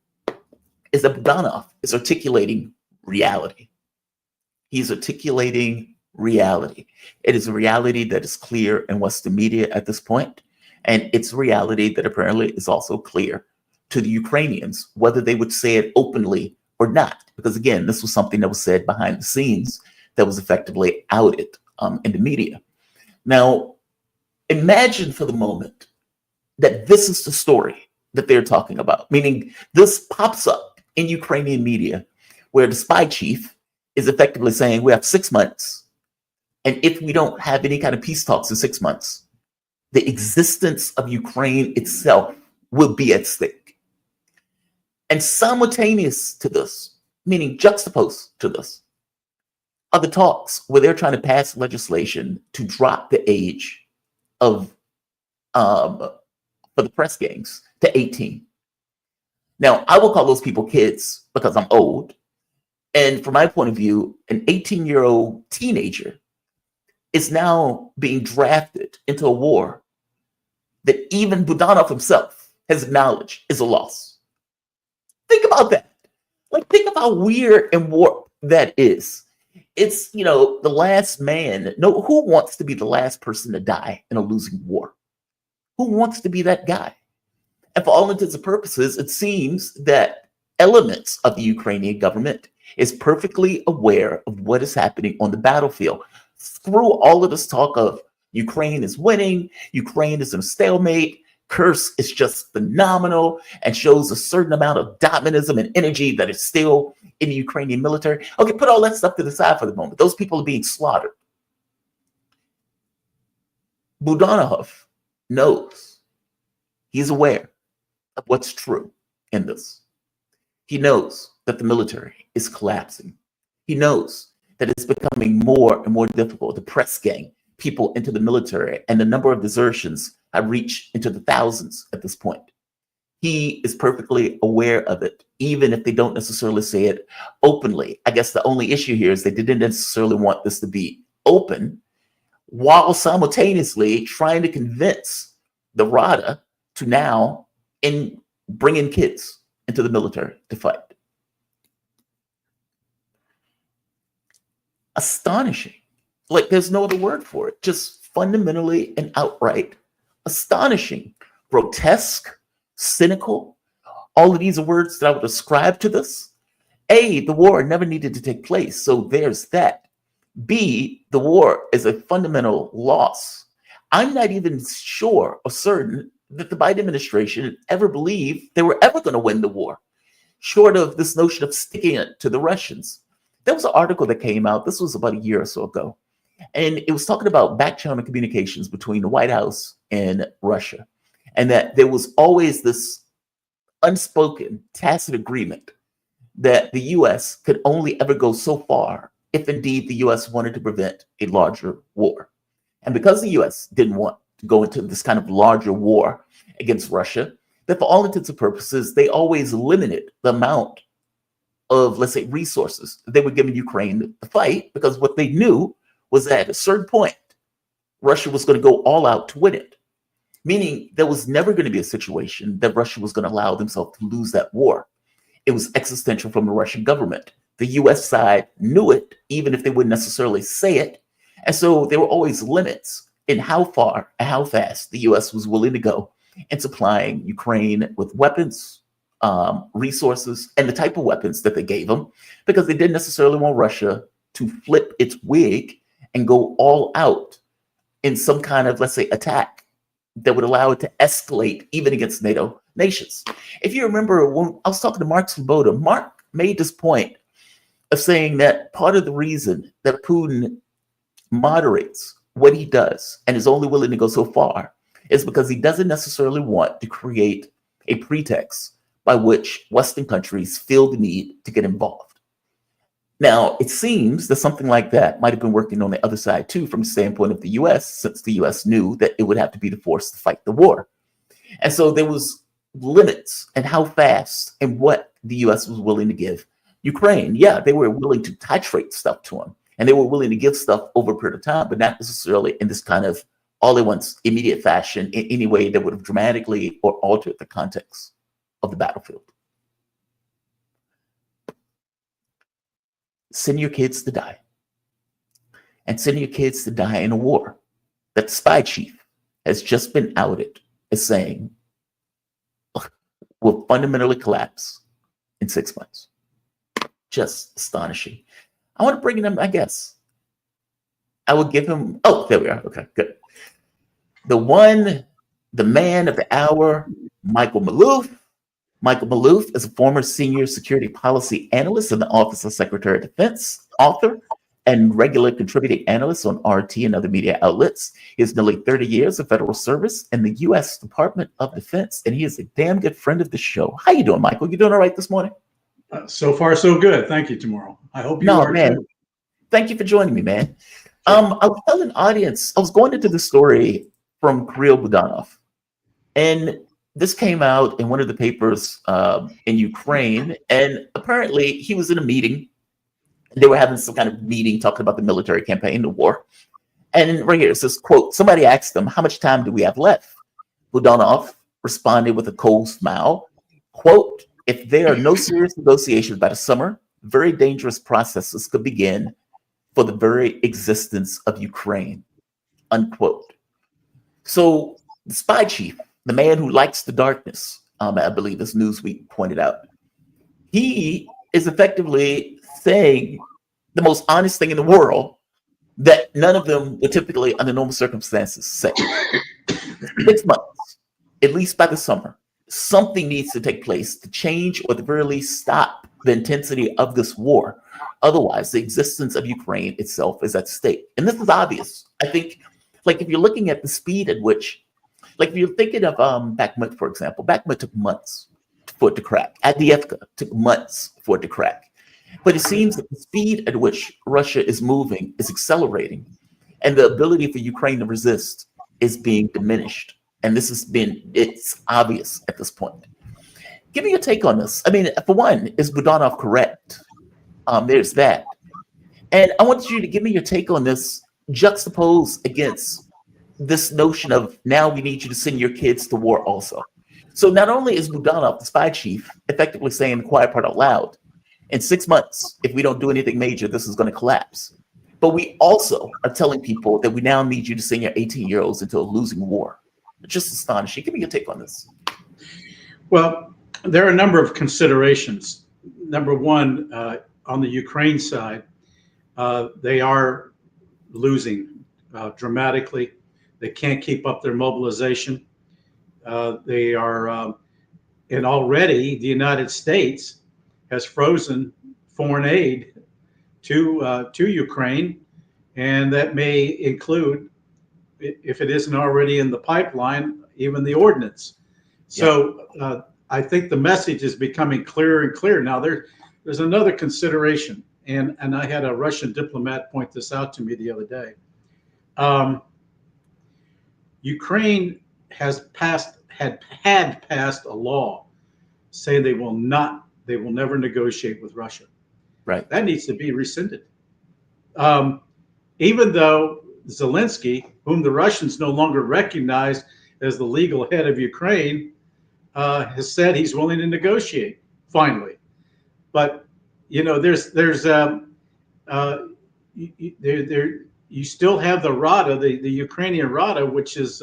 Speaker 1: is that Budanov is articulating reality. He's articulating reality. It is a reality that is clear in Western media at this point, and it's a reality that apparently is also clear to the Ukrainians, whether they would say it openly or not. Because again, this was something that was said behind the scenes that was effectively outed in the media. Now, imagine for the moment that this is the story that they're talking about, meaning this pops up in Ukrainian media where the spy chief is effectively saying we have 6 months, and if we don't have any kind of peace talks in 6 months, the existence of Ukraine itself will be at stake. And simultaneous to this, meaning juxtaposed to this, are the talks where they're trying to pass legislation to drop the age of for the press gangs to 18. Now, I will call those people kids because I'm old. And from my point of view, an 18-year-old teenager is now being drafted into a war that even Budanov himself has acknowledged is a loss. Think about that. Like, think of how weird and warped that is. It's, the last man. No, who wants to be the last person to die in a losing war? Who wants to be that guy? And for all intents and purposes, it seems that elements of the Ukrainian government is perfectly aware of what is happening on the battlefield. Through all of this talk of Ukraine is winning, Ukraine is in a stalemate, Kursk is just phenomenal and shows a certain amount of dynamism and energy that is still in the Ukrainian military. Okay, put all that stuff to the side for the moment. Those people are being slaughtered. Budanov knows, he's aware of what's true in this. He knows that the military is collapsing. He knows that it's becoming more and more difficult to press gang people into the military, and the number of desertions have reached into the thousands at this point. He is perfectly aware of it, even if they don't necessarily say it openly. I guess the only issue here is they didn't necessarily want this to be open, while simultaneously trying to convince the Rada to now bring in kids into the military to fight. Astonishing. Like, there's no other word for it. Just fundamentally and outright astonishing, grotesque, cynical. All of these are words that I would ascribe to this. A, the war never needed to take place, so there's that. B, the war is a fundamental loss. I'm not even sure or certain that the Biden administration ever believed they were ever going to win the war, short of this notion of sticking it to the Russians. There was an article that came out, this was about a year or so ago, and it was talking about back-channel communications between the White House and Russia, and that there was always this unspoken, tacit agreement that the U.S. could only ever go so far if indeed the U.S. wanted to prevent a larger war. And because the U.S. didn't want to go into this kind of larger war against Russia, that for all intents and purposes, they always limited the amount of, let's say, resources they were giving Ukraine to fight, because what they knew was that at a certain point, Russia was going to go all out to win it. Meaning there was never going to be a situation that Russia was going to allow themselves to lose that war. It was existential from the Russian government. The US side knew it, even if they wouldn't necessarily say it. And so there were always limits in how far and how fast the US was willing to go in supplying Ukraine with weapons, resources, and the type of weapons that they gave them, because they didn't necessarily want Russia to flip its wig and go all out in some kind of, let's say, attack that would allow it to escalate even against NATO nations. If you remember, when I was talking to Mark Svoboda, Mark made this point of saying that part of the reason that Putin moderates what he does and is only willing to go so far is because he doesn't necessarily want to create a pretext by which Western countries feel the need to get involved. Now, it seems that something like that might have been working on the other side too, from the standpoint of the US, since the US knew that it would have to be the force to fight the war. And so there was limits in how fast and what the US was willing to give Ukraine. Yeah, they were willing to titrate stuff to them, and they were willing to give stuff over a period of time, but not necessarily in this kind of all at once immediate fashion in any way that would have dramatically or altered the context of the battlefield. send your kids to die, and send your kids to die in a war that the spy chief has just been outed as saying will fundamentally collapse in 6 months. Just astonishing. I want to bring in him, I guess. I will give him, oh, there we are. Okay, good. The man of the hour, Michael Maloof. Michael Maloof is a former senior security policy analyst in the Office of Secretary of Defense, author, and regular contributing analyst on RT and other media outlets. He has nearly 30 years of federal service in the U.S. Department of Defense, and he is a damn good friend of the show. How you doing, Michael? You doing all right this morning?
Speaker 17: So far, so good. Thank you, Tomorrow. I hope you are
Speaker 1: man.
Speaker 17: too.
Speaker 1: Thank you for joining me, man. I was telling the audience, I was going into the story from Kirill Budanov, and this came out in one of the papers in Ukraine, and apparently he was in a meeting. They were having some kind of meeting talking about the military campaign, the war. And right here it says, quote, somebody asked them, how much time do we have left? Budanov responded with a cold smile, quote, if there are no serious negotiations by the summer, very dangerous processes could begin for the very existence of Ukraine, unquote. So the spy chief, the man who likes the darkness, I believe as Newsweek pointed out, he is effectively saying the most honest thing in the world that none of them would typically, under normal circumstances, say. 6 months, at least by the summer, something needs to take place to change or at the very least stop the intensity of this war. Otherwise, the existence of Ukraine itself is at stake. And this is obvious. I think, like, if you're looking at the speed at which, like, if you're thinking of Bakhmut, for example, Bakhmut took months for it to crack. Avdiivka took months for it to crack. But it seems that the speed at which Russia is moving is accelerating, and the ability for Ukraine to resist is being diminished. And this has been, it's obvious at this point. Give me your take on this. I mean, for one, is Budanov correct? There's that. And I want you to give me your take on this, juxtaposed against this notion of now we need you to send your kids to war also. So not only is Budanov, the spy chief, effectively saying the quiet part out loud, in 6 months, if we don't do anything major, this is going to collapse. But we also are telling people that we now need you to send your 18-year-olds into a losing war. It's just astonishing. Give me your take on this.
Speaker 17: Well, there are a number of considerations. Number one, on the Ukraine side, they are losing dramatically. They can't keep up their mobilization. They are, and already the United States has frozen foreign aid to Ukraine, and that may include, if it isn't already in the pipeline, even the ordnance. So I think the message is becoming clearer and clearer. Now there's another consideration, and I had a Russian diplomat point this out to me the other day. Ukraine had passed a law saying they will never negotiate with Russia.
Speaker 1: Right.
Speaker 17: That needs to be rescinded. Even though Zelensky, whom the Russians no longer recognize as the legal head of Ukraine, has said he's willing to negotiate finally. But you know, you still have the Rada, the Ukrainian Rada, which is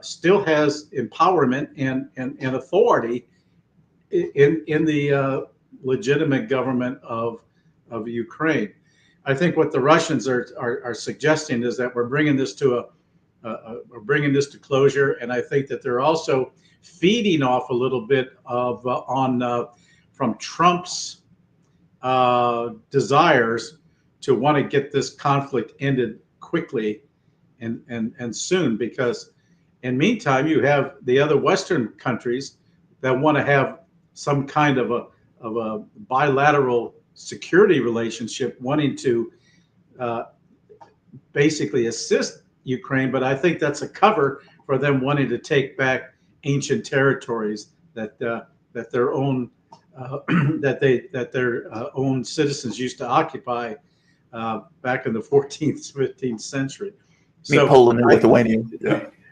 Speaker 17: still has empowerment and authority in the legitimate government of Ukraine. I think what the Russians are suggesting is that we're bringing this to closure, and I think that they're also feeding off a little bit of from Trump's desires to want to get this conflict ended quickly and soon, because in meantime you have the other Western countries that want to have some kind of a bilateral security relationship, wanting to basically assist Ukraine, but I think that's a cover for them wanting to take back ancient territories that their own own citizens used to occupy back in the 14th, 15th century. So
Speaker 1: Poland and Lithuania.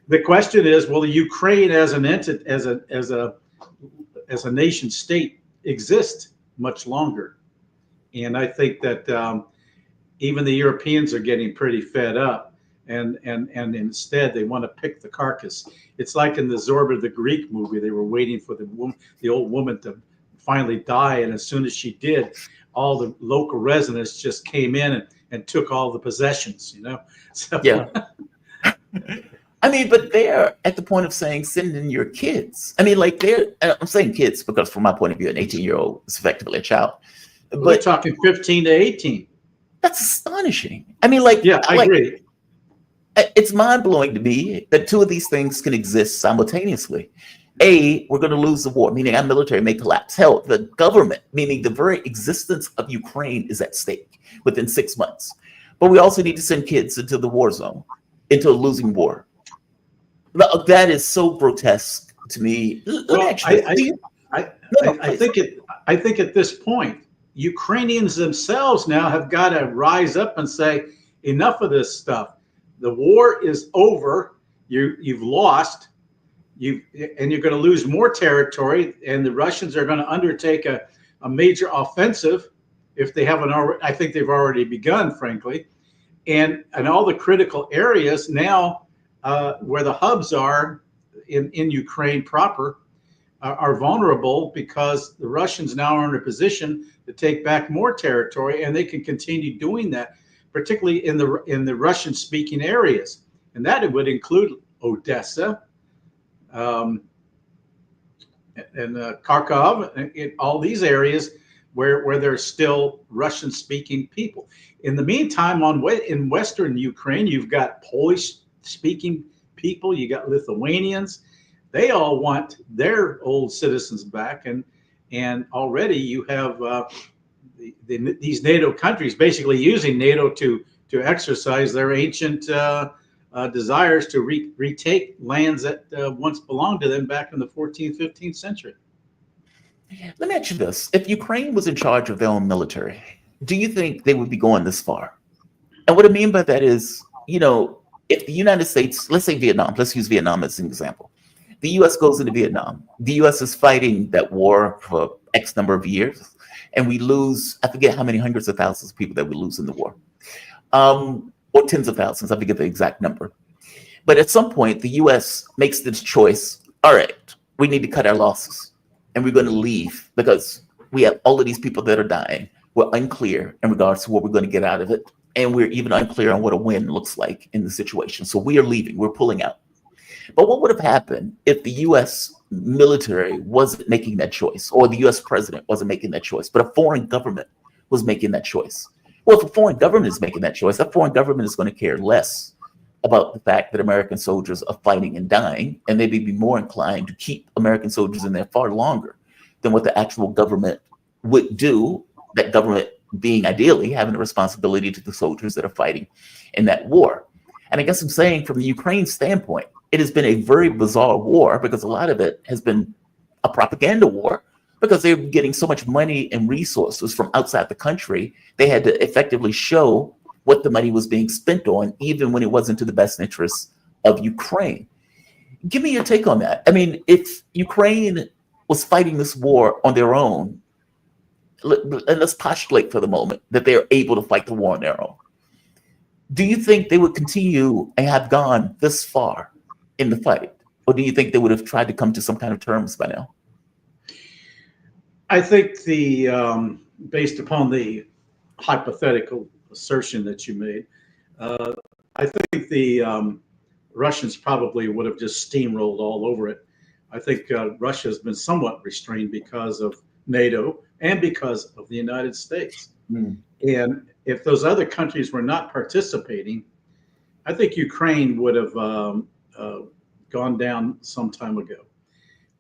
Speaker 17: The question is, will the Ukraine as an entity, as a nation state, exist much longer? And I think that even the Europeans are getting pretty fed up, and instead they want to pick the carcass. It's like in the Zorba the Greek movie, they were waiting for the old woman to finally die, and as soon as she did, all the local residents just came in and took all the possessions, you know. So
Speaker 1: Yeah. I mean, but they're at the point of saying, send in your kids. I mean, like I'm saying kids because from my point of view, an 18-year-old is effectively a child.
Speaker 17: But we're talking 15 to 18.
Speaker 1: That's astonishing. I mean, like,
Speaker 17: yeah, I agree.
Speaker 1: It's mind-blowing to me that two of these things can exist simultaneously. A, we're going to lose the war, meaning our military may collapse. Hell, the government, meaning the very existence of Ukraine, is at stake within 6 months. But we also need to send kids into the war zone, into a losing war. That is so grotesque to me.
Speaker 17: Well, I think at this point, Ukrainians themselves now have got to rise up and say, enough of this stuff. The war is over. You've lost. And you're going to lose more territory. And the Russians are going to undertake a major offensive if they haven't already. I think they've already begun, frankly. And all the critical areas now where the hubs are in Ukraine proper are vulnerable because the Russians now are in a position to take back more territory, and they can continue doing that, particularly in the Russian-speaking areas, and that would include Odessa and Kharkov, and all these areas where there's still Russian-speaking people. In the meantime, in Western Ukraine, you've got Polish-speaking people, you got Lithuanians. They all want their old citizens back, and already you have these NATO countries basically using NATO to exercise their ancient desires to retake lands that once belonged to them back in the 14th, 15th century.
Speaker 1: Let me ask you this. If Ukraine was in charge of their own military, do you think they would be going this far? And what I mean by that is, you know, if the United States, let's say Vietnam, let's use Vietnam as an example. The U.S. goes into Vietnam. The U.S. is fighting that war for X number of years, and we lose, I forget how many hundreds of thousands of people that we lose in the war, or tens of thousands, I forget the exact number. But at some point, the U.S. makes this choice, all right, we need to cut our losses, and we're going to leave because we have all of these people that are dying. We're unclear in regards to what we're going to get out of it, and we're even unclear on what a win looks like in the situation. So we are leaving, we're pulling out. But what would have happened if the U.S. military wasn't making that choice, or the U.S. president wasn't making that choice, but a foreign government was making that choice? Well, if a foreign government is making that choice, that foreign government is going to care less about the fact that American soldiers are fighting and dying, and they may be more inclined to keep American soldiers in there far longer than what the actual government would do, that government being ideally having a responsibility to the soldiers that are fighting in that war. And I guess I'm saying from the Ukraine standpoint, it has been a very bizarre war because a lot of it has been a propaganda war because they're getting so much money and resources from outside the country. They had to effectively show what the money was being spent on, even when it wasn't to the best interests of Ukraine. Give me your take on that. I mean, if Ukraine was fighting this war on their own, and let's postulate for the moment that they're able to fight the war on their own, do you think they would continue and have gone this far in the fight? Or do you think they would have tried to come to some kind of terms by now?
Speaker 17: I think based upon the hypothetical assertion that you made, I think the Russians probably would have just steamrolled all over it. I think Russia has been somewhat restrained because of NATO and because of the United States. And if those other countries were not participating, I think Ukraine would have gone down some time ago.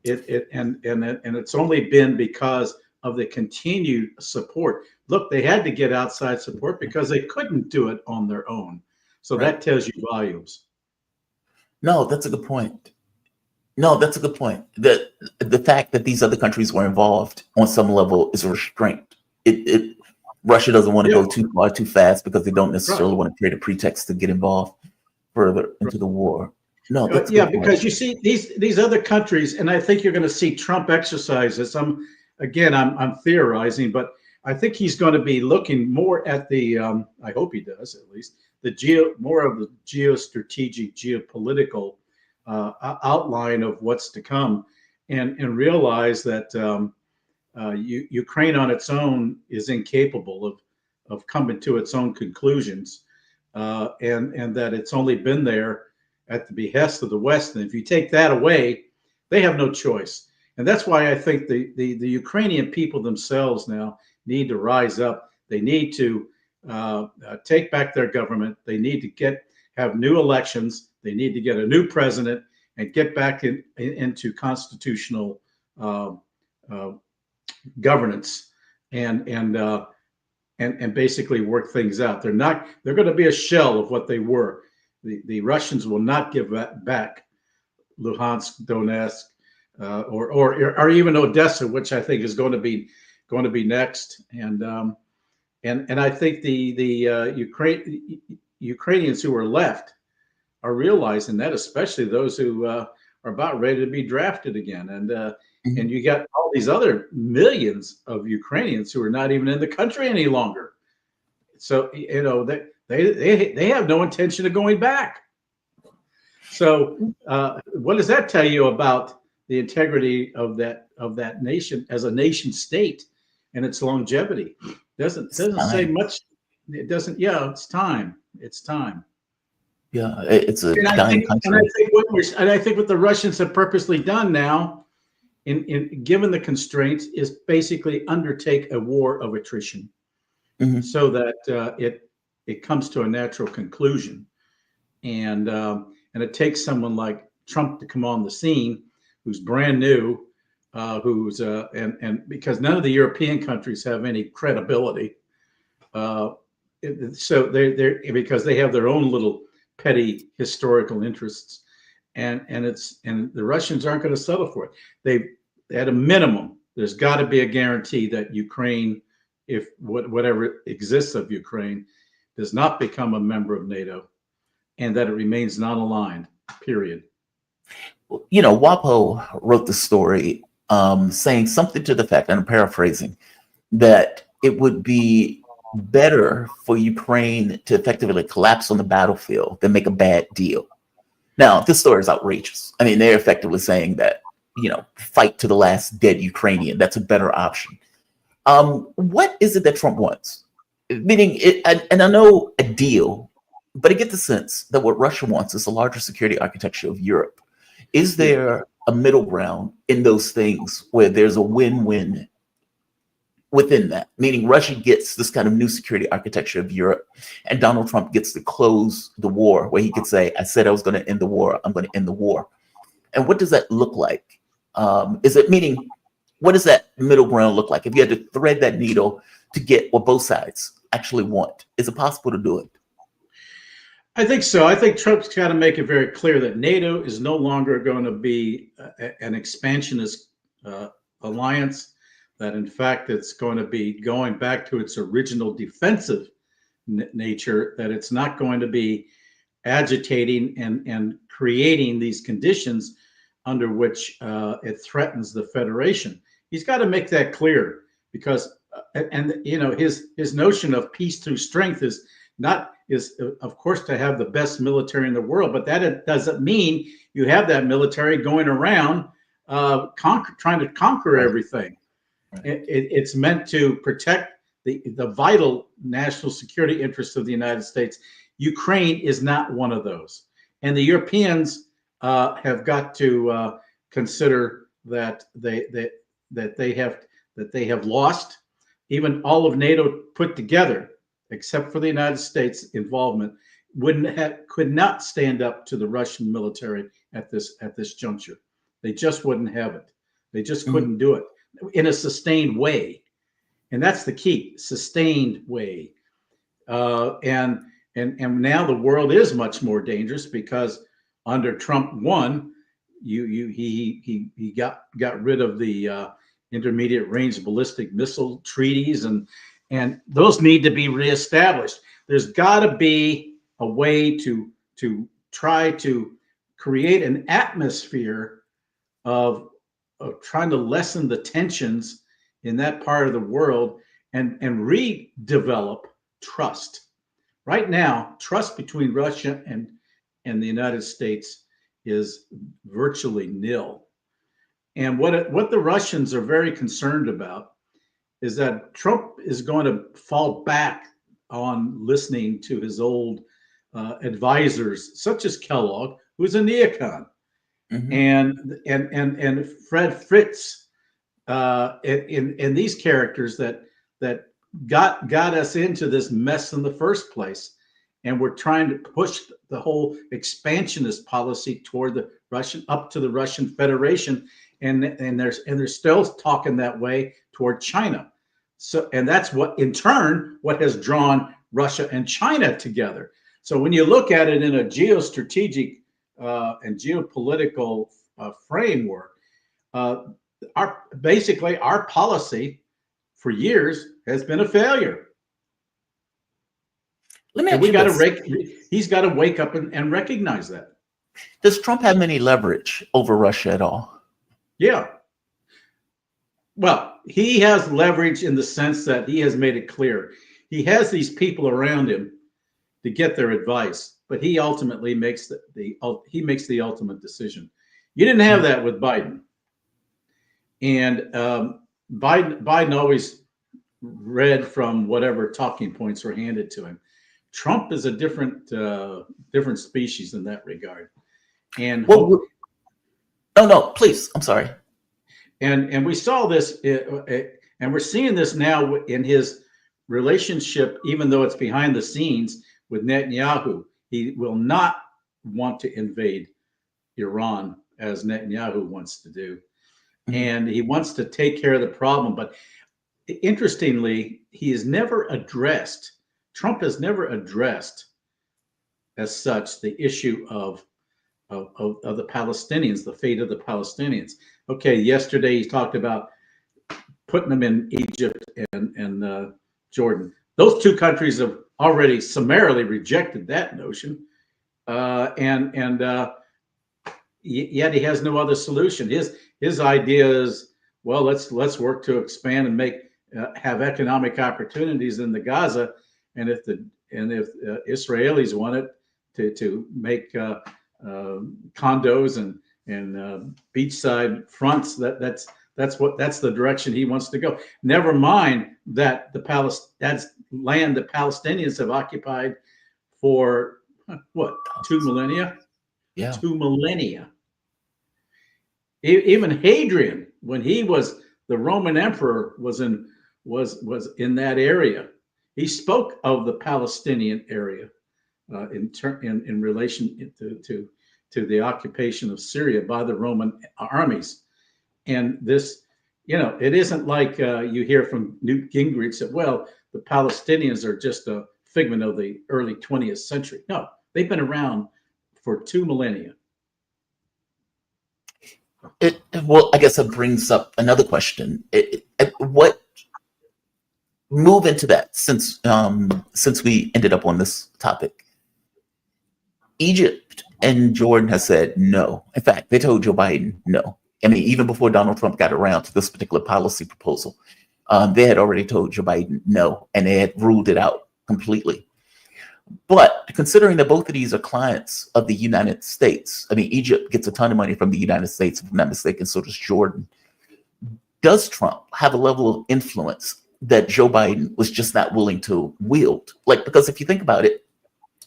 Speaker 17: And it's only been because of the continued support. Look, they had to get outside support because they couldn't do it on their own. So that tells you volumes.
Speaker 1: No, that's a good point. The fact that these other countries were involved on some level is a restraint. Russia doesn't want to go too far, too fast because they don't necessarily want to create a pretext to get involved further into the war. No, that's
Speaker 17: because you see these other countries, and I think you're going to see Trump exercise this. I'm theorizing, but I think he's going to be looking more at the, I hope he does at least, more of the geostrategic, geopolitical outline of what's to come, and realize that Ukraine on its own is incapable of coming to its own conclusions, and that it's only been there at the behest of the West. And if you take that away, they have no choice. And that's why I think the Ukrainian people themselves now need to rise up. They need to take back their government. They need to have new elections. They need to get a new president and get back into constitutional governance and basically work things out. They're going to be a shell of what they were. The Russians will not give that back Luhansk, Donetsk, or even Odessa, which I think is going to be next. And I think the Ukrainians who are left are realizing that, especially those who are about ready to be drafted again. And you got all these other millions of Ukrainians who are not even in the country any longer. So, you know, they have no intention of going back. So what does that tell you about the integrity of that nation as a nation state and its longevity? Doesn't say much. It doesn't. Yeah, it's time. It's time.
Speaker 1: Yeah, it's a dying country.
Speaker 17: And I think what the Russians have purposely done now, in given the constraints, is basically undertake a war of attrition, so that it comes to a natural conclusion, and it takes someone like Trump to come on the scene, who's brand new, and because none of the European countries have any credibility, so they're because they have their own little petty historical interests, and the Russians aren't going to settle for it. They, at a minimum, there's got to be a guarantee that Ukraine, if whatever exists of Ukraine, does not become a member of NATO, and that it remains non-aligned. Period.
Speaker 1: You know, WAPO wrote the story saying something to the fact, and I'm paraphrasing, that it would be better for Ukraine to effectively collapse on the battlefield than make a bad deal. Now, this story is outrageous. I mean, they're effectively saying that, you know, fight to the last dead Ukrainian. That's a better option. What is it that Trump wants? Meaning, and I know a deal, but I get the sense that what Russia wants is a larger security architecture of Europe. Is there a middle ground in those things where there's a win-win within that? Meaning Russia gets this kind of new security architecture of Europe, and Donald Trump gets to close the war, where he could say, I said I was going to end the war, I'm going to end the war. And what does that look like? What does that middle ground look like? If you had to thread that needle to get what both sides actually want, is it possible to do it?
Speaker 17: I think so. I think Trump's got to make it very clear that NATO is no longer going to be an expansionist alliance, that in fact it's going to be going back to its original defensive nature, that it's not going to be agitating and creating these conditions under which it threatens the Federation. He's got to make that clear, because you know, his notion of peace through strength is of course to have the best military in the world, but that doesn't mean you have that military going around trying to conquer everything. It's meant to protect the vital national security interests of the United States. Ukraine is not one of those, and the Europeans have got to consider that they have lost. Even all of NATO put together, except for the United States involvement, could not stand up to the Russian military at this juncture. They just wouldn't have it. They just couldn't do it in a sustained way, and that's the key: sustained way. And now the world is much more dangerous, because under Trump 1, he got rid of the intermediate range ballistic missile treaties, and those need to be reestablished. There's got to be a way to try to create an atmosphere of trying to lessen the tensions in that part of the world, and redevelop trust. Right now, trust between Russia and the United States is virtually nil. And what the Russians are very concerned about is that Trump is going to fall back on listening to his old advisors, such as Kellogg, who's a neocon, and Fred Fritz, in these characters that got us into this mess in the first place, and we're trying to push the whole expansionist policy toward the Russian, up to the Russian Federation, and they're still talking that way toward China. So, and that's what in turn what has drawn Russia and China together. So when you look at it in a geostrategic and geopolitical framework, our policy for years has been a failure.
Speaker 1: Let me
Speaker 17: And
Speaker 1: ask you this.
Speaker 17: he's got to wake up and recognize that.
Speaker 1: Does Trump have any leverage over Russia at all?
Speaker 17: Yeah. Well, he has leverage in the sense that he has made it clear. He has these people around him to get their advice, but he ultimately makes the ultimate decision. You didn't have that with Biden. And Biden always read from whatever talking points were handed to him. Trump is a different species in that regard. And
Speaker 1: no, please, I'm sorry.
Speaker 17: And we saw this, and we're seeing this now in his relationship, even though it's behind the scenes with Netanyahu. He will not want to invade Iran as Netanyahu wants to do. And he wants to take care of the problem. But interestingly, Trump has never addressed as such the issue of the Palestinians, the fate of the Palestinians. Okay, yesterday he talked about putting them in Egypt and Jordan. Those two countries have already summarily rejected that notion, yet he has no other solution. His idea is, well, let's work to expand and have economic opportunities in the Gaza, and if Israelis want it to make condos and beachside fronts, that's the direction he wants to go. Never mind that that's land the Palestinians have occupied for what, 2 millennia?
Speaker 1: Yeah,
Speaker 17: 2 millennia. Even Hadrian, when he was the Roman emperor, was in that area. He spoke of the Palestinian area in relation to the occupation of Syria by the Roman armies. And this, it isn't like you hear from Newt Gingrich that, well, the Palestinians are just a figment of the early 20th century. No, they've been around for 2 millennia.
Speaker 1: Well, I guess that brings up another question. What move into that since we ended up on this topic? Egypt and Jordan has said no. In fact, they told Joe Biden no. I mean, even before Donald Trump got around to this particular policy proposal, they had already told Joe Biden no, and they had ruled it out completely. But considering that both of these are clients of the United States, I mean, Egypt gets a ton of money from the United States, if I'm not mistaken, so does Jordan. Does Trump have a level of influence that Joe Biden was just not willing to wield? Like, because if you think about it,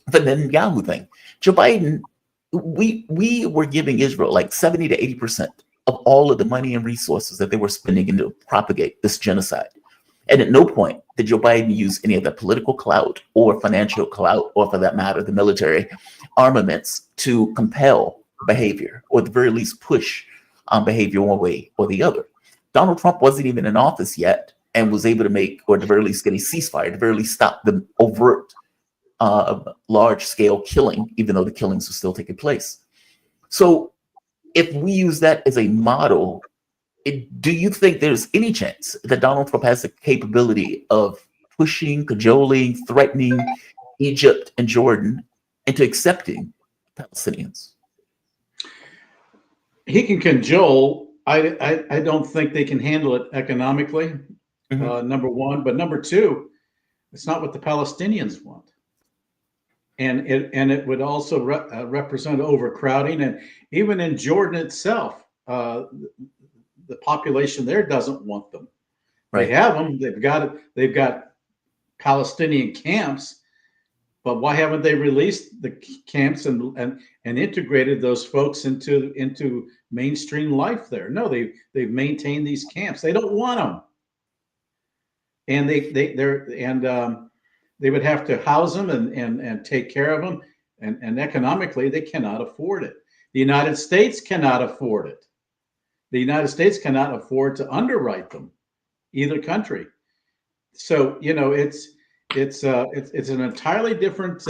Speaker 1: the Netanyahu thing, Joe Biden, we were giving Israel like 70 to 80% of all of the money and resources that they were spending to propagate this genocide. And at no point did Joe Biden use any of the political clout or financial clout, or for that matter, the military armaments to compel behavior, or at the very least push behavior one way or the other. Donald Trump wasn't even in office yet and was able to make, or at the very least get a ceasefire, at the very least stop the overt large-scale killing, even though the killings were still taking place. So if we use that as a model, do you think there's any chance that Donald Trump has the capability of pushing, cajoling, threatening Egypt and Jordan into accepting Palestinians?
Speaker 17: He can cajole. I don't think they can handle it economically. number one. But number two, it's not what the Palestinians want. And it would also represent overcrowding. And even in Jordan itself, the population there doesn't want them.
Speaker 1: Right.
Speaker 17: They have them. They've got Palestinian camps, but why haven't they released the camps and integrated those folks into mainstream life there? No, they've maintained these camps. They don't want them, and they would have to house them and take care of them, and economically they cannot afford it. The United States cannot afford it. The United States cannot afford to underwrite them, either country. So it's an entirely different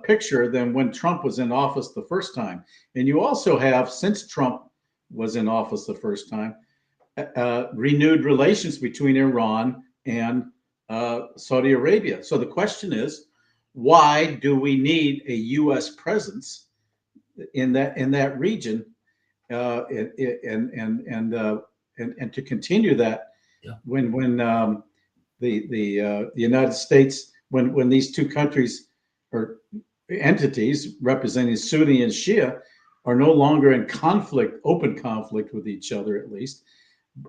Speaker 17: picture than when Trump was in office the first time. And you also have, since Trump was in office the first time, renewed relations between Iran and Saudi Arabia. So the question is, why do we need a U.S. presence in that region, and to continue that when the United States, when these two countries or entities representing Sunni and Shia are no longer in conflict, open conflict with each other, at least,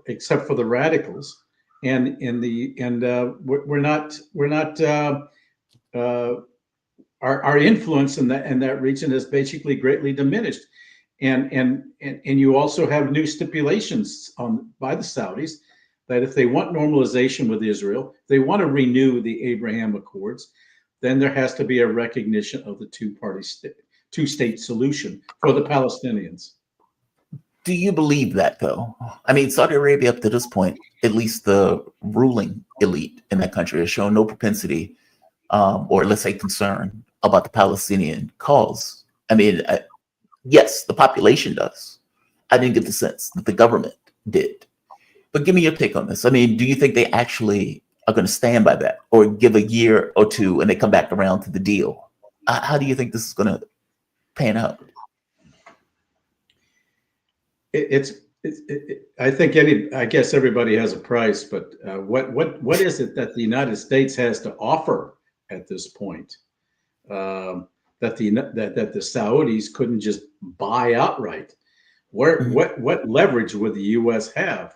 Speaker 17: except for the radicals, and our influence in that region has basically greatly diminished, and you also have new stipulations by the Saudis that if they want normalization with Israel, if they want to renew the Abraham Accords, then there has to be a recognition of the two-state solution for the Palestinians.
Speaker 1: Do you believe that, though? I mean, Saudi Arabia, up to this point, at least the ruling elite in that country, has shown no propensity, or let's say concern, about the Palestinian cause. I mean, yes, the population does. I didn't get the sense that the government did. But give me your take on this. I mean, do you think they actually are going to stand by that, or give a year or two and they come back around to the deal? How do you think this is going to pan out?
Speaker 17: I guess everybody has a price, but what is it that the United States has to offer at this point that the Saudis couldn't just buy outright? What leverage would the U.S. have?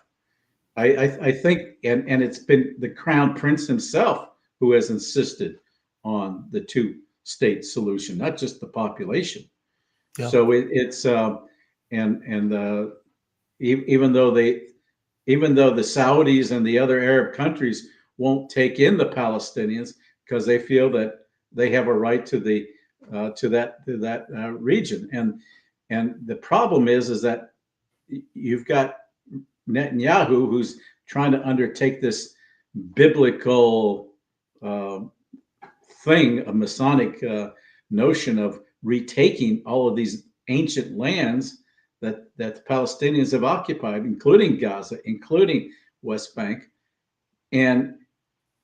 Speaker 17: I think, and it's been the Crown Prince himself who has insisted on the two-state solution, not just the population. Yeah. So even though the Saudis and the other Arab countries won't take in the Palestinians because they feel that they have a right to that region, and the problem is that you've got Netanyahu, who's trying to undertake this biblical thing, a Masonic notion of retaking all of these ancient lands that the Palestinians have occupied, including Gaza, including West Bank, and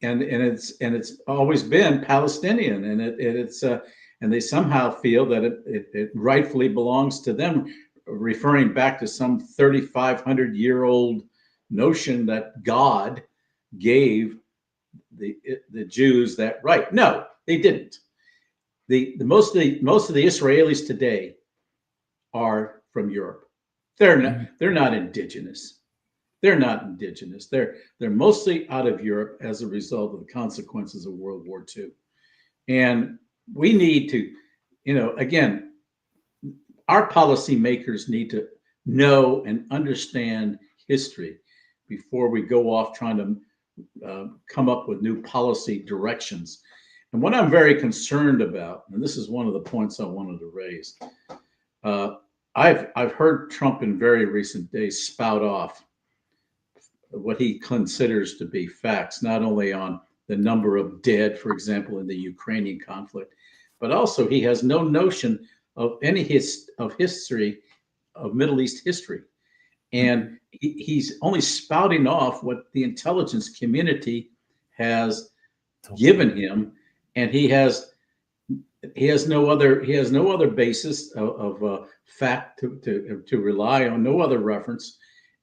Speaker 17: it's always been Palestinian, and they somehow feel that it rightfully belongs to them, referring back to some 3,500-year-old notion that God gave the Jews that right. No, they didn't. Most of the Israelis today are from Europe. They're not indigenous. They're not indigenous. They're mostly out of Europe as a result of the consequences of World War II. And we need to, again, our policymakers need to know and understand history before we go off trying to come up with new policy directions. And what I'm very concerned about, and this is one of the points I wanted to raise, I've heard Trump in very recent days spout off what he considers to be facts, not only on the number of dead, for example, in the Ukrainian conflict, but also he has no notion of any history of Middle East history. And he's only spouting off what the intelligence community has given him, and he has no other basis of fact to rely on, no other reference.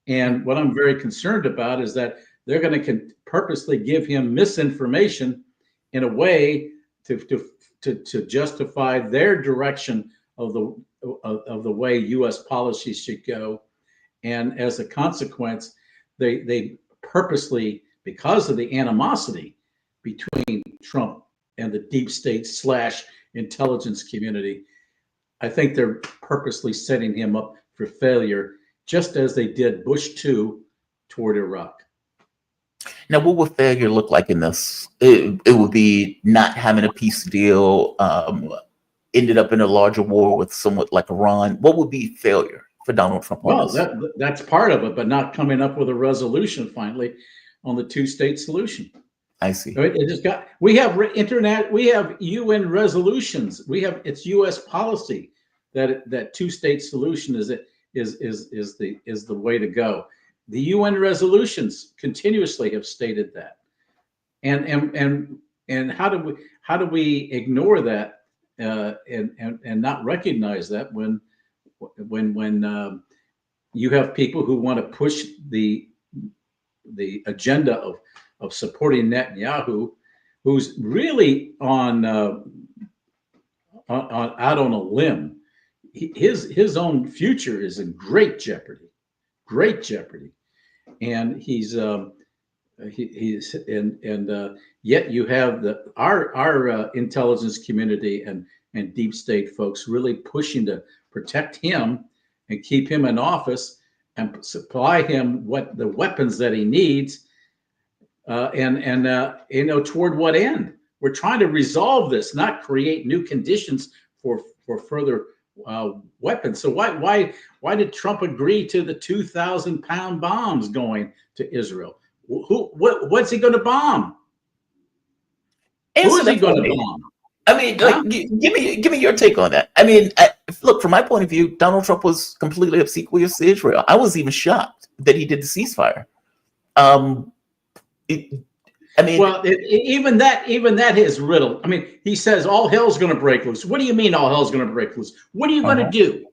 Speaker 17: And what I'm very concerned about is that they're going to purposely give him misinformation in a way to justify their direction of the way U.S. policy should go. And as a consequence, they purposely, because of the animosity between Trump and the deep state / intelligence community, I think they're purposely setting him up for failure, just as they did Bush 2 toward Iraq.
Speaker 1: Now, what would failure look like in this? It would be not having a peace deal, ended up in a larger war with somewhat like Iran. What would be failure for Donald Trump?
Speaker 17: Well, that's part of it, but not coming up with a resolution finally on the two-state solution.
Speaker 1: I see.
Speaker 17: It just we have UN resolutions. It's U.S. policy that two-state solution is the way to go. The UN resolutions continuously have stated that, and how do we ignore that and not recognize that when you have people who want to push the agenda of supporting Netanyahu, who's really out on a limb. His own future is in great jeopardy, and yet you have our intelligence community and deep state folks really pushing to protect him and keep him in office and supply him the weapons that he needs. Toward what end? We're trying to resolve this, not create new conditions for further weapons. So why did Trump agree to the 2,000-pound bombs going to Israel? What's he going to bomb? Who is he going to bomb?
Speaker 1: I mean, give me your take on that. I mean, look, from my point of view, Donald Trump was completely obsequious to Israel. I was even shocked that he did the ceasefire.
Speaker 17: Even that is riddled. I mean, he says all hell's going to break loose. What do you mean all hell's going to break loose? What are you going to do?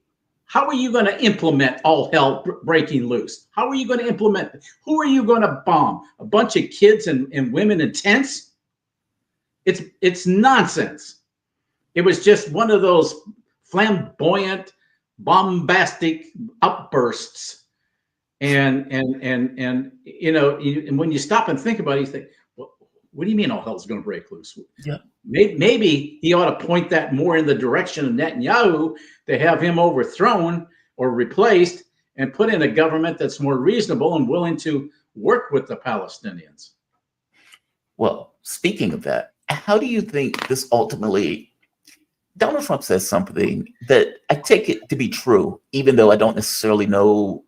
Speaker 17: How are you going to implement all hell breaking loose? How are you going to implement it? Who are you going to bomb? A bunch of kids and women in tents? It's nonsense. It was just one of those flamboyant, bombastic outbursts. And when you stop and think about it, you think, what do you mean all hell's going to break loose?
Speaker 1: Yeah.
Speaker 17: Maybe he ought to point that more in the direction of Netanyahu to have him overthrown or replaced and put in a government that's more reasonable and willing to work with the Palestinians.
Speaker 1: Well, speaking of that, how do you think this ultimately, Donald Trump says something that I take it to be true, even though I don't necessarily know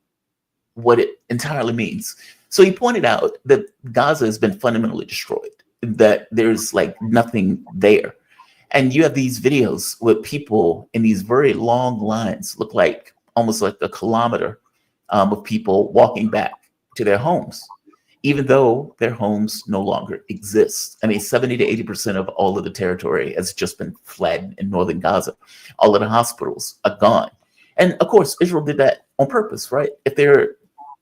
Speaker 1: what it entirely means. So he pointed out that Gaza has been fundamentally destroyed, that there's like nothing there. And you have these videos with people in these very long lines, look like almost like a kilometer of people walking back to their homes, even though their homes no longer exist. I mean, 70 to 80% of all of the territory has just been flattened in northern Gaza. All of the hospitals are gone. And of course, Israel did that on purpose, right? If they're,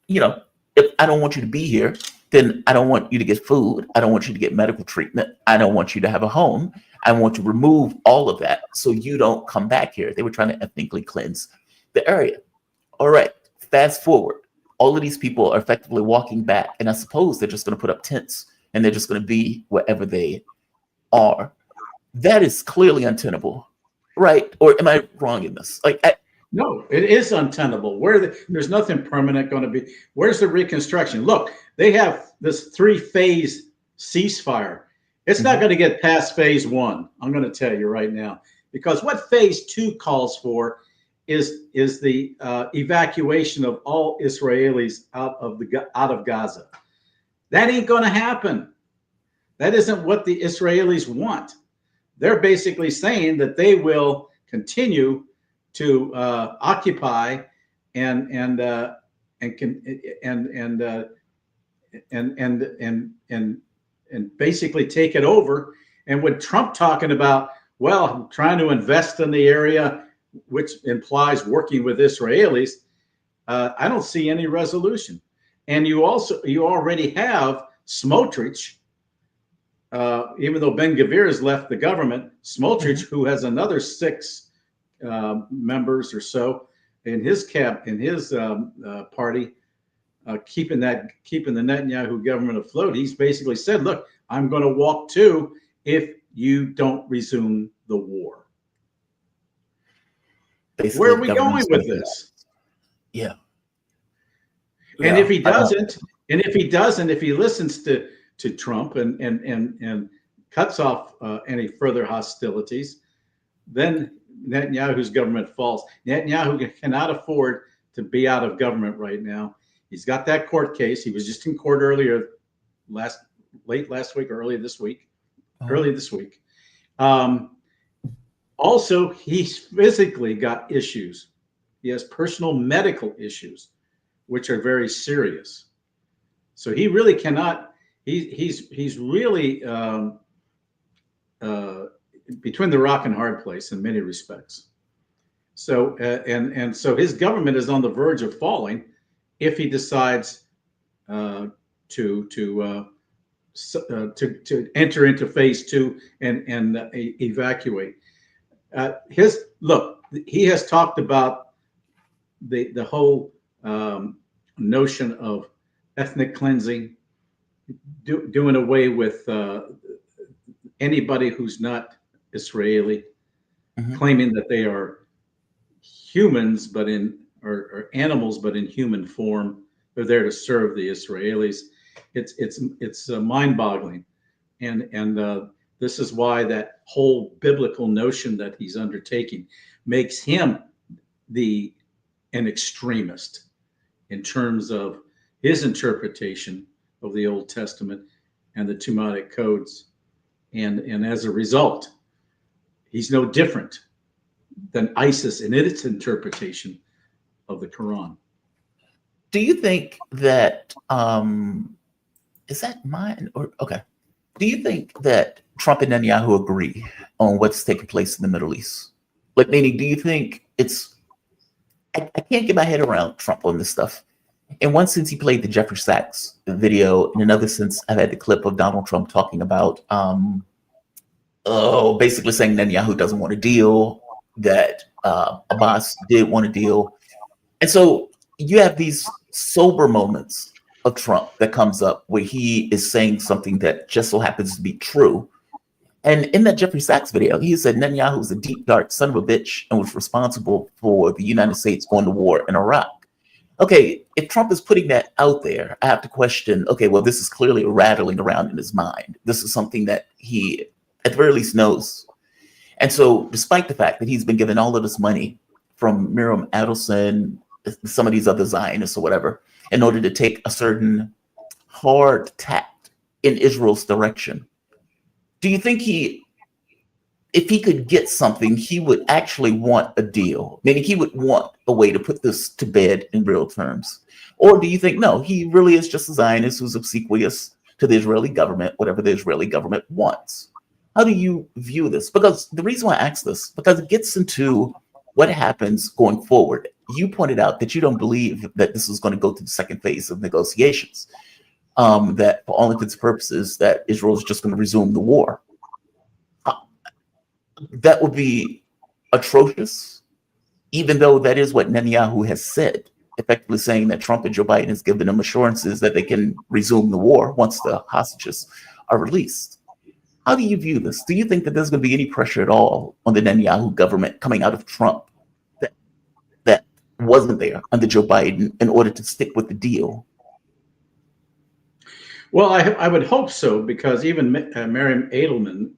Speaker 1: if I don't want you to be here, then I don't want you to get food. I don't want you to get medical treatment. I don't want you to have a home. I want to remove all of that so you don't come back here. They were trying to ethnically cleanse the area. All right, fast forward. All of these people are effectively walking back, and I suppose they're just going to put up tents and they're just going to be wherever they are. That is clearly untenable, right? Or am I wrong in this?
Speaker 17: No, it is untenable. There's nothing permanent going to be. Where's the reconstruction? Look, they have this 3-phase ceasefire. It's not going to get past phase 1. I'm going to tell you right now, because what phase 2 calls for is the evacuation of all Israelis out of Gaza. That ain't going to happen. That isn't what the Israelis want. They're basically saying that they will continue to occupy and basically take it over. And with Trump talking about, well, I'm trying to invest in the area, which implies working with Israelis, I don't see any resolution. And you already have Smotrich, even though Ben Gvir has left the government, Smotrich, who has another 6 members or so in his party, keeping the Netanyahu government afloat. He's basically said, look, I'm going to walk too if you don't resume the war. Basically, where are we going with this?
Speaker 1: Yeah.
Speaker 17: And if he doesn't, if he listens to Trump and cuts off any further hostilities, then Netanyahu's government falls. Netanyahu cannot afford to be out of government right now. He's got that court case. He was just in court late last week or early this week. Also, he's physically got issues. He has personal medical issues, which are very serious. So he really cannot. He's really between the rock and hard place in many respects. So and so his government is on the verge of falling if he decides to enter into phase 2 and evacuate. He has talked about the whole notion of ethnic cleansing, doing away with anybody who's not Israeli, claiming that they are humans, or animals, but in human form. They're there to serve the Israelis. It's mind-boggling, and this is why that whole biblical notion that he's undertaking makes him an extremist in terms of his interpretation of the Old Testament and the Talmudic codes, and as a result, he's no different than ISIS in its interpretation of the Quran.
Speaker 1: Do you think that is that mine or okay? Do you think that Trump and Netanyahu agree on what's taking place in the Middle East? Like, meaning, do you think it's? I can't get my head around Trump on this stuff. In one sense, he played the Jeffrey Sachs video. In another sense, I've had the clip of Donald Trump talking about, basically saying Netanyahu doesn't want a deal, that Abbas did want a deal. And so you have these sober moments of Trump that comes up where he is saying something that just so happens to be true. And in that Jeffrey Sachs video, he said Netanyahu was a deep, dark son of a bitch and was responsible for the United States going to war in Iraq. Okay, if Trump is putting that out there, I have to question, okay, well, this is clearly rattling around in his mind. This is something that he, at the very least, knows. And so despite the fact that he's been given all of this money from Miriam Adelson, some of these other Zionists or whatever, in order to take a certain hard tact in Israel's direction, do you think if he could get something, he would actually want a deal? Meaning he would want a way to put this to bed in real terms? Or do you think, no, he really is just a Zionist who's obsequious to the Israeli government, whatever the Israeli government wants? How do you view this? Because the reason why I ask this, because it gets into what happens going forward. You pointed out that you don't believe that this is going to go to the second phase of negotiations. That for all intents and purposes, that Israel is just going to resume the war. That would be atrocious, even though that is what Netanyahu has said, effectively saying that Trump and Joe Biden has given them assurances that they can resume the war once the hostages are released. How do you view this? Do you think that there's going to be any pressure at all on the Netanyahu government coming out of Trump that wasn't there under Joe Biden in order to stick with the deal?
Speaker 17: Well, I would hope so, because even Miriam Edelman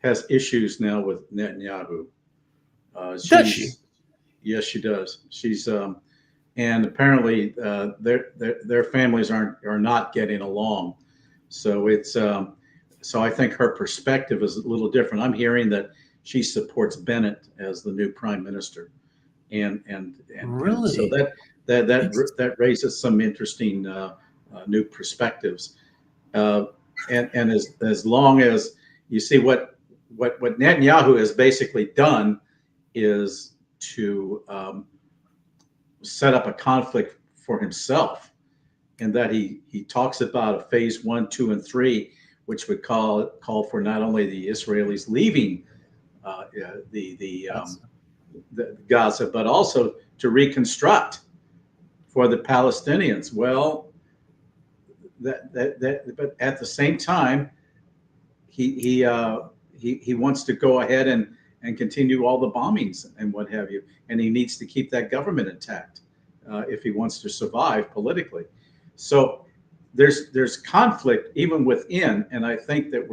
Speaker 17: has issues now with Netanyahu.
Speaker 1: Does she?
Speaker 17: Yes, she does. She's and apparently their families are not getting along. So it's so I think her perspective is a little different. I'm hearing that she supports Bennett as the new prime minister, and
Speaker 1: really,
Speaker 17: so that raises some interesting new perspectives. And as long as you see what Netanyahu has basically done is to set up a conflict for himself in that he talks about a phase 1, 2, and 3, which would call for not only the Israelis leaving the Gaza, but also to reconstruct for the Palestinians. Well, but at the same time, he wants to go ahead and continue all the bombings and what have you, and he needs to keep that government intact if he wants to survive politically. So there's conflict even within, and I think that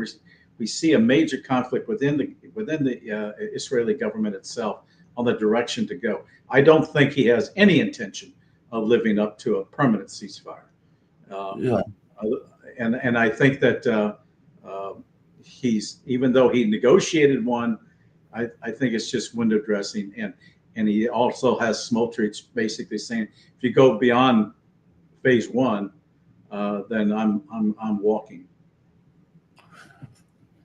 Speaker 17: we see a major conflict within the Israeli government itself on the direction to go. I don't think he has any intention of living up to a permanent ceasefire. And I think that he's, even though he negotiated one, I think it's just window dressing. And he also has Smotrich basically saying, if you go beyond phase 1, then I'm walking.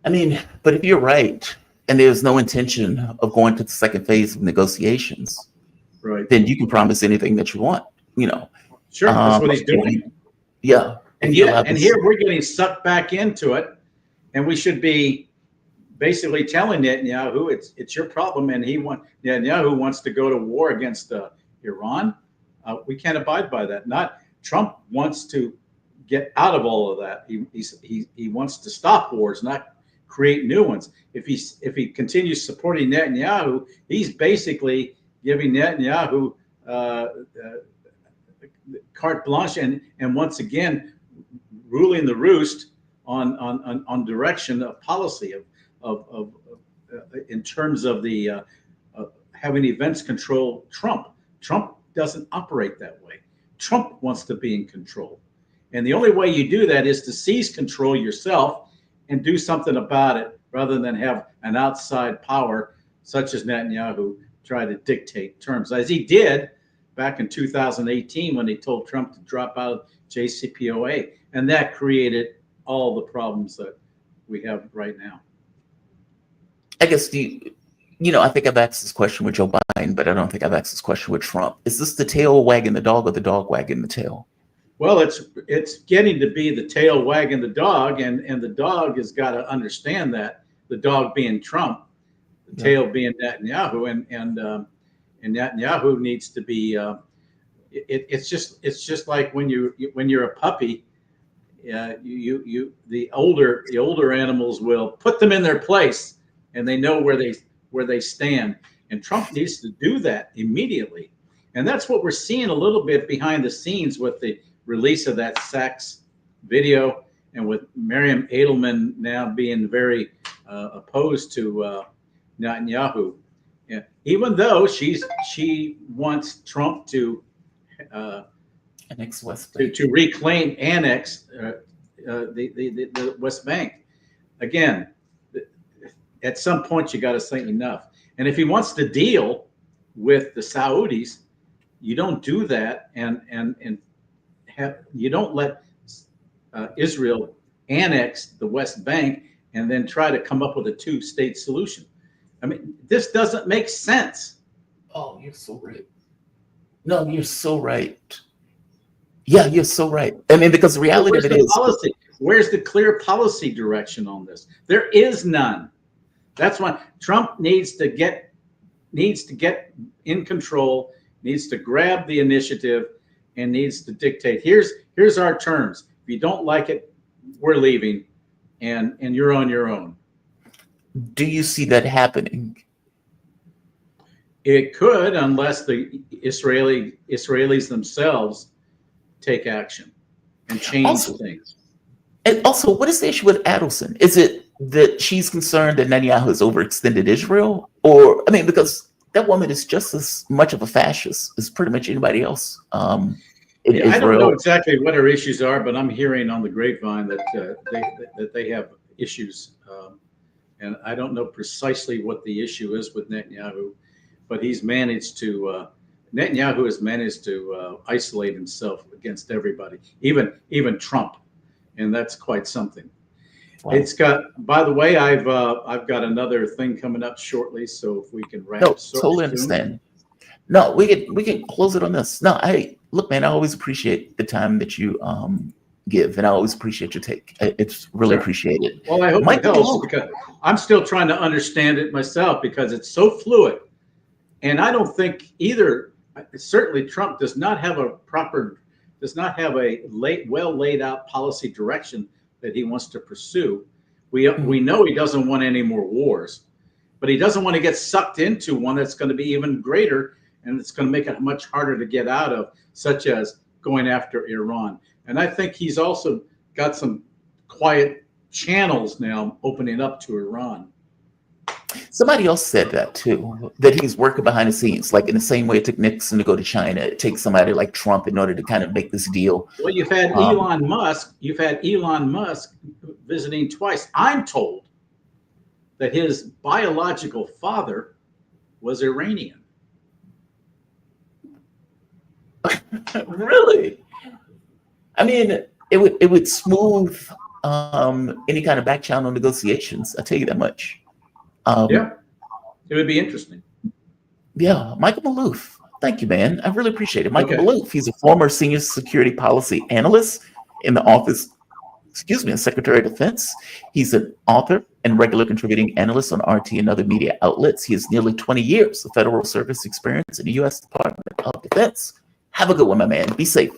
Speaker 1: I mean, but if you're right, and there's no intention of going to the second phase of negotiations,
Speaker 17: right,
Speaker 1: then you can promise anything that you want, you know.
Speaker 17: Sure, that's what he's doing.
Speaker 1: Yeah.
Speaker 17: And here we're getting sucked back into it, and we should be basically telling Netanyahu it's your problem, and Netanyahu wants to go to war against Iran. We can't abide by that. Not Trump wants to get out of all of that. He wants to stop wars, not create new ones. If he continues supporting Netanyahu, he's basically giving Netanyahu carte blanche and once again ruling the roost on direction of policy of in terms of the having events control Trump. Trump doesn't operate that way. Trump wants to be in control. And the only way you do that is to seize control yourself and do something about it rather than have an outside power such as Netanyahu try to dictate terms, as he did back in 2018 when he told Trump to drop out of JCPOA. And that created all the problems that we have right now.
Speaker 1: I guess I think I've asked this question with Joe Biden, but I don't think I've asked this question with Trump. Is this the tail wagging the dog or the dog wagging the tail?
Speaker 17: Well, it's getting to be the tail wagging the dog, and the dog has got to understand that, the dog being Trump, the tail being Netanyahu, and Netanyahu needs to be. It's just like when you're a puppy, the older animals will put them in their place, and they know where they stand. And Trump needs to do that immediately, and that's what we're seeing a little bit behind the scenes with the release of that Sachs video, and with Miriam Edelman now being very opposed to Netanyahu, even though she wants Trump to
Speaker 1: annex West Bank,
Speaker 17: to reclaim the West Bank. Again, at some point you got to say enough. And if he wants to deal with the Saudis, you don't do that, and you don't let Israel annex the West Bank and then try to come up with a two-state solution. I mean, this doesn't make sense.
Speaker 1: Oh, you're so right. No, you're so right. Yeah, you're so right. I mean, because the reality of it is,
Speaker 17: policy? Where's the clear policy direction on this? There is none. That's why Trump needs to get in control, needs to grab the initiative, and needs to dictate. Here's our terms. If you don't like it, we're leaving, and you're on your own.
Speaker 1: Do you see that happening?
Speaker 17: It could, unless the Israelis themselves take action and change things.
Speaker 1: And also, what is the issue with Adelson? Is it that she's concerned that Netanyahu has overextended Israel? Or, I mean, because that woman is just as much of a fascist as pretty much anybody else in Israel.
Speaker 17: I don't know exactly what her issues are, but I'm hearing on the grapevine that they have issues. And I don't know precisely what the issue is with Netanyahu, but Netanyahu has managed to isolate himself against everybody, even Trump, and that's quite something. Wow. It's got. By the way, I've got another thing coming up shortly, so if we can wrap.
Speaker 1: No, totally understand. No, we can close it on this. No, look, man, I always appreciate the time that you give, and I always appreciate your take. It's really appreciated.
Speaker 17: Well, I hope
Speaker 1: Mike
Speaker 17: it helps
Speaker 1: Malone.
Speaker 17: because I'm still trying to understand it myself because it's so fluid. And I don't think either, certainly Trump does not have a well laid out policy direction that he wants to pursue. We know he doesn't want any more wars, but he doesn't want to get sucked into one that's going to be even greater and it's going to make it much harder to get out of, such as going after Iran. And I think he's also got some quiet channels now opening up to Iran.
Speaker 1: Somebody else said that too, that he's working behind the scenes, like in the same way it took Nixon to go to China. It takes somebody like Trump in order to kind of make this deal.
Speaker 17: Well, you've had Elon Musk. You've had Elon Musk visiting twice. I'm told that his biological father was Iranian.
Speaker 1: Really? I mean, it would smooth any kind of back channel negotiations. I'll tell you that much.
Speaker 17: Yeah, it would be interesting.
Speaker 1: Yeah, Michael Maloof. Thank you, man. I really appreciate it. Michael Maloof, he's a former senior security policy analyst in the office, of Secretary of Defense. He's an author and regular contributing analyst on RT and other media outlets. He has nearly 20 years of federal service experience in the U.S. Department of Defense. Have a good one, my man. Be safe.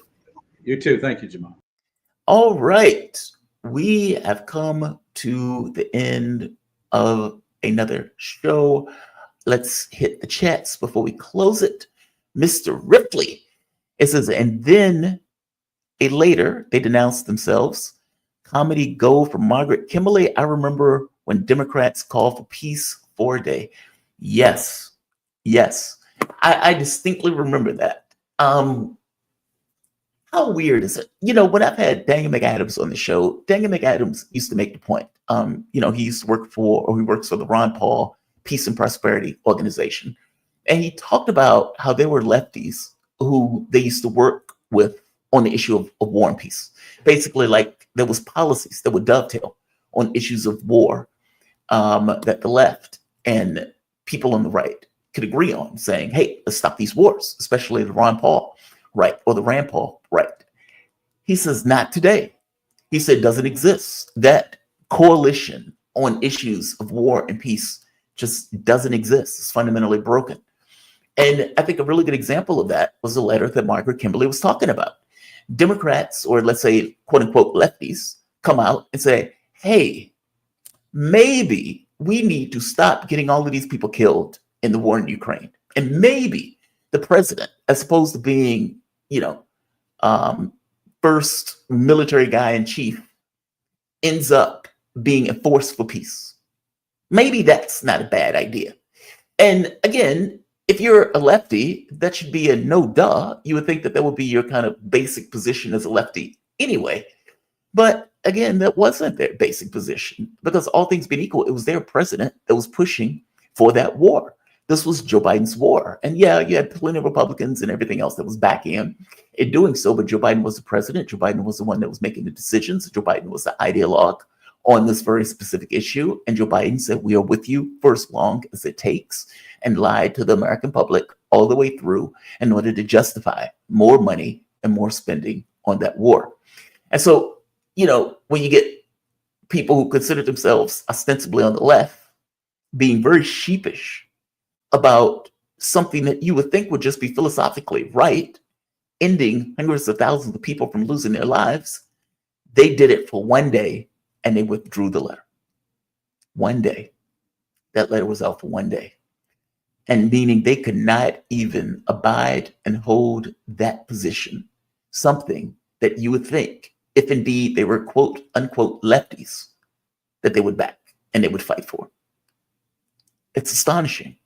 Speaker 17: You too. Thank you, Jamal.
Speaker 1: All right. We have come to the end of another show. Let's hit the chats before we close it. Mr. Ripley, it says, and then later they denounced themselves. Comedy gold from Margaret Kimberly. I remember when Democrats called for peace for a day. Yes. I distinctly remember that. How weird is it? When I've had Daniel McAdams on the show, Daniel McAdams used to make the point. He used to work for, or he works for the Ron Paul Peace and Prosperity Organization. And he talked about how there were lefties who they used to work with on the issue of war and peace. Basically, like there was policies that would dovetail on issues of war that the left and people on the right could agree on, saying, hey, let's stop these wars, especially the Ron Paul right or the Rand Paul right. He says, not today. He said, doesn't exist. That coalition on issues of war and peace just doesn't exist. It's fundamentally broken. And I think a really good example of that was the letter that Margaret Kimberly was talking about. Democrats, or let's say, quote unquote, lefties, come out and say, hey, maybe we need to stop getting all of these people killed in the war in Ukraine. And maybe the president, as opposed to being, first military guy in chief, ends up being a force for peace. Maybe that's not a bad idea. And again, if you're a lefty, that should be a no duh. You would think that would be your kind of basic position as a lefty anyway. But again, that wasn't their basic position, because all things being equal, it was their president that was pushing for that war. This was Joe Biden's war. And yeah, you had plenty of Republicans and everything else that was backing him in doing so, but Joe Biden was the president. Joe Biden was the one that was making the decisions. Joe Biden was the ideologue on this very specific issue. And Joe Biden said, we are with you for as long as it takes, and lied to the American public all the way through in order to justify more money and more spending on that war. And so, when you get people who consider themselves ostensibly on the left being very sheepish about something that you would think would just be philosophically right, ending hundreds of thousands of people from losing their lives, they did it for one day and they withdrew the letter. One day. That letter was out for one day. And meaning they could not even abide and hold that position, something that you would think, if indeed they were quote unquote lefties, that they would back and they would fight for. It's astonishing.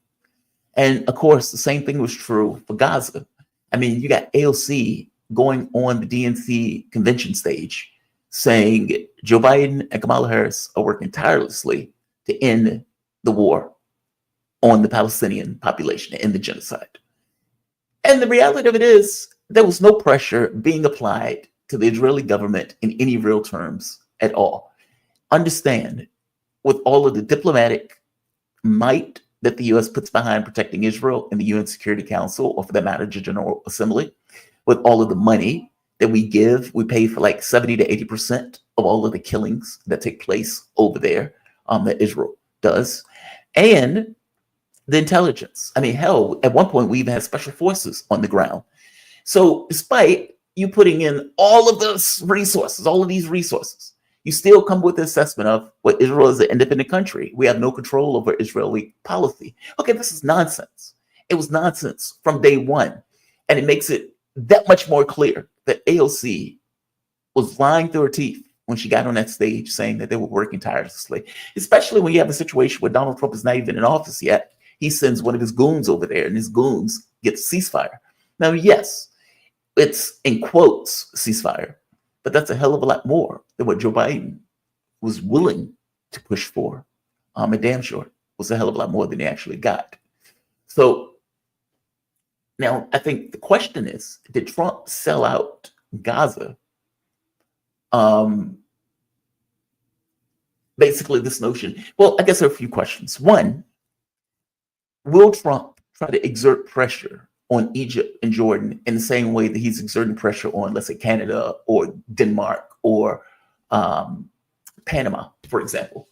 Speaker 1: And of course, the same thing was true for Gaza. I mean, you got AOC going on the DNC convention stage saying Joe Biden and Kamala Harris are working tirelessly to end the war on the Palestinian population, to end the genocide. And the reality of it is there was no pressure being applied to the Israeli government in any real terms at all. Understand, with all of the diplomatic might that the U.S. puts behind protecting Israel in the UN Security Council, or for that matter, the General Assembly, with all of the money that we give. We pay for like 70 to 80% of all of the killings that take place over there that Israel does. And the intelligence. I mean, hell, at one point we even had special forces on the ground. So despite you putting in all of these resources, you still come with the assessment of, well, Israel is an independent country. We have no control over Israeli policy. Okay, this is nonsense. It was nonsense from day one. And it makes it that much more clear that AOC was lying through her teeth when she got on that stage saying that they were working tirelessly, especially when you have a situation where Donald Trump is not even in office yet. He sends one of his goons over there, and his goons get ceasefire. Now, yes, it's in quotes ceasefire, but that's a hell of a lot more than what Joe Biden was willing to push for. And damn sure was a hell of a lot more than he actually got. So now I think the question is, did Trump sell out Gaza? Basically this notion. Well, I guess there are a few questions. One, will Trump try to exert pressure on Egypt and Jordan in the same way that he's exerting pressure on, let's say, Canada or Denmark or Panama, for example?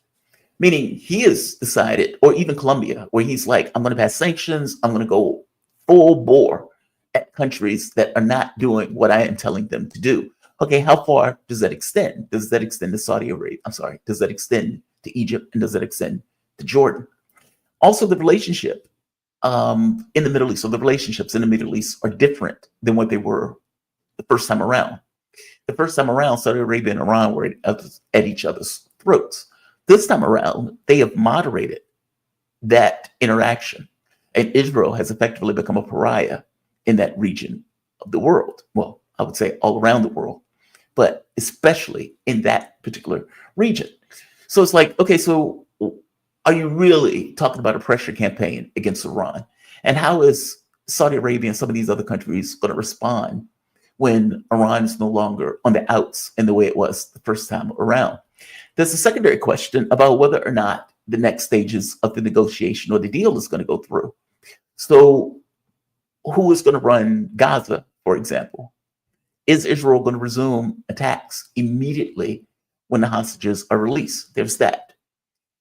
Speaker 1: Meaning he has decided, or even Colombia, where he's like, I'm going to pass sanctions, I'm going to go full bore at countries that are not doing what I am telling them to do. Okay, how far does that extend? Does that extend to Saudi Arabia? I'm sorry, does that extend to Egypt, and does that extend to Jordan? Also, the relationship in the Middle East, so the relationships in the Middle East are different than what they were the first time around. The first time around, Saudi Arabia and Iran were at each other's throats. This time around, they have moderated that interaction, and Israel has effectively become a pariah in that region of the world. Well, I would say all around the world, but especially in that particular region. So it's like, okay, so are you really talking about a pressure campaign against Iran? And how is Saudi Arabia and some of these other countries going to respond when Iran is no longer on the outs in the way it was the first time around? There's a secondary question about whether or not the next stages of the negotiation or the deal is going to go through. So who is going to run Gaza, for example? Is Israel going to resume attacks immediately when the hostages are released? There's that.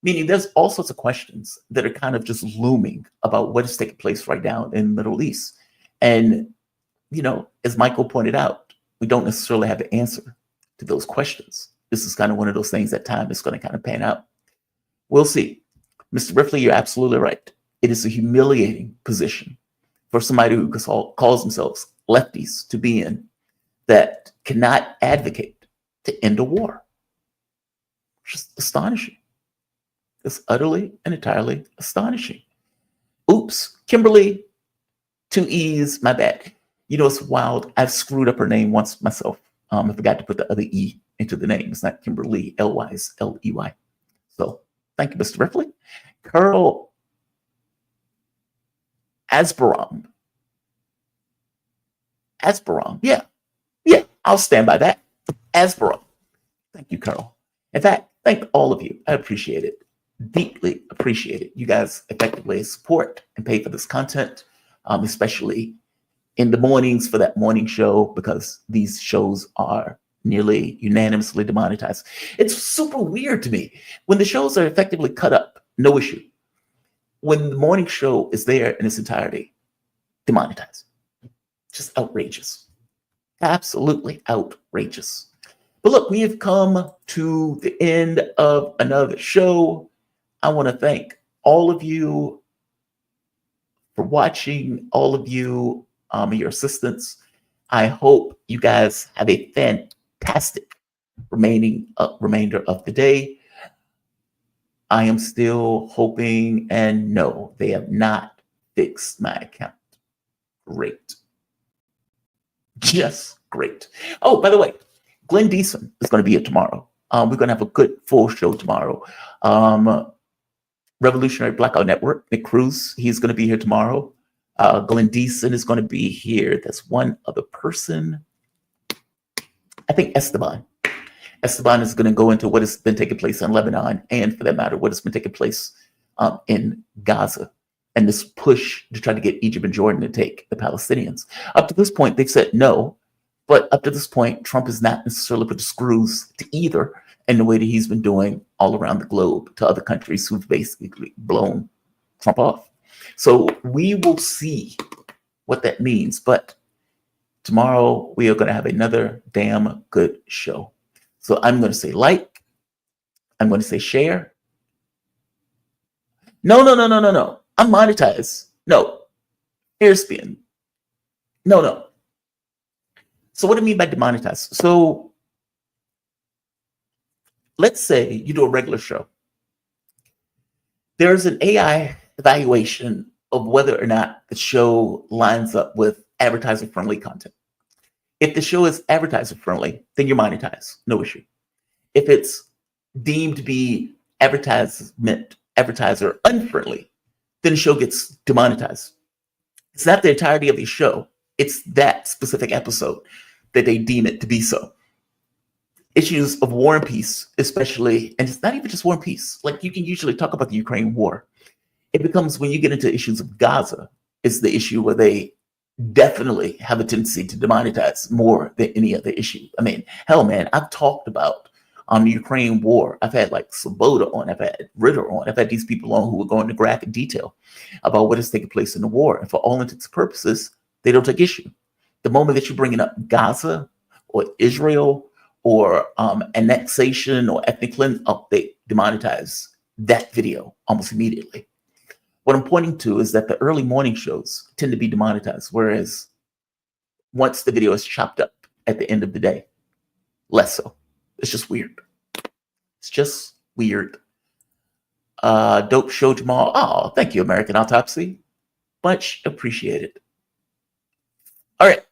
Speaker 1: Meaning there's all sorts of questions that are kind of just looming about what is taking place right now in the Middle East. And, you know, as Michael pointed out, we don't necessarily have the answer to those questions. This is kind of one of those things that time is going to kind of pan out. We'll see. Mr. Riffley, you're absolutely right. It is a humiliating position for somebody who calls themselves lefties to be in, that cannot advocate to end a war. Just astonishing. It's utterly and entirely astonishing. Oops, Kimberly, 2 E's, my bad. You know, it's wild. I've screwed up her name once myself. I forgot to put the other E into the name. It's not Kimberly, L-Y, it's L-E-Y. So thank you, Mr. Riffley. Carl Asperon. Yeah, I'll stand by that. Asperon. Thank you, Carl. In fact, thank all of you. I appreciate it. Deeply appreciate it. You guys effectively support and pay for this content, especially in the mornings for that morning show, because these shows are nearly unanimously demonetized. It's super weird to me when the shows are effectively cut up, no issue. When the morning show is there in its entirety, demonetized. Just outrageous. Absolutely outrageous. But look, we have come to the end of another show. I want to thank all of you for watching, all of you, your assistance. I hope you guys have a fantastic remainder of the day. I am still hoping, and no, they have not fixed my account. Great. Just great. Oh, by the way, Glenn Deason is going to be here tomorrow. We're going to have a good full show tomorrow. Revolutionary Blackout Network, Nick Cruz, he's going to be here tomorrow. Glenn Deason is going to be here. That's one other person. I think Esteban. Esteban is going to go into what has been taking place in Lebanon, and for that matter, what has been taking place in Gaza. and this push to try to get Egypt and Jordan to take the Palestinians. Up to this point, they've said no, but up to this point, Trump has not necessarily put the screws to either in the way that he's been doing all around the globe to other countries who've basically blown Trump off. So we will see what that means. But tomorrow, we are going to have another damn good show. So I'm going to say like, I'm going to say share. No. I'm monetized. No. Airspeed. No. So what do I mean by demonetized? So let's say you do a regular show. There's an AI evaluation of whether or not the show lines up with advertiser-friendly content. If the show is advertiser-friendly, then you're monetized. No issue. If it's deemed to be advertiser unfriendly, then the show gets demonetized. It's not the entirety of the show. It's that specific episode that they deem it to be so. Issues of war and peace, especially, and it's not even just war and peace. Like, you can usually talk about the Ukraine war. It becomes, when you get into issues of Gaza, it's the issue where they definitely have a tendency to demonetize more than any other issue. I mean, hell, man, I've talked about the Ukraine war. I've had like Svoboda on, I've had Ritter on, I've had these people on who are going into graphic detail about what is taking place in the war. And for all intents and purposes, they don't take issue. The moment that you're bringing up Gaza or Israel or annexation or ethnic cleansing, they demonetize that video almost immediately. What I'm pointing to is that the early morning shows tend to be demonetized, whereas once the video is chopped up at the end of the day, less so. It's just weird. It's just weird. Dope show, Jamal. Oh, thank you, American Autopsy. Much appreciated. All right.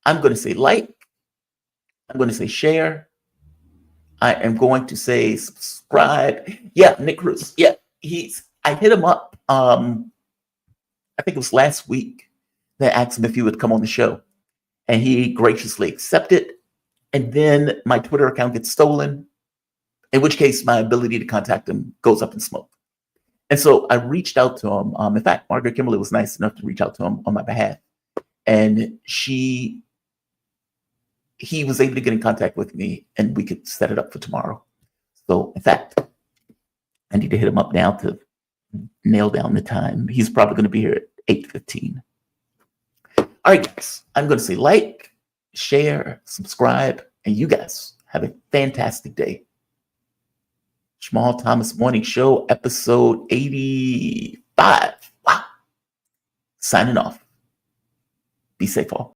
Speaker 1: I'm going to say like. I'm going to say share. I am going to say subscribe. Yeah, Nick Cruz. Yeah, I hit him up. I think it was last week that I asked him if he would come on the show, and he graciously accepted. And then my Twitter account gets stolen, in which case my ability to contact him goes up in smoke. And so I reached out to him. In fact, Margaret Kimberly was nice enough to reach out to him on my behalf, and he was able to get in contact with me, and we could set it up for tomorrow. So, in fact, I need to hit him up now to nail down the time. He's probably going to be here at 8:15. All right, guys, I'm going to say like, share, subscribe, and you guys have a fantastic day. Jamal Thomas Morning Show, episode 85. Wow. Signing off. Be safe, all.